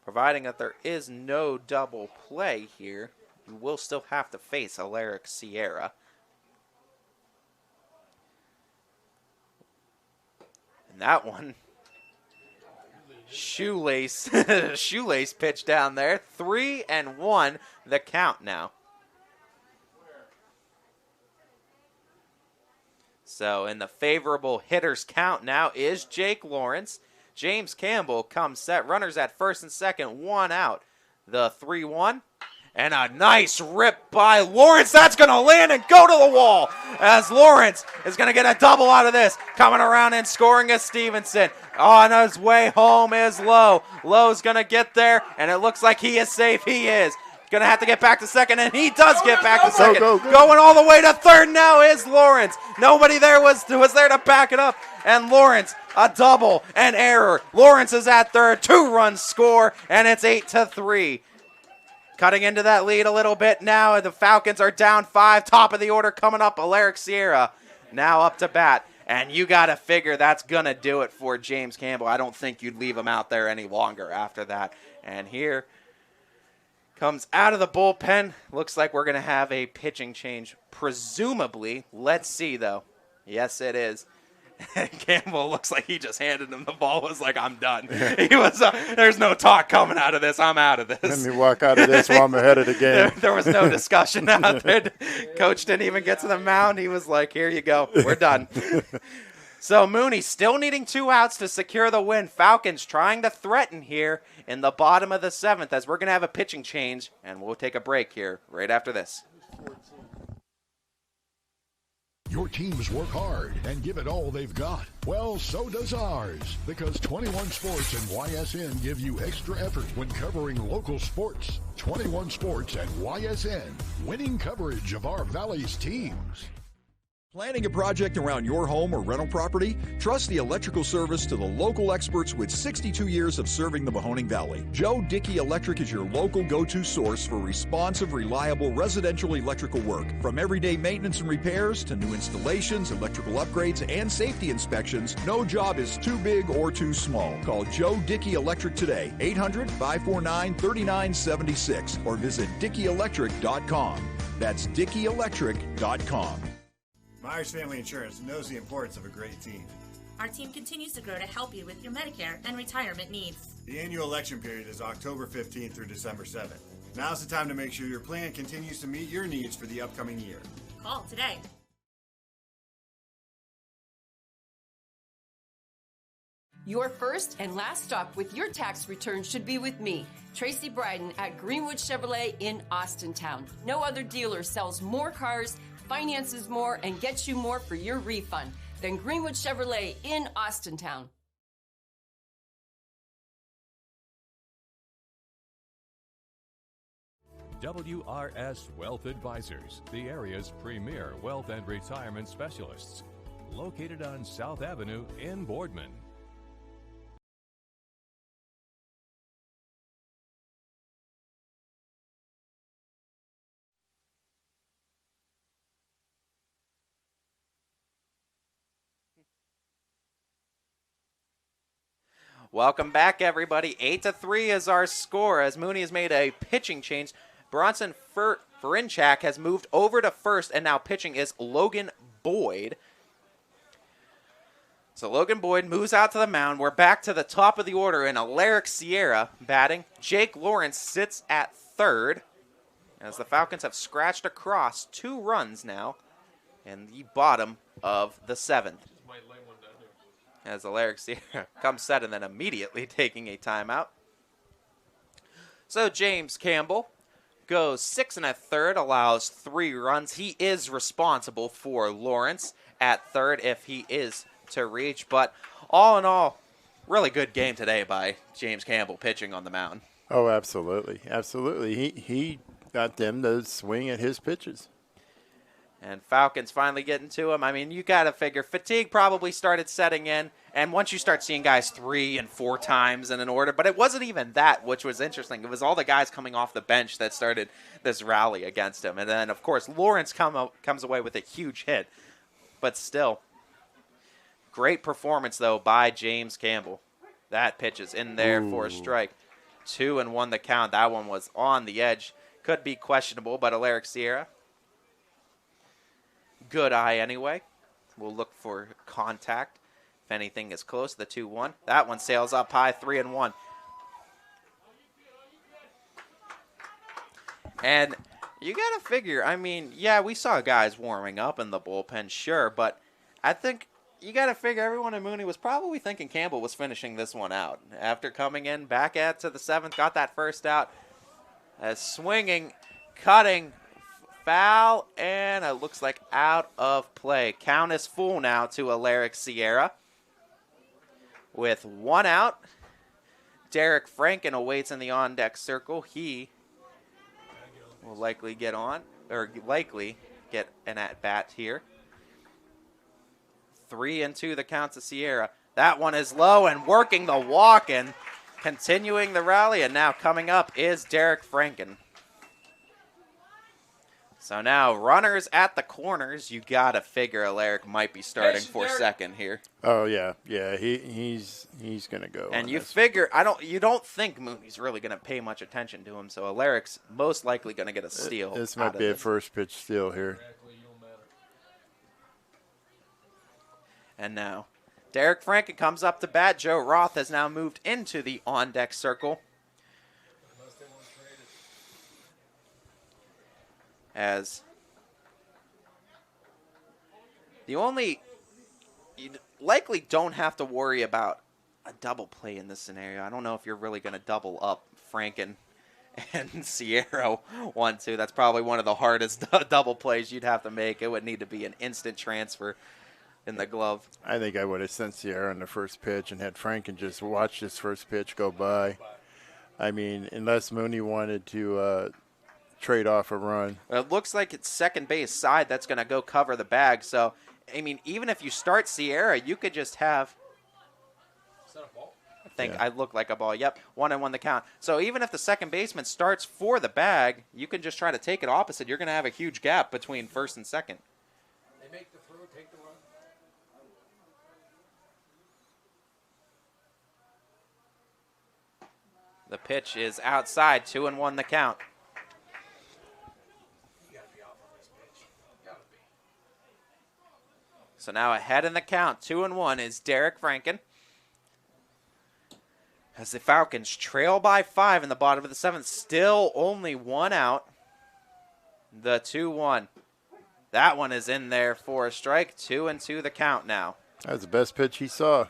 Providing that there is no double play here, you will still have to face Alaric Sierra. And that one, shoelace pitch down there. 3-1 the count now. So in the favorable hitters count now is Jake Lawrence. James Campbell comes set. Runners at first and second, 1 out. The 3-1. And a nice rip by Lawrence. That's going to land and go to the wall as Lawrence is going to get a double out of this. Coming around and scoring is Stevenson. On his way home is Lowe. Lowe's going to get there, and it looks like he is safe. He is. Going to have to get back to second, and he does get back to second. Going all the way to third now is Lawrence. Nobody there was there to back it up. And Lawrence, a double, an error. Lawrence is at third. 2-run score, and it's 8-3. Cutting into that lead a little bit now. The Falcons are down 5. Top of the order coming up. Alaric Sierra now up to bat. And you got to figure that's going to do it for James Campbell. I don't think you'd leave him out there any longer after that. And here comes out of the bullpen. Looks like we're going to have a pitching change, presumably. Let's see, though. Yes, it is. Campbell looks like he just handed him the ball. Was like, I'm done. He was. There's no talk coming out of this. I'm out of this. Let me walk out of this while I'm ahead of the game. There was no discussion out there. Coach didn't even get to the mound. He was like, here you go. We're done. So Mooney still needing 2 outs to secure the win. Falcons trying to threaten here in the bottom of the 7th as we're going to have a pitching change, and we'll take a break here right after this. Your teams work hard and give it all they've got. Well, so does ours, because 21 Sports and YSN give you extra effort when covering local sports. 21 Sports and YSN, winning coverage of our Valley's teams. Planning a project around your home or rental property? Trust the electrical service to the local experts with 62 years of serving the Mahoning Valley. Joe Dickey Electric is your local go-to source for responsive, reliable residential electrical work. From everyday maintenance and repairs to new installations, electrical upgrades, and safety inspections, no job is too big or too small. Call Joe Dickey Electric today, 800-549-3976, or visit DickeyElectric.com. That's DickeyElectric.com. Myers Family Insurance knows the importance of a great team. Our team continues to grow to help you with your Medicare and retirement needs. The annual election period is October 15th through December 7th. Now's the time to make sure your plan continues to meet your needs for the upcoming year. Call today. Your first and last stop with your tax return should be with me, Tracy Bryden at Greenwood Chevrolet in Austintown. No other dealer sells more cars, finances more, and gets you more for your refund than Greenwood Chevrolet in Austintown. WRS Wealth Advisors, the area's premier wealth and retirement specialists. Located on South Avenue in Boardman. Welcome back, everybody. 8-3 is our score as Mooney has made a pitching change. Bronson Furinchak has moved over to first, and now pitching is Logan Boyd. So Logan Boyd moves out to the mound. We're back to the top of the order in Alaric Sierra batting. Jake Lawrence sits at third as the Falcons have scratched across 2 runs now in the bottom of the 7th. As Alaric Sierra comes set and then immediately taking a timeout. So James Campbell goes 6 1/3, allows 3 runs. He is responsible for Lawrence at third if he is to reach. But all in all, really good game today by James Campbell pitching on the mound. Oh, absolutely. Absolutely. He got them to swing at his pitches. And Falcons finally getting to him. I mean, you got to figure fatigue probably started setting in. And once you start seeing guys 3 and 4 times in an order, but it wasn't even that, which was interesting. It was all the guys coming off the bench that started this rally against him. And then, of course, Lawrence comes away with a huge hit. But still, great performance, though, by James Campbell. That pitch is in there for a strike. 2-1 the count. That one was on the edge. Could be questionable, but Alaric Sierra, good eye anyway. We'll look for contact if anything is close. The 2-1. That one sails up high, 3-1. And you got to figure, I mean, yeah, we saw guys warming up in the bullpen, sure, but I think you got to figure everyone in Mooney was probably thinking Campbell was finishing this one out. After coming in back to the 7th, got that first out. Swinging, cutting, foul, and it looks like out of play. Count is full now to Alaric Sierra. With 1 out, Derek Franken awaits in the on-deck circle. He will likely get an at-bat here. 3-2 the count to Sierra. That one is low and working the walk and continuing the rally, and now coming up is Derek Franken. So now runners at the corners. You got to figure Alaric might be starting for second here. Oh yeah, he's going to go. And you figure you don't think Mooney's really going to pay much attention to him, so Alaric's most likely going to get a steal. This might be a first pitch steal here. And now Derek Franken comes up to bat. Joe Roth has now moved into the on-deck circle. As you likely don't have to worry about a double play in this scenario. I don't know if you're really going to double up Franken and Sierra 1-2. That's probably one of the hardest double plays you'd have to make. It would need to be an instant transfer in the glove. I think I would have sent Sierra on the first pitch and had Franken just watch this first pitch go by. I mean, unless Mooney wanted to trade off a run. Well, it looks like it's second base side that's going to go cover the bag. So, I mean, even if you start Sierra, you could just have. Is that a ball? I look like a ball. Yep, 1-1 the count. So even if the second baseman starts for the bag, you can just try to take it opposite. You're going to have a huge gap between first and second. They make the throw, take the run. The pitch is outside, 2-1 the count. So now ahead in the count, 2-1 is Derek Franken. As the Falcons trail by 5 in the bottom of the 7th, still only 1 out. The 2-1. That one is in there for a strike, 2-2 the count now. That's the best pitch he saw.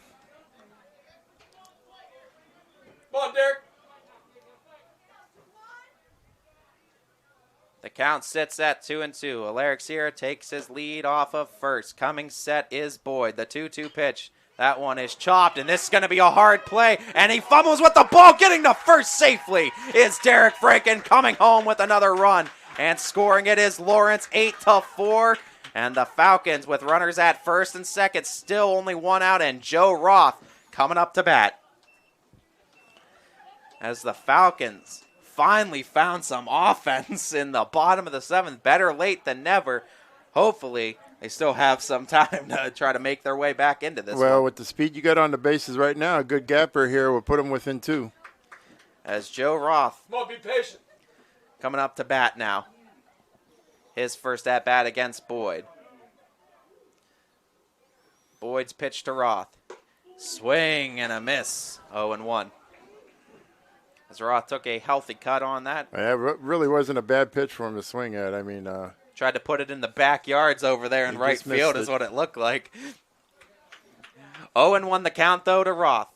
Come on, Derek. The count sits at 2-2. Alaric Sierra takes his lead off of first. Coming set is Boyd. The 2-2 pitch. That one is chopped, and this is going to be a hard play. And he fumbles with the ball. Getting to first safely is Derek Franken, coming home with another run. And scoring it is Lawrence, 8-4. And the Falcons, with runners at first and second, still only one out, and Joe Roth coming up to bat. As the Falcons finally found some offense in the bottom of the seventh. Better late than never. Hopefully, they still have some time to try to make their way back into this Well, one. with the speed you got on the bases right now, a good gapper here will put them within 2. As Joe Roth Come on, be patient. coming up to bat now. His first at-bat against Boyd. Boyd's pitch to Roth. Swing and a miss. 0-1. As Roth took a healthy cut on that. Yeah, it really wasn't a bad pitch for him to swing at. I mean, tried to put it in the backyards over there in right field is what it looked like. 0-1 the count, though, to Roth.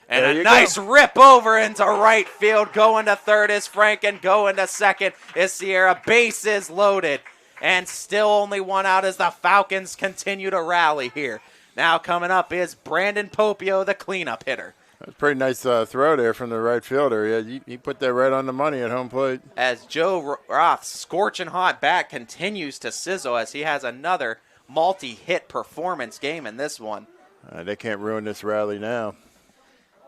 And a nice rip over into right field. Going to third is Franken. Going to second is Sierra. Bases loaded. And still only one out as the Falcons continue to rally here. Now coming up is Brandon Popio, the cleanup hitter. That's a pretty nice throw there from the right fielder. Yeah, he put that right on the money at home plate. As Joe Roth's scorching hot bat continues to sizzle as he has another multi-hit performance game in this one. They can't ruin this rally now.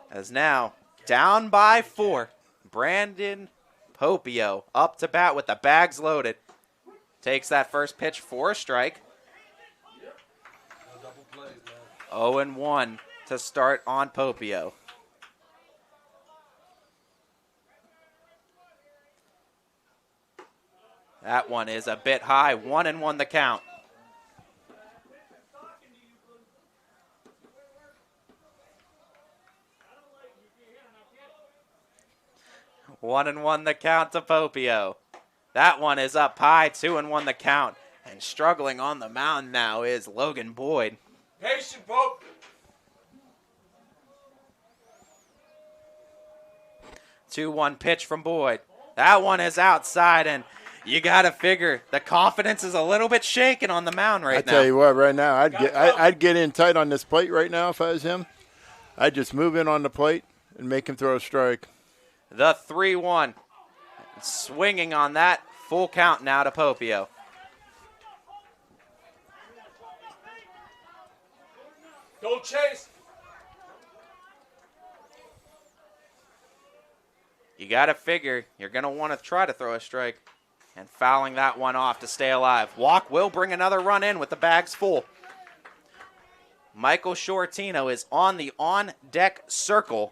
As now, down by 4, Brandon Popio up to bat with the bags loaded. Takes that first pitch for a strike. 0-1 to start on Popio. That one is a bit high. 1-1 the count. One and one the count to Popio. That one is up high. 2-1 the count. And struggling on the mound now is Logan Boyd. Patient, Pope. 2-1 pitch from Boyd. That one is outside, and you got to figure the confidence is a little bit shaken on the mound right now. I tell you what, right now, I'd get in tight on this plate right now if I was him. I'd just move in on the plate and make him throw a strike. The 3-1. Swinging on that. Full count now to Popio. Don't chase. You got to figure you're going to want to try to throw a strike. And fouling that one off to stay alive. Walk will bring another run in with the bags full. Michael Shortino is on the on-deck circle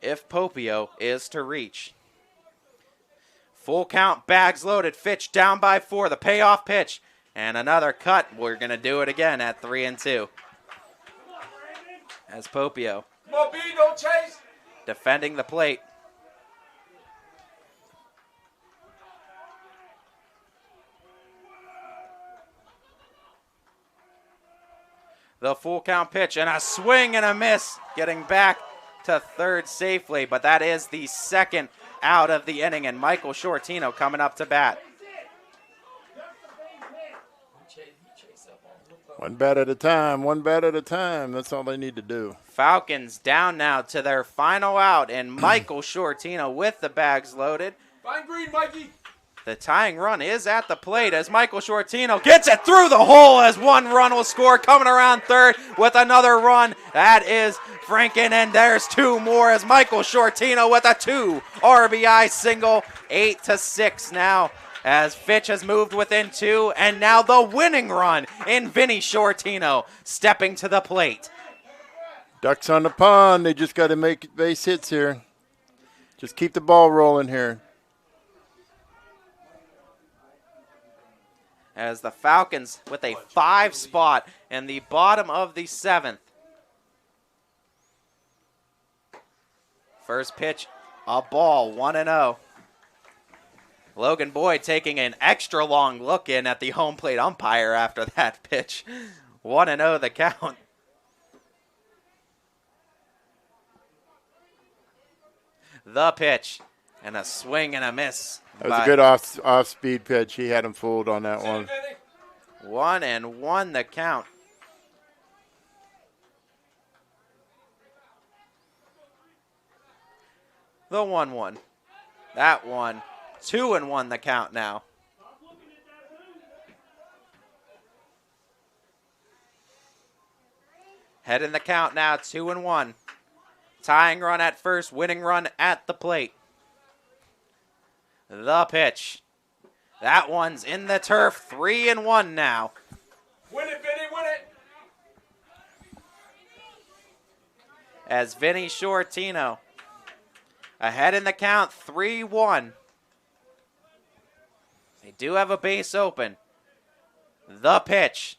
if Popio is to reach. Full count, bags loaded. Fitch down by 4. The payoff pitch. And another cut. We're going to do it again at 3-2. As Popio. Come on, B, don't chase. Defending the plate. The full count pitch and a swing and a miss. Getting back to third safely, but that is the second out of the inning, and Michael Shortino coming up to bat. One bat at a time, one bat at a time. That's all they need to do. Falcons down now to their final out, and Michael Shortino with the bags loaded. Fine green, Mikey. The tying run is at the plate as Michael Shortino gets it through the hole as one run will score. Coming around third with another run. That is Franken, and there's 2 more as Michael Shortino with a 2 RBI single. 8-6 now as Fitch has moved within 2, and now the winning run in Vinny Shortino stepping to the plate. Ducks on the pond. They just got to make base hits here. Just keep the ball rolling here. As the Falcons with a 5 spot in the bottom of the 7th. First pitch, a ball, 1-0. Logan Boyd taking an extra long look in at the home plate umpire after that pitch. 1-0 the count. The pitch. And a swing and a miss. That was a good off-speed pitch. He had him fooled on that one. 1-1 the count. The 1-1. That one. 2-1 the count now. Head in the count now, 2-1. Tying run at first, winning run at the plate. The pitch. That one's in the turf, 3-1 now. Win it, Vinny, win it! As Vinny Shortino ahead in the count, 3-1. They do have a base open. The pitch.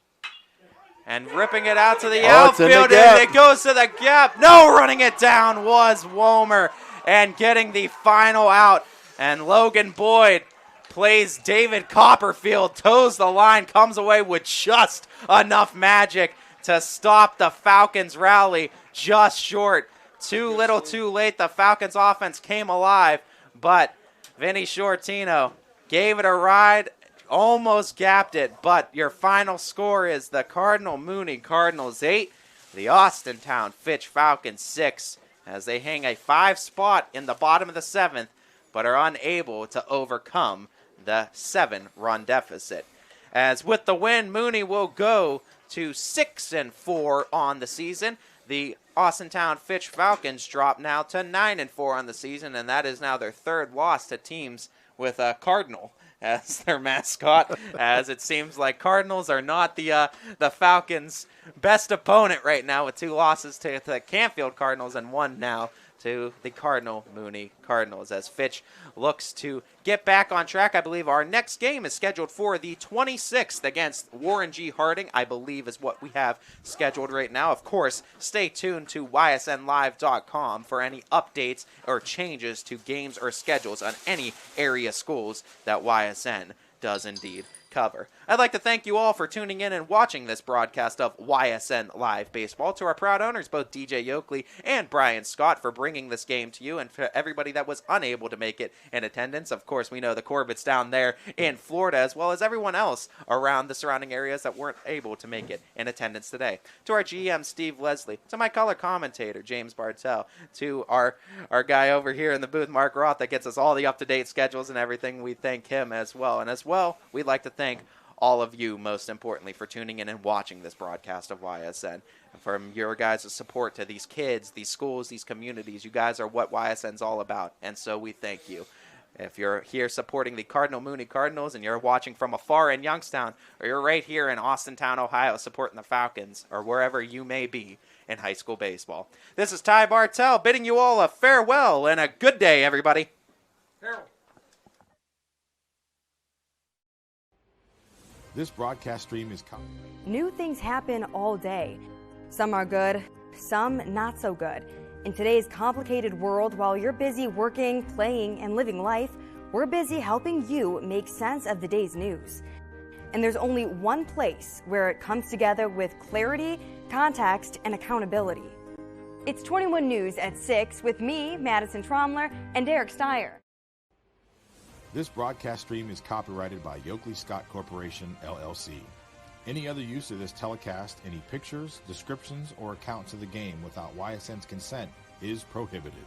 And ripping it out to the outfield, and it goes to the gap. No, running it down was Womer, and getting the final out. And Logan Boyd plays David Copperfield, toes the line, comes away with just enough magic to stop the Falcons' rally, just short. Too little, too late. The Falcons' offense came alive, but Vinny Shortino gave it a ride. Almost gapped it, but your final score is the Cardinal Mooney Cardinals 8, the Austintown Fitch Falcons 6, as they hang a 5 spot in the bottom of the 7th, but are unable to overcome the 7-run deficit. As with the win, Mooney will go to 6-4 on the season. The Austintown Fitch Falcons drop now to 9-4 on the season, and that is now their 3rd loss to teams with a Cardinal as their mascot, as it seems like Cardinals are not the Falcons' best opponent right now, with 2 losses to the Canfield Cardinals and 1 now to the Cardinal Mooney Cardinals, as Fitch looks to get back on track. I believe our next game is scheduled for the 26th against Warren G. Harding, I believe is what we have scheduled right now. Of course, stay tuned to ysnlive.com for any updates or changes to games or schedules on any area schools that YSN does indeed cover. I'd like to thank you all for tuning in and watching this broadcast of YSN Live Baseball. To our proud owners, both DJ Yoakley and Brian Scott, for bringing this game to you, and for everybody that was unable to make it in attendance. Of course, we know the Corbetts down there in Florida, as well as everyone else around the surrounding areas that weren't able to make it in attendance today. To our GM, Steve Leslie. To my color commentator, James Bartell. To our guy over here in the booth, Mark Roth, that gets us all the up-to-date schedules and everything. We thank him as well. And as well, we'd like to thank all of you, most importantly, for tuning in and watching this broadcast of YSN. And from your guys' support to these kids, these schools, these communities, you guys are what YSN's all about, and so we thank you. If you're here supporting the Cardinal Mooney Cardinals and you're watching from afar in Youngstown, or you're right here in Austintown, Ohio, supporting the Falcons, or wherever you may be in high school baseball. This is Ty Bartell bidding you all a farewell and a good day, everybody. Harold. This broadcast stream is coming. New things happen all day. Some are good, some not so good. In today's complicated world, while you're busy working, playing, and living life, we're busy helping you make sense of the day's news. And there's only one place where it comes together with clarity, context, and accountability. It's 21 News at 6 with me, Madison Tromler, and Derek Steyer. This broadcast stream is copyrighted by Yoakley Scott Corporation, LLC. Any other use of this telecast, any pictures, descriptions, or accounts of the game without YSN's consent is prohibited.